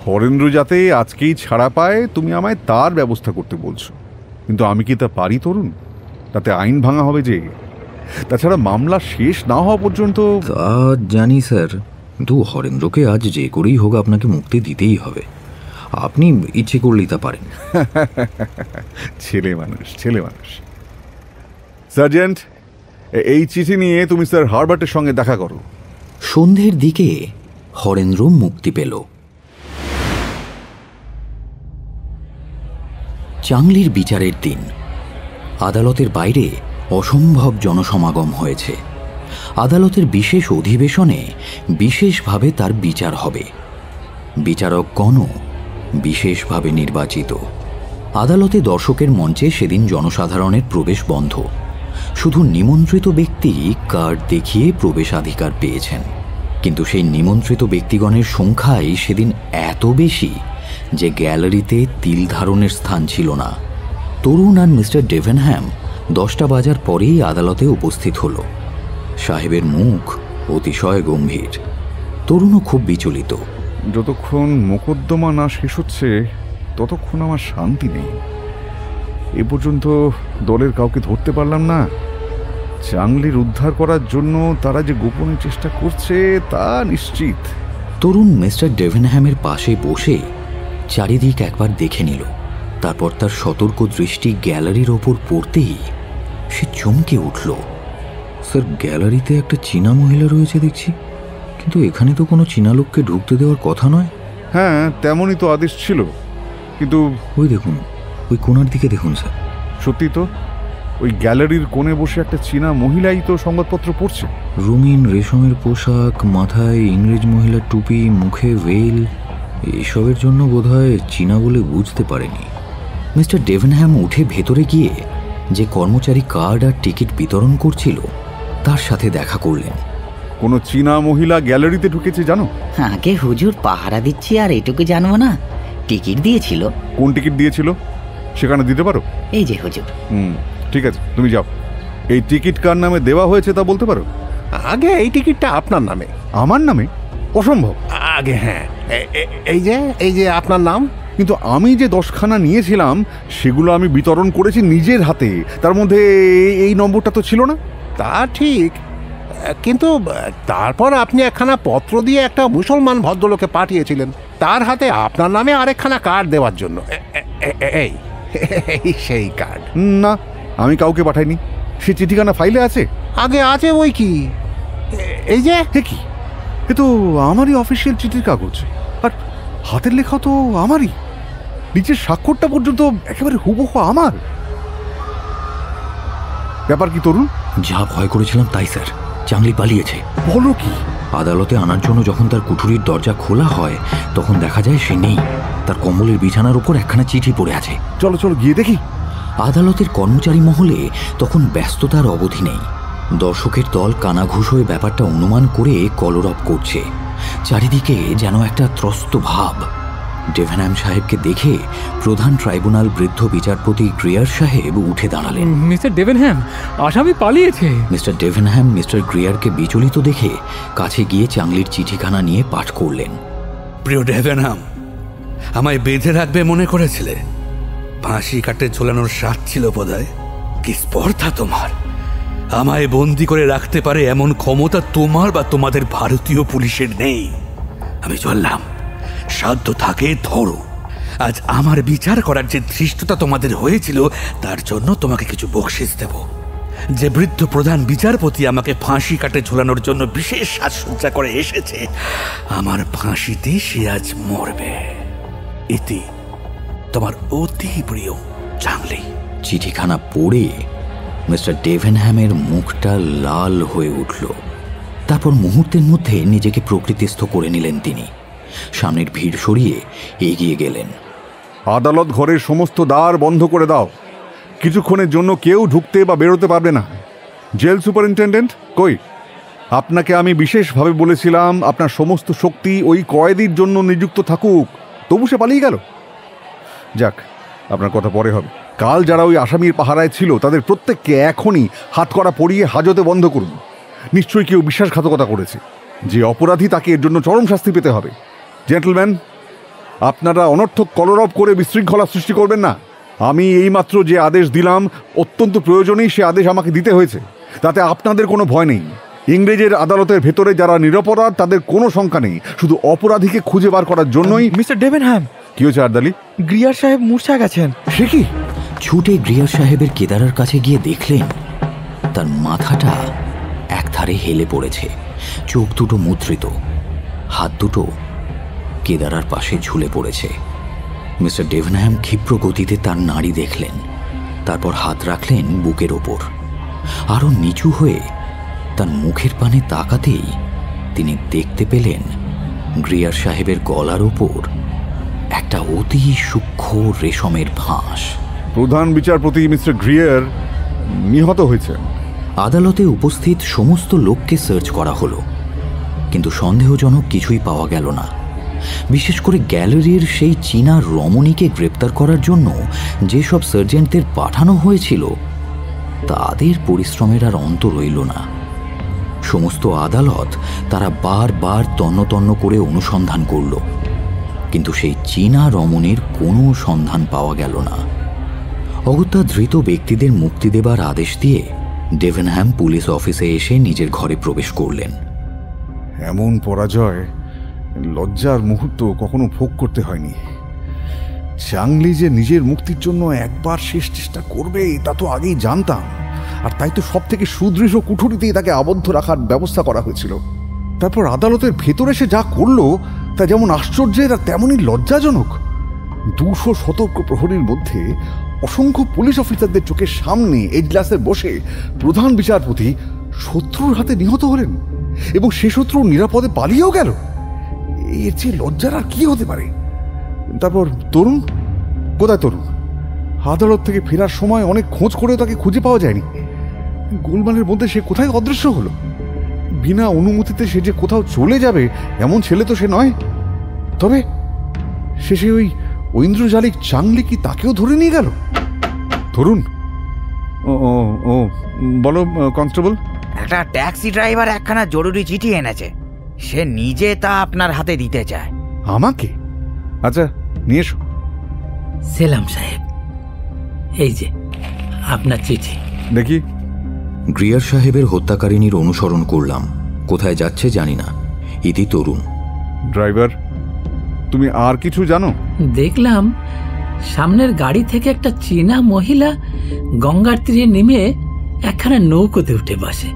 হরেন্দ্র যাতে আজকেই ছাড়া পায় তুমি আমায় তার ব্যবস্থা করতে বলছো, কিন্তু আমি কি তা পারি তরুণ? তাতে আইন ভাঙা হবে যে। তাছাড়া মামলা শেষ না হওয়া পর্যন্ত। তা জানি স্যার, কিন্তু হরেন্দ্রকে আজ যে করেই হোক আপনাকে মুক্তি দিতেই হবে। আপনি ইচ্ছে করলেই তা পারেন। ছেলে মানুষ, ছেলে মানুষ। সার্জেন্ট, এই চিঠি নিয়ে তুমি স্যার হারবার্টের সঙ্গে দেখা করো। সন্ধ্যের দিকে হরেন্দ্র মুক্তি পেল। চাংলির বিচারের দিন। আদালতের বাইরে অসম্ভব জনসমাগম হয়েছে। আদালতের বিশেষ অধিবেশনে বিশেষভাবে তার বিচার হবে। বিচারকগণও বিশেষভাবে নির্বাচিত। আদালতে দর্শকের মঞ্চে সেদিন জনসাধারণের প্রবেশ বন্ধ। শুধু নিমন্ত্রিত ব্যক্তি কার্ড দেখিয়ে প্রবেশাধিকার পেয়েছেন, কিন্তু সেই নিমন্ত্রিত ব্যক্তিগণের সংখ্যাই সেদিন এত বেশি যে গ্যালারিতে তিল ধারণের স্থান ছিল না। তরুণ আর মিস্টার ডেভেনহ্যাম 10টা বাজার পরেই আদালতে উপস্থিত হল। সাহেবের মুখ অতিশয় গম্ভীর, তরুণও খুব বিচলিত। যতক্ষণ মোকদ্দমা না শেষ হচ্ছে ততক্ষণ আমার শান্তি নেই। এ পর্যন্ত দলের কাউকে ধরতে পারলাম না, চাংলির উদ্ধার করার জন্য তারা যে গোপনে চেষ্টা করছে তা নিশ্চিত। তরুণ মিস্টার ডেভেনহ্যামের পাশে বসে চারিদিক একবার দেখে নিল। তারপর তার সতর্ক দৃষ্টি গ্যালারির ওপর পড়তেই সে চমকে উঠল। স্যার, গ্যালারিতে একটা চীনা মহিলা রয়েছে দেখছি, কিন্তু এখানে তো কোনো চীনা লোককে ঢুকতে দেওয়ার কথা নয়। হ্যাঁ, তেমনই তো আদেশ ছিল, কিন্তু ওই দেখুন, ওই কোণার দিকে দেখুন স্যার। সত্যি তো, ওই গ্যালারির কোণে বসে একটা চীনা মহিলাই তো সংবাদপত্র পড়ছে। রঙিন রেশমের পোশাক, মাথায় ইংরেজ মহিলার টুপি, মুখে ভেল, এসবের জন্য বোধহয় চীনা বলে বুঝতে পারেনি। মিস্টার ডেভেনহ্যাম উঠে ভেতরে গিয়ে যে কর্মচারী কার্ড আর টিকিট বিতরণ করছিল তার সাথে দেখা করলেন। কোনো চীনা মহিলা গ্যালারিতে ঢুকেছে জানো? আগে হুজুর পাহারা দিচ্ছি আর এটুকু জানবো না। টিকিট দিয়েছিল। কোন টিকিট দিয়েছিল সেখানে দিতে পারো? এই যে হুজুর। ঠিক আছে, তুমি যাও। এই টিকিট কার নামে দেওয়া হয়েছে তা বলতে পারো? আগে এই টিকিটটা আপনার নামে। আমার নামে? অসম্ভব। আগে হ্যাঁ, এই যে আপনার নাম। কিন্তু আমি যে 10খানা নিয়েছিলাম সেগুলো আমি বিতরণ করেছি নিজের হাতে, তার মধ্যে এই নম্বরটা তো ছিল না। তা ঠিক, কিন্তু তারপর আপনি একখানা পত্র দিয়ে একটা মুসলমান ভদ্রলোকে পাঠিয়েছিলেন, তার হাতে আপনার নামে আরেকখানা কার্ড দেওয়ার জন্য। এই সেই কার্ড। না, আমি কাউকে পাঠাইনি। সে চিঠিখানা ফাইলে আছে? আগে আছে ওই কি, এই যে। কি, এ তো আমারই অফিসিয়াল চিঠির কাগজ, আর হাতের লেখা তো আমারই, নিচের স্বাক্ষরটা পর্যন্ত একেবারে হুবহু আমার। ব্যাপার কি তরুণ? যা ভয় করেছিলাম তাই স্যার, চাংলি পালিয়েছে। বলো কি? আদালতে আনার জন্য যখন তার কুঠুরির দরজা খোলা হয় তখন দেখা যায় সে নেই। তার কম্বলের বিছানার উপর একখানা চিঠি পড়ে আছে। চলো চলো গিয়ে দেখি। আদালতের কর্মচারী মহলে তখন ব্যস্ততার অবধি নেই। দর্শকের দল কানাঘুষ হয়ে ব্যাপারটা অনুমান করে কলরব করছে। চারিদিকে যেন একটা ত্রস্ত ভাব। ডেভেনহ্যাম সাহেবকে দেখে প্রধান ট্রাইব্যুনাল বৃদ্ধ বিচারপতি গ্রিয়ার সাহেব উঠে দাঁড়ালেন। মিস্টার ডেভেনহ্যাম, আসামি পালিয়েছে। মিস্টার ডেভেনহ্যাম মিস্টার গ্রিয়ারকে বিচলিত দেখে কাছে গিয়ে চাংলির চিঠিখানা নিয়ে পাঠ করলেন। প্রিয় ডেভেনহ্যাম, আমায় বেঁধে রাখবে মনে করেছিলে? ফাঁসি কাটে ঝোলানোর স্বাদ ছিল বোধহয়। কি স্পর্ধা তোমার! আমায় বন্দি করে রাখতে পারে এমন ক্ষমতা তোমার বা তোমাদের ভারতীয় পুলিশের নেই। আমি চললাম, সাধ্য থাকে ধরো। আজ আমার বিচার করার যে ধৃষ্টতা তোমাদের হয়েছিল তার জন্য তোমাকে কিছু বকশিস দেব। যে বৃদ্ধ প্রধান বিচারপতি আমাকে ফাঁসি কাটে ঝোলানোর জন্য বিশেষ সাজসজ্জা করে এসেছে, আমার ফাঁসিতে সে আজ মরবে। ইতি তোমার অতি প্রিয় চাংলি। চিঠিখানা পড়ে মিস্টার ডেভেনহ্যামের মুখটা লাল হয়ে উঠল। তারপর মুহূর্তের মধ্যে নিজেকে প্রকৃতিস্থ করে নিলেন তিনি। সামনের ভিড় সরিয়ে এগিয়ে গেলেন। আদালত ঘরের সমস্ত দ্বার বন্ধ করে দাও। কিছুক্ষণের জন্য কেউ ঢুকতে বা বেরোতে পারবে না। জেল সুপারিনটেন্ডেন্ট কই? আপনাকে আমি বিশেষভাবে বলেছিলাম আপনার সমস্ত শক্তি ওই কয়েদির জন্য নিযুক্ত থাকুক, তবু সে পালিয়ে গেল। যাক, আপনার কথা পরে হবে। কাল যারা ওই আসামির পাহারায় ছিল তাদের প্রত্যেককে এখনই হাতকড়া পরিয়ে হাজতে বন্ধ করুন। নিশ্চয়ই কেউ বিশ্বাসঘাতকতা করেছে। যে অপরাধী তাকে এর জন্য চরম শাস্তি পেতে হবে। জেন্টলম্যান, আপনারা অনর্থক কলরব করে বিশৃঙ্খলা সৃষ্টি করবেন না। আমি এইমাত্র যে আদেশ দিলাম অত্যন্ত প্রয়োজনেই সে আদেশ আমাকে দিতে হয়েছে। তাতে আপনাদের কোনো ভয় নেই। ইংরেজের আদালতের ভেতরে যারা নিরপরাধ তাদের কোনো শঙ্কা নেই। শুধু অপরাধীকে খুঁজে বার করার জন্যই। মিস্টার ডেভেনহ্যাম। কি হয়েছে আরদালি? গ্রিয়ার সাহেব মূর্ছা গেছেন। সে কি? ছুটে গ্রিয়ার সাহেবের কেদারার কাছে গিয়ে দেখলেন তার মাথাটা একধারে হেলে পড়েছে, চোখ দুটো মুদ্রিত, হাত দুটো কেদারার পাশে ঝুলে পড়েছে। মিস্টার ডেভেনহ্যাম ক্ষিপ্র গতিতে তার নাড়ি দেখলেন, তারপর হাত রাখলেন বুকের ওপর। আরও নিচু হয়ে তার মুখের পানে তাকাতেই তিনি দেখতে পেলেন গ্রিয়ার সাহেবের গলার ওপর একটা অতি সূক্ষ্ম রেশমের ফাঁস। প্রধান বিচারপতি মিস্টার গ্রিয়ার নিহত হয়েছেন। আদালতে উপস্থিত সমস্ত লোককে সার্চ করা হলো, কিন্তু সন্দেহজনক কিছুই পাওয়া গেল না। বিশেষ করে গ্যালারির সেই চীনা রমণীকে গ্রেপ্তার করার জন্য যেসব সার্জেন্টদের পাঠানো হয়েছিল তাদের পরিশ্রমের আর অন্ত রইল না। সমস্ত আদালত তারা বারবার তন্ন করে অনুসন্ধান করল, কিন্তু সেই চীনা রমণীর কোনো সন্ধান পাওয়া গেল না। অগত্যা ধৃত ব্যক্তিদের মুক্তি দেবার আদেশ দিয়ে ডেভেনহ্যাম পুলিশ অফিসে এসে নিজের ঘরে প্রবেশ করলেন। এমন পরাজয়, লজ্জার মুহূর্ত কখনো ভোগ করতে হয়নি। চাংলি যে নিজের মুক্তির জন্য একবার শেষ চেষ্টা করবে তা তো আগেই জানতাম, আর তাই তো সব থেকে সুদৃঢ় কুঠুরিতেই তাকে আবদ্ধ রাখার ব্যবস্থা করা হয়েছিল। তারপর আদালতের ভেতরে সে যা করলো তা যেমন আশ্চর্যের আর তেমনই লজ্জাজনক। 200 সতর্ক প্রহরীর মধ্যে অসংখ্য পুলিশ অফিসারদের চোখের সামনে এজলাসে বসে প্রধান বিচারপতি শত্রুর হাতে নিহত হলেন, এবং সে শত্রু নিরাপদে পালিয়েও গেল। এর চেয়ে লজ্জার আর কি হতে পারে? তারপর তরুণ কোথায়? তরুণ আদালত থেকে ফেরার সময় অনেক খোঁজ করেও তাকে খুঁজে পাওয়া যায়নি। গোলমালের মধ্যে সে কোথায় অদৃশ্য হলো? বিনা অনুমতিতে সে যে কোথাও চলে যাবে এমন ছেলে তো সে নয়। তবে শেষে ওই ঐন্দ্রজালিক চাংলি কি তাকেও ধরে নিয়ে গেল? তরুণ, ও বলো কনস্টেবল। একটা ট্যাক্সি ড্রাইভার একখানা জরুরি চিঠি এনেছে, সে নিজে তা আপনার হাতে দিতে চায়। আমাকে? আচ্ছা, নিয়ে এসো। সেলাম সাহেব, এই যে আপনার চিঠি। দেখি। গ্রিয়ার সাহেবের হত্যাকারিনীর অনুসরণ করলাম, কোথায় যাচ্ছে জানি না। ইতি তরুণ। ড্রাইভার, তুমি আর কিছু জানো? দেখলাম সামনের গাড়ি থেকে একটা চীনা মহিলা গঙ্গার তীরে নেমে একখানা নৌকোতে উঠে বসে।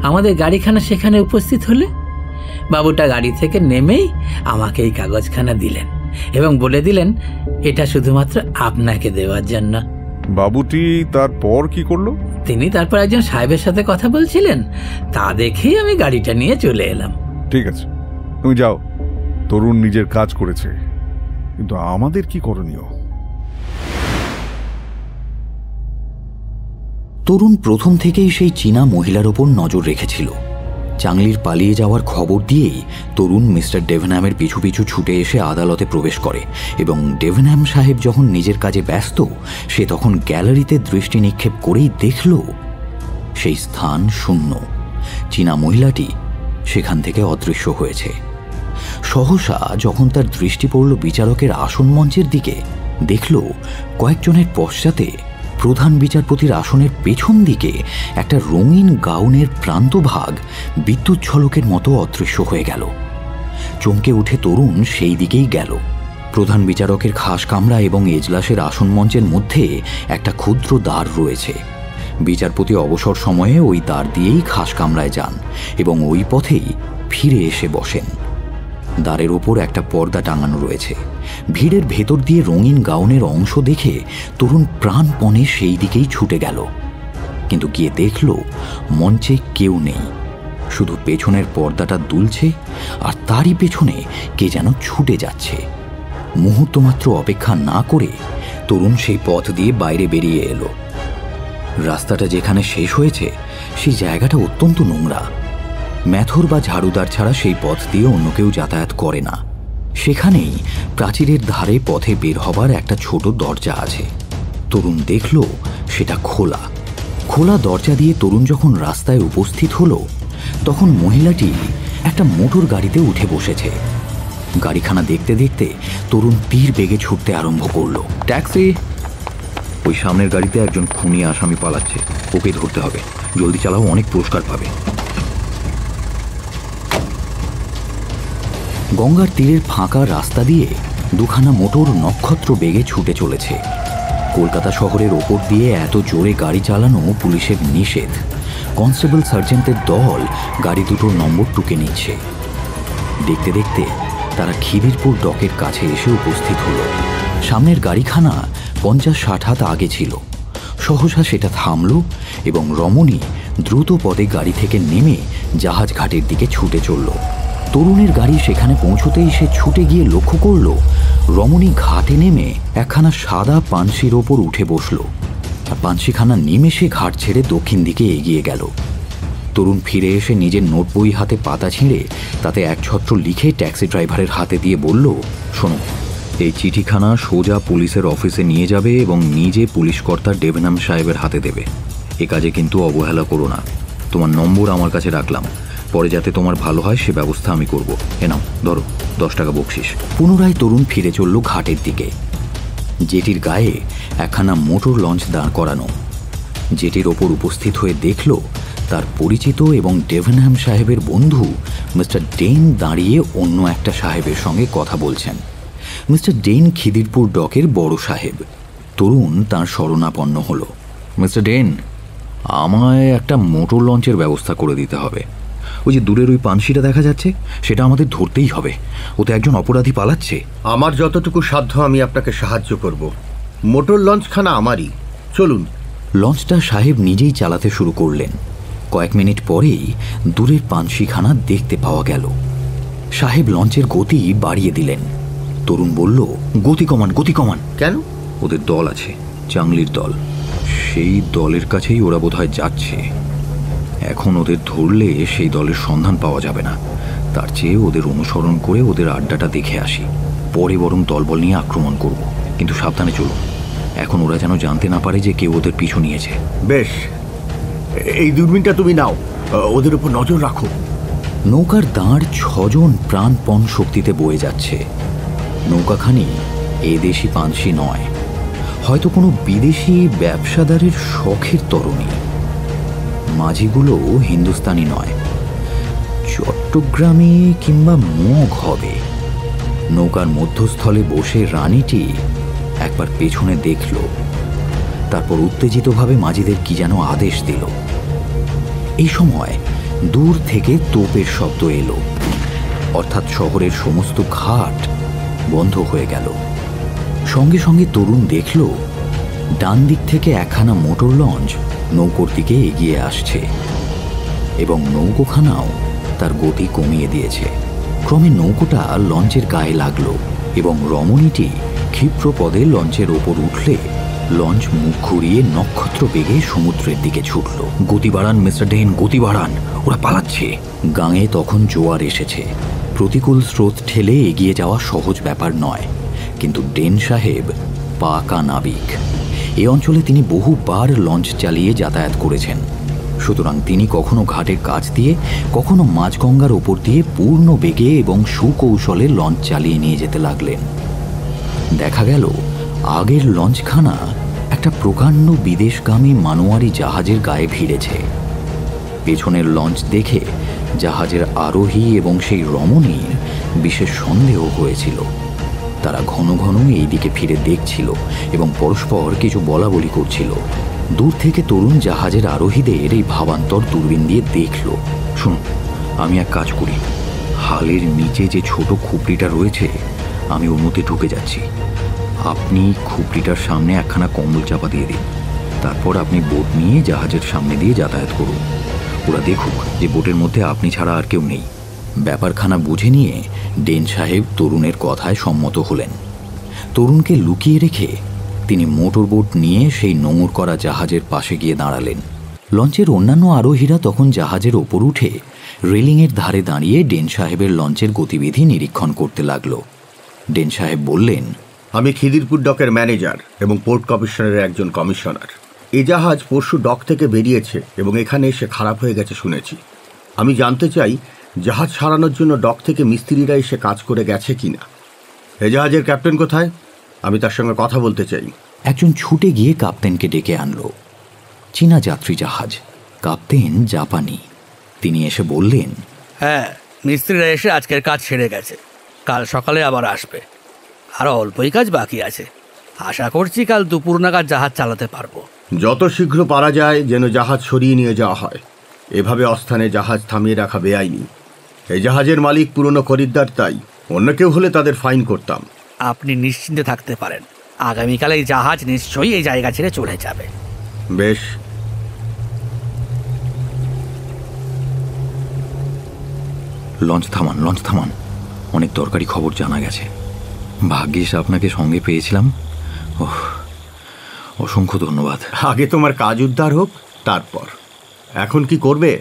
আমাদের গাড়িখানা সেখানে উপস্থিত হলে বাবুটা গাড়ি থেকে নেমেই আমাকে এই কাগজখানা দিলেন এবং বলে দিলেন এটা শুধুমাত্র আপনাকে দেওয়ার জন্য। বাবুটি তারপর কি করলো? তিনি তারপর একজন সাহেবের সাথে কথা বলছিলেন, তা দেখেই আমি গাড়িটা নিয়ে চলে এলাম। ঠিক আছে, তুমি যাও। তরুণ নিজের কাজ করেছে, কিন্তু আমাদের কি করণীয়? তরুণ প্রথম থেকেই সেই চীনা মহিলার ওপর নজর রেখেছিল। চাংলির পালিয়ে যাওয়ার খবর দিয়েই তরুণ মিস্টার ডেভেনহ্যামের পিছু পিছু ছুটে এসে আদালতে প্রবেশ করে, এবং ডেভেনহ্যাম সাহেব যখন নিজের কাজে ব্যস্ত সে তখন গ্যালারিতে দৃষ্টি নিক্ষেপ করেই দেখল সেই স্থান শূন্য। চীনা মহিলাটি সেখান থেকে অদৃশ্য হয়েছে। সহসা যখন তার দৃষ্টি পড়ল বিচারকের আসন মঞ্চের দিকে, দেখল কয়েকজনের পশ্চাতে প্রধান বিচারপতির আসনের পেছন দিকে একটা রঙিন গাউনের প্রান্তভাগ বিদ্যুৎ ঝলকের মতো অদৃশ্য হয়ে গেল। চমকে উঠে তরুণ সেই দিকেই গেল। প্রধান বিচারকের খাস কামরা এবং এজলাসের আসন মঞ্চের মধ্যে একটা ক্ষুদ্র দ্বার রয়েছে। বিচারপতি অবসর সময়ে ওই দ্বার দিয়েই খাস কামরায় যান এবং ওই পথেই ফিরে এসে বসেন। দ্বারের ওপর একটা পর্দা টাঙানো রয়েছে। ভিড়ের ভেতর দিয়ে রঙিন গাউনের অংশ দেখে তরুণ প্রাণপণে সেই দিকেই ছুটে গেল, কিন্তু গিয়ে দেখল মঞ্চে কেউ নেই। শুধু পেছনের পর্দাটা দুলছে আর তারই পেছনে কে যেন ছুটে যাচ্ছে। মুহূর্ত মাত্র অপেক্ষা না করে তরুণ সেই পথ দিয়ে বাইরে বেরিয়ে এলো। রাস্তাটা যেখানে শেষ হয়েছে সেই জায়গাটা অত্যন্ত নোংরা। ম্যাথর বা ঝাড়ুদার ছাড়া সেই পথ দিয়ে অন্য কেউ যাতায়াত করে না। সেখানেই প্রাচীরের ধারে পথে বের হবার একটা ছোট দরজা আছে। তরুণ দেখল সেটা খোলা। খোলা দরজা দিয়ে তরুণ যখন রাস্তায় উপস্থিত হলো তখন মহিলাটি একটা মোটর গাড়িতে উঠে বসেছে। গাড়িখানা দেখতে দেখতে তরুণ তীর বেগে ছুটতে আরম্ভ করলো। ট্যাক্সি! ওই সামনের গাড়িতে একজন খুনি আসামি পালাচ্ছে, ওকে ধরতে হবে। জলদি চালাও, অনেক পুরস্কার পাবে। গঙ্গার তীরের ফাঁকা রাস্তা দিয়ে দুখানা মোটর নক্ষত্র বেগে ছুটে চলেছে। কলকাতা শহরের ওপর দিয়ে এত জোরে গাড়ি চালানো পুলিশের নিষেধ। কনস্টেবল সার্জেন্টের দল গাড়ি দুটোর নম্বর টুকে নিচ্ছে। দেখতে দেখতে তারা খিদিরপুর ডকের কাছে এসে উপস্থিত হলো। সামনের গাড়িখানা 50-60 হাত আগে ছিল। সহসা সেটা থামল এবং রমণী দ্রুত পদে গাড়ি থেকে নেমে জাহাজ ঘাটের দিকে ছুটে চলল। তরুণের গাড়ি সেখানে পৌঁছতেই সে ছুটে গিয়ে লক্ষ্য করল রমণী ঘাটে নেমে একখানা সাদা পানসির ওপর উঠে বসল, আর পানসিখানা নিমেষে ঘাট ছেড়ে দক্ষিণ দিকে এগিয়ে গেল। তরুণ ফিরে এসে নিজের নোট বই হাতে পাতা ছিঁড়ে তাতে এক ছত্র লিখে ট্যাক্সি ড্রাইভারের হাতে দিয়ে বলল, শোনো, এই চিঠিখানা সোজা পুলিশের অফিসে নিয়ে যাবে এবং নিজে পুলিশ কর্তা ডেভেনহ্যাম সাহেবের হাতে দেবে। এ কাজে কিন্তু অবহেলা করো না। তোমার নম্বর আমার কাছে রাখলাম, পরে যাতে তোমার ভালো হয় সে ব্যবস্থা আমি করব। এ নাও, ধরো, 10 টাকা বকশিস। পুনরায় তরুণ ফিরে চলল ঘাটের দিকে। জেটির গায়ে একখানা মোটর লঞ্চ দাঁড় করানো। জেটির ওপর উপস্থিত হয়ে দেখল তার পরিচিত এবং ডেভেনহ্যাম সাহেবের বন্ধু মিস্টার ডেন দাঁড়িয়ে অন্য একটা সাহেবের সঙ্গে কথা বলছেন। মিস্টার ডেন খিদিরপুর ডকের বড় সাহেব। তরুণ তাঁর শরণাপন্ন হল। মিস্টার ডেন, আমায় একটা মোটর লঞ্চের ব্যবস্থা করে দিতে হবে। ওই যে দূরের ওই পানসিটা দেখা যাচ্ছে, সেটা আমাদের ধরতেই হবে। ওতে একজন অপরাধী পালাচ্ছে। আমার যতটুকু সাধ্য আমি আপনাকে সাহায্য করব। মোটর লঞ্চখানা আমারই, চলুন। লঞ্চটা সাহেব নিজেই চালাতে শুরু করলেন। কয়েক মিনিট পরেই দূরের পানসিখানা দেখতে পাওয়া গেল। সাহেব লঞ্চের গতি বাড়িয়ে দিলেন। তরুণ বলল, গতি কমান, গতি কমান। কেন? ওদের দল আছে, চাংলির দল। সেই দলের কাছেই ওরা বোধহয় যাচ্ছে। এখন ওদের ধরলে সেই দলের সন্ধান পাওয়া যাবে না। তার চেয়ে ওদের অনুসরণ করে ওদের আড্ডাটা দেখে আসি, পরে বরং দলবল নিয়ে আক্রমণ করব। কিন্তু সাবধানে চলুন, এখন ওরা যেন জানতে না পারে যে কেউ ওদের পিছু নিয়েছে। বেশ, এই দূরবীনটা তুমি নাও, ওদের উপর নজর রাখো। নৌকার দাঁড় 6 জন প্রাণপণ শক্তিতে বয়ে যাচ্ছে। নৌকাখানি এদেশি পানসি নয়, হয়তো কোনো বিদেশি ব্যবসাদারের শখের তরণী। মাঝিগুলো হিন্দুস্তানি নয়, চট্টগ্রামে কিংবা মগ হবে। নৌকার মধ্যস্থলে বসে রানীটি একবার পেছনে দেখল, তারপর উত্তেজিতভাবে মাঝিদের কি যেন আদেশ দিল। এই সময় দূর থেকে তোপের শব্দ এলো, অর্থাৎ শহরের সমস্ত ঘাট বন্ধ হয়ে গেল। সঙ্গে সঙ্গে তরুণ দেখল ডান দিক থেকে একখানা মোটর লঞ্চ নৌকোর দিকে এগিয়ে আসছে এবং নৌকোখানাও তার গতি কমিয়ে দিয়েছে। ক্রমে নৌকোটা লঞ্চের গায়ে লাগলো এবং রমণীটি ক্ষিপ্র পদে লঞ্চের ওপর উঠলে লঞ্চ মুখ ঘুরিয়ে নক্ষত্র বেগে সমুদ্রের দিকে ছুটল। গতি বাড়ান মিস্টার ডেন, গতি বাড়ান, ওরা পালাচ্ছে। গাঙে তখন জোয়ার এসেছে। প্রতিকূল স্রোত ঠেলে এগিয়ে যাওয়া সহজ ব্যাপার নয়, কিন্তু ডেন সাহেব পাকা নাবিক। এ অঞ্চলে তিনি বহুবার লঞ্চ চালিয়ে যাতায়াত করেছেন। সুতরাং তিনি কখনো ঘাটের কাছ দিয়ে, কখনো মাঝগঙ্গার ওপর দিয়ে পূর্ণ বেগে এবং সুকৌশলে লঞ্চ চালিয়ে নিয়ে যেতে লাগলেন। দেখা গেল আগের লঞ্চখানা একটা প্রকাণ্ড বিদেশগামী মানোয়ারি জাহাজের গায়ে ভিড়েছে। পেছনের লঞ্চ দেখে জাহাজের আরোহী এবং সেই রমণীর বিশেষ সন্দেহ হয়েছিল। তারা ঘন ঘন এই দিকে ফিরে দেখছিল এবং পরস্পর কিছু বলাবলি করছিল। দূর থেকে তরুণ জাহাজের আরোহীদের এই ভাবান্তর দূরবীন দিয়ে দেখল। শুনুন, আমি এক কাজ করি, হালের নিচে যে ছোট খুপড়িটা রয়েছে, আমি ওর মধ্যে ঢুকে যাচ্ছি। আপনি খুপড়িটার সামনে একখানা কম্বল চাপা দিয়ে দিন। তারপর আপনি বোট নিয়ে জাহাজের সামনে দিয়ে যাতায়াত করুন। ওরা দেখুক যে বোটের মধ্যে আপনি ছাড়া আর কেউ নেই। ব্যাপারখানা বুঝে নিয়ে ডেন সাহেব তরুণের কথায় সম্মত হলেন। তরুণকে লুকিয়ে রেখে তিনি মোটর বোট নিয়ে সেই নোঙর করা জাহাজের পাশে গিয়ে দাঁড়ালেন। লঞ্চের অন্যান্য আরোহীরা তখন জাহাজের ওপর উঠে রেলিংয়ের ধারে দাঁড়িয়ে ডেন সাহেবের লঞ্চের গতিবিধি নিরীক্ষণ করতে লাগল। ডেন সাহেব বললেন, আমি খিদিরপুর ডকের ম্যানেজার এবং পোর্ট কমিশনারের একজন কমিশনার। এই জাহাজ পরশু ডক থেকে বেরিয়েছে এবং এখানে এসে খারাপ হয়ে গেছে শুনেছি। আমি জানতে চাই জাহাজ সারানোর জন্য ডক থেকে মিস্ত্রিরা এসে কাজ করে গেছে কিনা। এই জাহাজের ক্যাপ্টেন কোথায়? আমি তার সঙ্গে কথা বলতে চাই। একজন ছুটে গিয়ে কাপ্তেনকে ডেকে আনলো। চীনা যাত্রী জাহাজ, কাপ্তেন জাপানি। তিনি এসে বললেন, হ্যাঁ, মিস্ত্রিরা এসে আজকের কাজ সেরে গেছে, কাল সকালে আবার আসবে। আরও অল্পই কাজ বাকি আছে। আশা করছি কাল দুপুর নাগাদ জাহাজ চালাতে পারবো। যত শীঘ্র পারা যায় যেন জাহাজ সরিয়ে নিয়ে যাওয়া হয়। এভাবে অস্থানে জাহাজ থামিয়ে রাখা বেআইনি। এই জাহাজের মালিক পুরনো খরিদ্দার, তাই অন্য কেউ হলে তাদের ফাইন করতাম। আপনি নিশ্চিন্তে থাকতে পারেন, আগামীকাল এই জাহাজ নিশ্চয়ই এই জায়গা ছেড়ে চলে যাবে। বেশ। লঞ্চ থামান, লঞ্চ থামান, অনেক দরকারি খবর জানা গেছে। ভাগ্যিস আপনাকে সঙ্গে পেয়েছিলাম। ওহ, অসংখ্য ধন্যবাদ। আগে তোমার কাজ উদ্ধার হোক, তারপর। এখন কি করবে?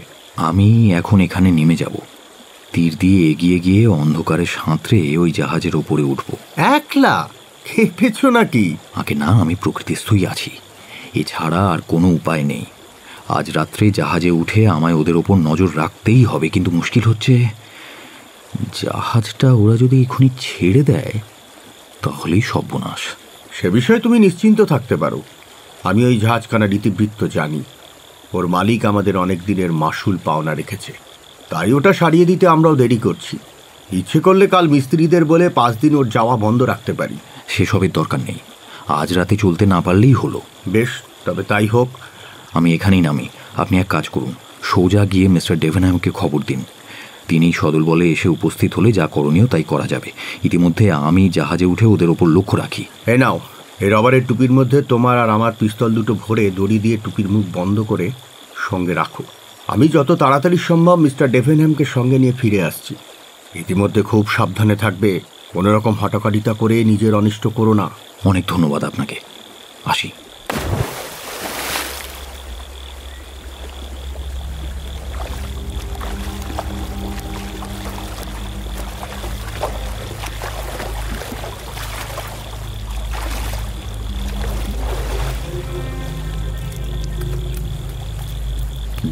আমি এখন এখানে নেমে যাব। তীর দিয়ে এগিয়ে গিয়ে অন্ধকারে সাঁতরে ওই জাহাজের ওপরে উঠব। একলা? খেপেছ নাকি? আগে না, আমি প্রকৃতিস্থই আছি, এছাড়া আর কোনো উপায় নেই। আজ রাত্রে জাহাজে উঠে আমায় ওদের ওপর নজর রাখতেই হবে। কিন্তু মুশকিল হচ্ছে, জাহাজটা ওরা যদি এখনই ছেড়ে দেয় তাহলেই সর্বনাশ। সে বিষয়ে তুমি নিশ্চিন্ত থাকতে পারো। আমি ওই জাহাজখানার ইতিবৃত্ত জানি। ওর মালিক আমাদের অনেক দিনের মাসুল পাওনা রেখেছে, তাই ওটা সারিয়ে দিতে আমরাও দেরি করছি। ইচ্ছে করলে কাল মিস্ত্রিদের বলে 5 দিন ওর যাওয়া বন্ধ রাখতে পারি। সেসবের দরকার নেই, আজ রাতে চলতে না পারলেই হলো। বেশ, তবে তাই হোক। আমি এখানেই নামি। আপনি এক কাজ করুন, সোজা গিয়ে মিস্টার ডেভেনহ্যামকে খবর দিন। তিনি সদল বলে এসে উপস্থিত হলে যা করণীয় তাই করা যাবে। ইতিমধ্যে আমি জাহাজে উঠে ওদের ওপর লক্ষ্য রাখি। এ নাও, এই রবারের টুপির মধ্যে তোমার আর আমার পিস্তল দুটো ভরে দড়ি দিয়ে টুপির মুখ বন্ধ করে সঙ্গে রাখো। আমি যত তাড়াতাড়ি সম্ভব মিস্টার ডেভেনহ্যামকে সঙ্গে নিয়ে ফিরে আসছি। ইতিমধ্যে খুব সাবধানে থাকবে, কোনো রকম হটকারিতা করে নিজের অনিষ্ট করো না। অনেক ধন্যবাদ আপনাকে, আসি।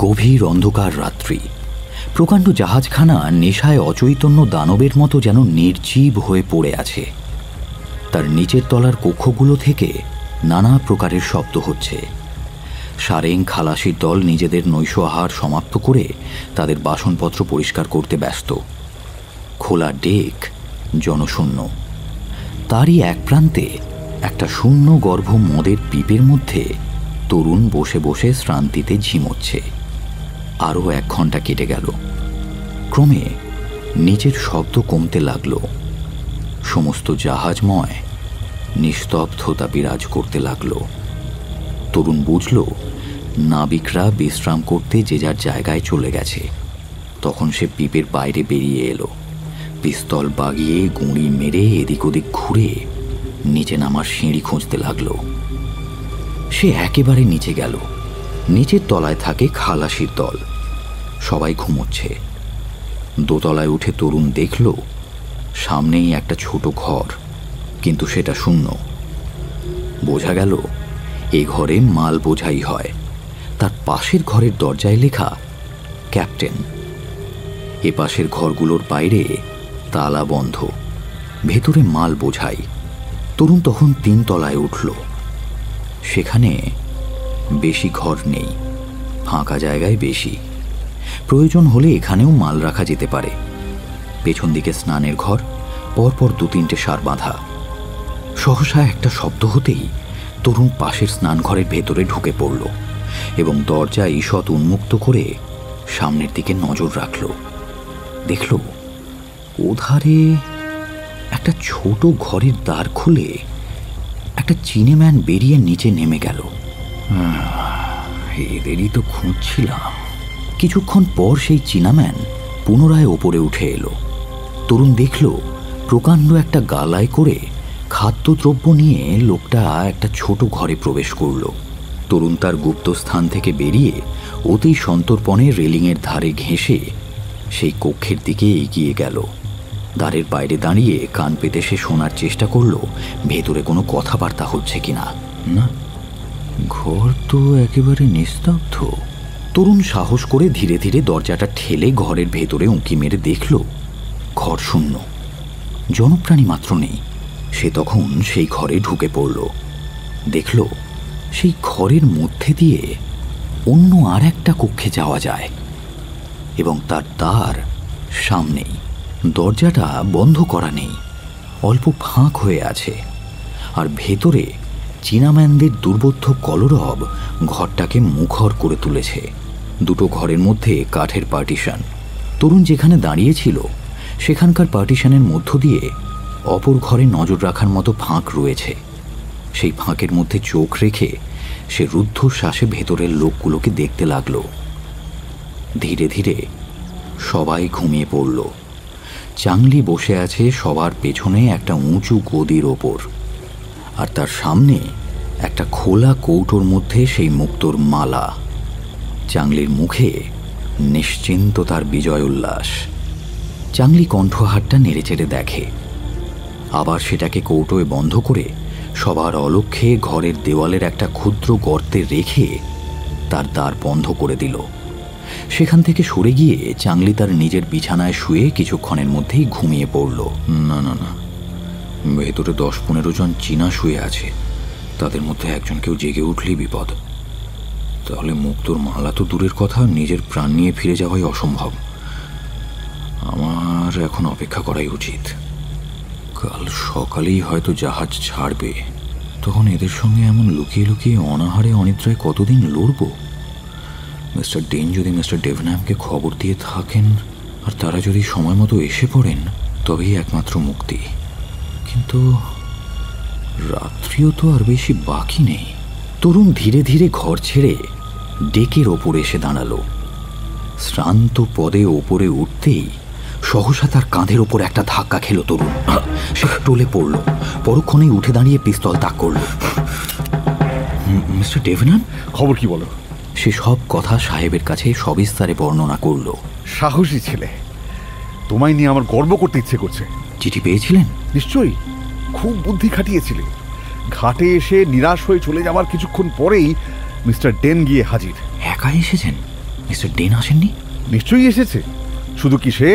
গভীর অন্ধকার রাত্রি। প্রকাণ্ড জাহাজখানা নেশায় অচৈতন্য দানবের মতো যেন নির্জীব হয়ে পড়ে আছে। তার নিচের তলার কক্ষগুলো থেকে নানা প্রকারের শব্দ হচ্ছে। সারেং খালাসির দল নিজেদের নৈশ আহার সমাপ্ত করে তাদের বাসনপত্র পরিষ্কার করতে ব্যস্ত। খোলা ডেক জনশূন্য। তারই এক প্রান্তে একটা শূন্য গর্ভ মদের পিপের মধ্যে তরুণ বসে বসে শ্রান্তিতে ঝিমোচ্ছে। আরও 1 ঘন্টা কেটে গেল। ক্রমে নিচের শব্দ কমতে লাগলো। সমস্ত জাহাজময় নিস্তব্ধতা বিরাজ করতে লাগলো। তরুণ বুঝল নাবিকরা বিশ্রাম করতে যে যার জায়গায় চলে গেছে। তখন সে পিপের বাইরে বেরিয়ে এলো। পিস্তল বাগিয়ে গুঁড়ি মেরে এদিক ওদিক ঘুরে নিচে নামার সিঁড়ি খুঁজতে লাগলো। সে একেবারে নিচে গেল। নিচের তলায় থাকে খালাসির দল, সবাই ঘুমোচ্ছে। দোতলায় উঠে তরুণ দেখল সামনেই একটা ছোট ঘর, কিন্তু সেটা শূন্য। বোঝা গেল এ ঘরে মাল বোঝাই হয়। তার পাশের ঘরের দরজায় লেখা ক্যাপ্টেন। এ পাশের ঘরগুলোর বাইরে তালা বন্ধ, ভেতরে মাল বোঝাই। তরুণ তখন 3 তলায় উঠল। সেখানে বেশি ঘর নেই, ফাঁকা জায়গায় বেশি। প্রয়োজন হলে এখানেও মাল রাখা যেতে পারে। পেছন দিকে স্নানের ঘর, পরপর 2-3টে সার বাঁধা। সহসা একটা শব্দ হতেই তরুণ পাশের স্নানঘরের ভেতরে ঢুকে পড়ল এবং দরজা ঈষৎ উন্মুক্ত করে সামনের দিকে নজর রাখল। দেখল ওধারে একটা ছোট ঘরের দ্বার খুলে একটা চিনেম্যান বেরিয়ে নিচে নেমে গেল। এদেরই তো খুঁজছিলাম। কিছুক্ষণ পর সেই চীনাম্যান পুনরায় ওপরে উঠে এলো। তরুণ দেখল প্রকাণ্ড একটা গালায় করে খাদ্যদ্রব্য নিয়ে লোকটা একটা ছোট ঘরে প্রবেশ করল। তরুণ তার গুপ্ত স্থান থেকে বেরিয়ে অতি সন্তর্পণে রেলিংয়ের ধারে ঘেঁষে সেই কক্ষের দিকে এগিয়ে গেল। দ্বারের বাইরে দাঁড়িয়ে কান পেতে সে শোনার চেষ্টা করল ভেতরে কোনো কথাবার্তা হচ্ছে কিনা। না, ঘর তো একেবারে নিস্তব্ধ। তরুণ সাহস করে ধীরে ধীরে দরজাটা ঠেলে ঘরের ভেতরে উঁকি মেরে দেখল ঘর শূন্য, জনপ্রাণী মাত্র নেই। সে তখন সেই ঘরে ঢুকে পড়ল। দেখল সেই ঘরের মধ্যে দিয়ে অন্য আর একটা কক্ষে যাওয়া যায় এবং তার দ্বার সামনেই। দরজাটা বন্ধ করা নেই, অল্প ফাঁক হয়ে আছে, আর ভেতরে চীনাম্যানদের দুর্বোধ্য কলরব ঘরটাকে মুখর করে তুলেছে। 2টো ঘরের মধ্যে কাঠের পার্টিশন। তরুণ যেখানে দাঁড়িয়েছিল সেখানকার পার্টিশনের মধ্য দিয়ে অপর ঘরে নজর রাখার মতো ফাঁক রয়েছে। সেই ফাঁকের মধ্যে চোখ রেখে সে রুদ্ধশ্বাসে ভেতরের লোকগুলোকে দেখতে লাগল। ধীরে ধীরে সবাই ঘুমিয়ে পড়ল। চাংলি বসে আছে সবার পেছনে একটা উঁচু গদির ওপর, আর তার সামনে একটা খোলা কৌটোর মধ্যে সেই মুক্তোর মালা। চাংলির মুখে নিশ্চিন্ততার বিজয় উল্লাস। চাংলি কণ্ঠহারটা নেড়েচেড়ে দেখে, আবার সেটাকে কৌটোয় বন্ধ করে সবার অলক্ষ্যে ঘরের দেওয়ালের একটা ক্ষুদ্র গর্তে রেখে তার দ্বার বন্ধ করে দিল। সেখান থেকে সরে গিয়ে চাংলি তার নিজের বিছানায় শুয়ে কিছুক্ষণের মধ্যেই ঘুমিয়ে পড়ল। না না না, ভেতরে 10-15 জন চীনা শুয়ে আছে, তাদের মধ্যে একজনকেও জেগে উঠলেই বিপদ। তাহলে মুক্তোর মালা তো দূরের কথা, নিজের প্রাণ নিয়ে ফিরে যাওয়াই অসম্ভব। আমার এখন অপেক্ষা করাই উচিত। কাল সকালেই হয়তো জাহাজ ছাড়বে, তখন এদের সঙ্গে এমন লুকিয়ে লুকিয়ে অনাহারে অনিদ্রায় কতদিন লড়ব। মিস্টার ডেন যদি মিস্টার ডেভেনহ্যামকে খবর দিয়ে থাকেন আর তারা যদি সময় মতো এসে পড়েন, তবেই একমাত্র মুক্তি। কিন্তু রাত্রিও তো আর বেশি বাকি নেই। তরুণ ধীরে ধীরে ঘর ছেড়ে ডেকের ওপরে এসে দাঁড়ালো। শ্রান্ত পদে ওপরে উঠতেই সহসা তার কাঁধের ওপর একটা ধাক্কা খেল তরুণ। সে টলে পড়ল। পরক্ষণেই উঠে দাঁড়িয়ে পিস্তল তাক করল। মিস্টার ডেভেনহ্যাম, খবর কি বলো? সে সব কথা সাহেবের কাছে সবিস্তারে বর্ণনা করল। সাহসী ছেলে, তোমায় নিয়ে আমার গর্ব করতে ইচ্ছে করছে। চিঠি পেয়েছিলেন? নিশ্চয়ই, খুব বুদ্ধি খাটিয়েছিলে। ঘাটে এসে নিরাশ হয়ে চলে যাওয়ার কিছুক্ষণ পরেই মিস্টার ডেন গিয়ে হাজির। একা এসেছেন? মিস্টার ডেন আসেননি? নিশ্চয়ই এসেছে। শুধু কি সে,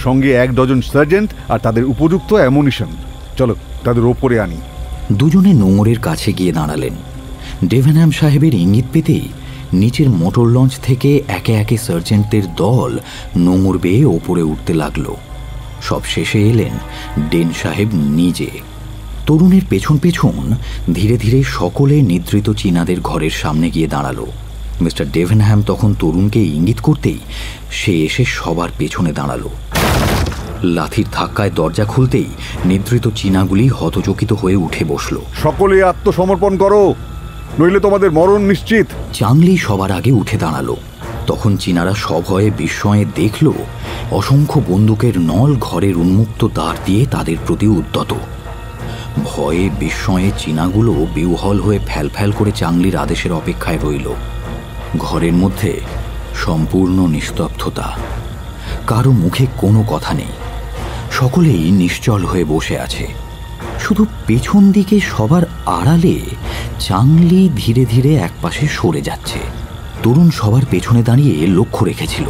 সঙ্গে 1 ডজন সার্জেন্ট আর তাদের উপযুক্ত অ্যামুনিশন। চলো তাদের ওপরে আনি। দুজনে নোঙরের কাছে গিয়ে দাঁড়ালেন। ডেভেনহ্যাম সাহেবের ইঙ্গিত পেতেই নিচের মোটর লঞ্চ থেকে একে একে সার্জেন্টদের দল নোঙর বেয়ে ওপরে উঠতে লাগলো। সব শেষে এলেন ডেন সাহেব নিজে। তরুণের পেছন পেছন ধীরে ধীরে সকলে নিদ্রিত চীনাদের ঘরের সামনে গিয়ে দাঁড়ালো। মিস্টার ডেভেনহ্যাম তখন তরুণকে ইঙ্গিত করতেই সে এসে সবার পেছনে দাঁড়ালো। লাঠির ধাক্কায় দরজা খুলতেই নিদ্রিত চীনাগুলি হতচকিত হয়ে উঠে বসল। সকলে আত্মসমর্পণ করো, নইলে তোমাদের মরণ নিশ্চিত। চাংলি সবার আগে উঠে দাঁড়ালো। তখন চীনারা সভয়ে বিস্ময়ে দেখল অসংখ্য বন্দুকের নল ঘরের উন্মুক্ত দ্বার দিয়ে তাদের প্রতি উদ্যত। ভয়ে বিস্ময়ে চীনাগুলো বিহ্বল হয়ে ফ্যালফ্যাল করে চাংলির আদেশের অপেক্ষায় রইল। ঘরের মধ্যে সম্পূর্ণ নিস্তব্ধতা, কারো মুখে কোনো কথা নেই। সকলেই নিশ্চল হয়ে বসে আছে। শুধু পেছন দিকে সবার আড়ালে চাংলি ধীরে ধীরে একপাশে সরে যাচ্ছে। তরুণ সবার পেছনে দাঁড়িয়ে লক্ষ্য রেখেছিল।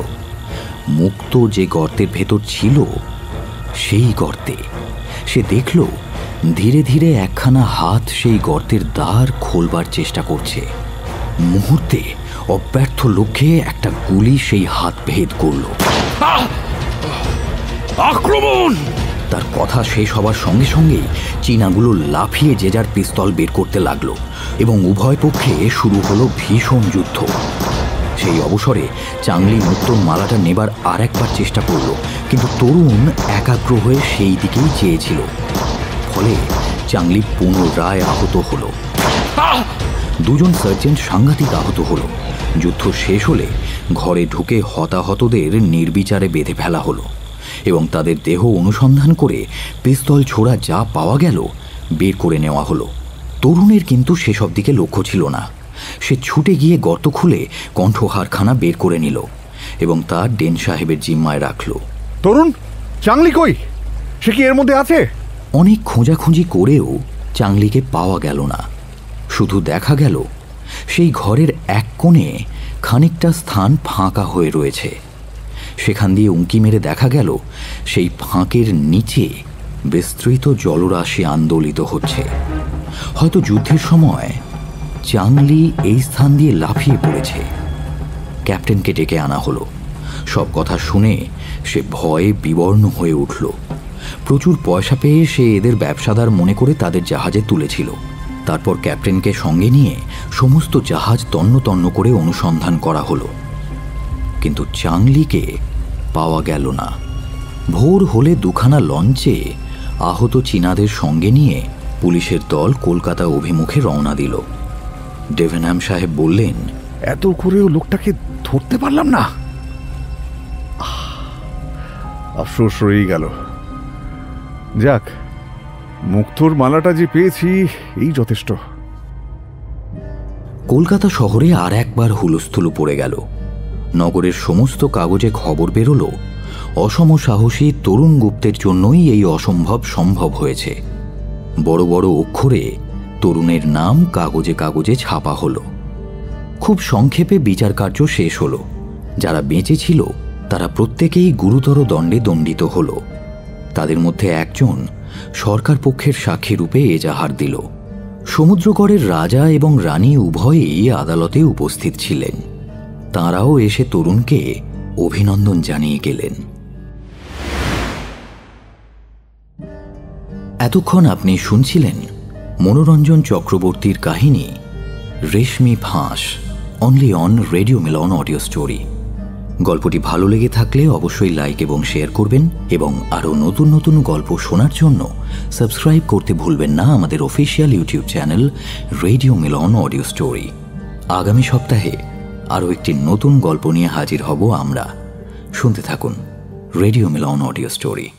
মুক্ত যে গর্তের ভেতর ছিল সেই গর্তে সে দেখল ধীরে ধীরে একখানা হাত সেই গর্তের দ্বার খোলবার চেষ্টা করছে। মুহূর্তে অব্যর্থ লক্ষ্যে একটা গুলি সেই হাত ভেদ করল। আক্রমণ! তার কথা শেষ হবার সঙ্গে সঙ্গেই চীনাগুলো লাফিয়ে যে যার পিস্তল বের করতে লাগলো এবং উভয় পক্ষে শুরু হলো ভীষণ যুদ্ধ। সেই অবসরে চাংলি মুক্তোর মালাটা নেবার আর একবার চেষ্টা করল, কিন্তু তরুণ একাগ্র হয়ে সেই দিকেই চেয়েছিল। ফলে চাংলি পুনরায় আহত হলো। দুজন সার্জেন্ট সাংঘাতিক আহত হলো। যুদ্ধ শেষ হলে ঘরে ঢুকে হতাহতদের নির্বিচারে বেঁধে ফেলা হলো এবং তাদের দেহ অনুসন্ধান করে পিস্তল ছোড়া যা পাওয়া গেল বের করে নেওয়া হলো। তরুণের কিন্তু সেসব দিকে লক্ষ্য ছিল না। সে ছুটে গিয়ে গর্ত খুলে কণ্ঠহারখানা বের করে নিল এবং তা ডেন সাহেবের জিম্মায় রাখল। তরুণ, চাংলি কই? সে কি এর মধ্যে আছে? অনেক খোঁজাখুঁজি করেও চাংলিকে পাওয়া গেল না। শুধু দেখা গেল সেই ঘরের এক কোণে খানিকটা স্থান ফাঁকা হয়ে রয়েছে। সেখান দিয়ে উঁকি মেরে দেখা গেল সেই ফাঁকের নিচে বিস্তৃত জলরাশি আন্দোলিত হচ্ছে। হয়তো যুদ্ধের সময় চাংলি এই স্থান দিয়ে লাফিয়ে পড়েছে। ক্যাপ্টেনকে ডেকে আনা হলো। সব কথা শুনে সে ভয়ে বিবর্ণ হয়ে উঠল। প্রচুর পয়সা পেয়ে সে এদের ব্যবসাদার মনে করে তাদের জাহাজে তুলেছিল। তারপর ক্যাপ্টেনকে সঙ্গে নিয়ে সমস্ত জাহাজ তন্ন তন্ন করে অনুসন্ধান করা হলো, কিন্তু চাংলিকে পাওয়া গেল না। ভোর হলে দুখানা লঞ্চে আহত চীনাদের সঙ্গে নিয়ে পুলিশের দল কলকাতা অভিমুখে রওনা দিল। ডেভেনহ্যাম সাহেব বললেন, এত করেও লোকটাকে ধরতে পারলাম না। আফসোস রয়েই গেল। যাক, মুক্তোর মালাটা যে পেয়েছি এই যথেষ্ট। কলকাতা শহরে আর একবার হুলস্থুল পড়ে গেল। নগরের সমস্ত কাগজে খবর বেরোলো অসম সাহসী তরুণ গুপ্তের জন্যই এই অসম্ভব সম্ভব হয়েছে। বড় বড় অক্ষরে তরুণের নাম কাগজে কাগজে ছাপা হলো। খুব সংক্ষেপে বিচার কার্য শেষ হলো। যারা বেঁচে ছিল তারা প্রত্যেকেই গুরুতর দণ্ডে দণ্ডিত হলো। তাদের মধ্যে একজন সরকার পক্ষের সাক্ষী রূপে এজাহার দিল। সমুদ্রগড়ের রাজা এবং রানী উভয়েই আদালতে উপস্থিত ছিলেন। তাঁরাও এসে তরুণকে অভিনন্দন জানিয়ে গেলেন। এতক্ষণ আপনি শুনছিলেন মনোরঞ্জন চক্রবর্তীর কাহিনী রেশমি ফাঁস, only on radio Milan audio story. গল্পটি ভালো লেগে থাকলে অবশ্যই লাইক এবং শেয়ার করবেন, এবং আরও নতুন নতুন গল্প শোনার জন্য সাবস্ক্রাইব করতে ভুলবেন না আমাদের official YouTube channel radio Milan audio story. আগামী সপ্তাহে আরও একটি নতুন গল্প নিয়ে হাজির হব আমরা। শুনতে থাকুন রেডিও মিলন অডিও স্টোরি।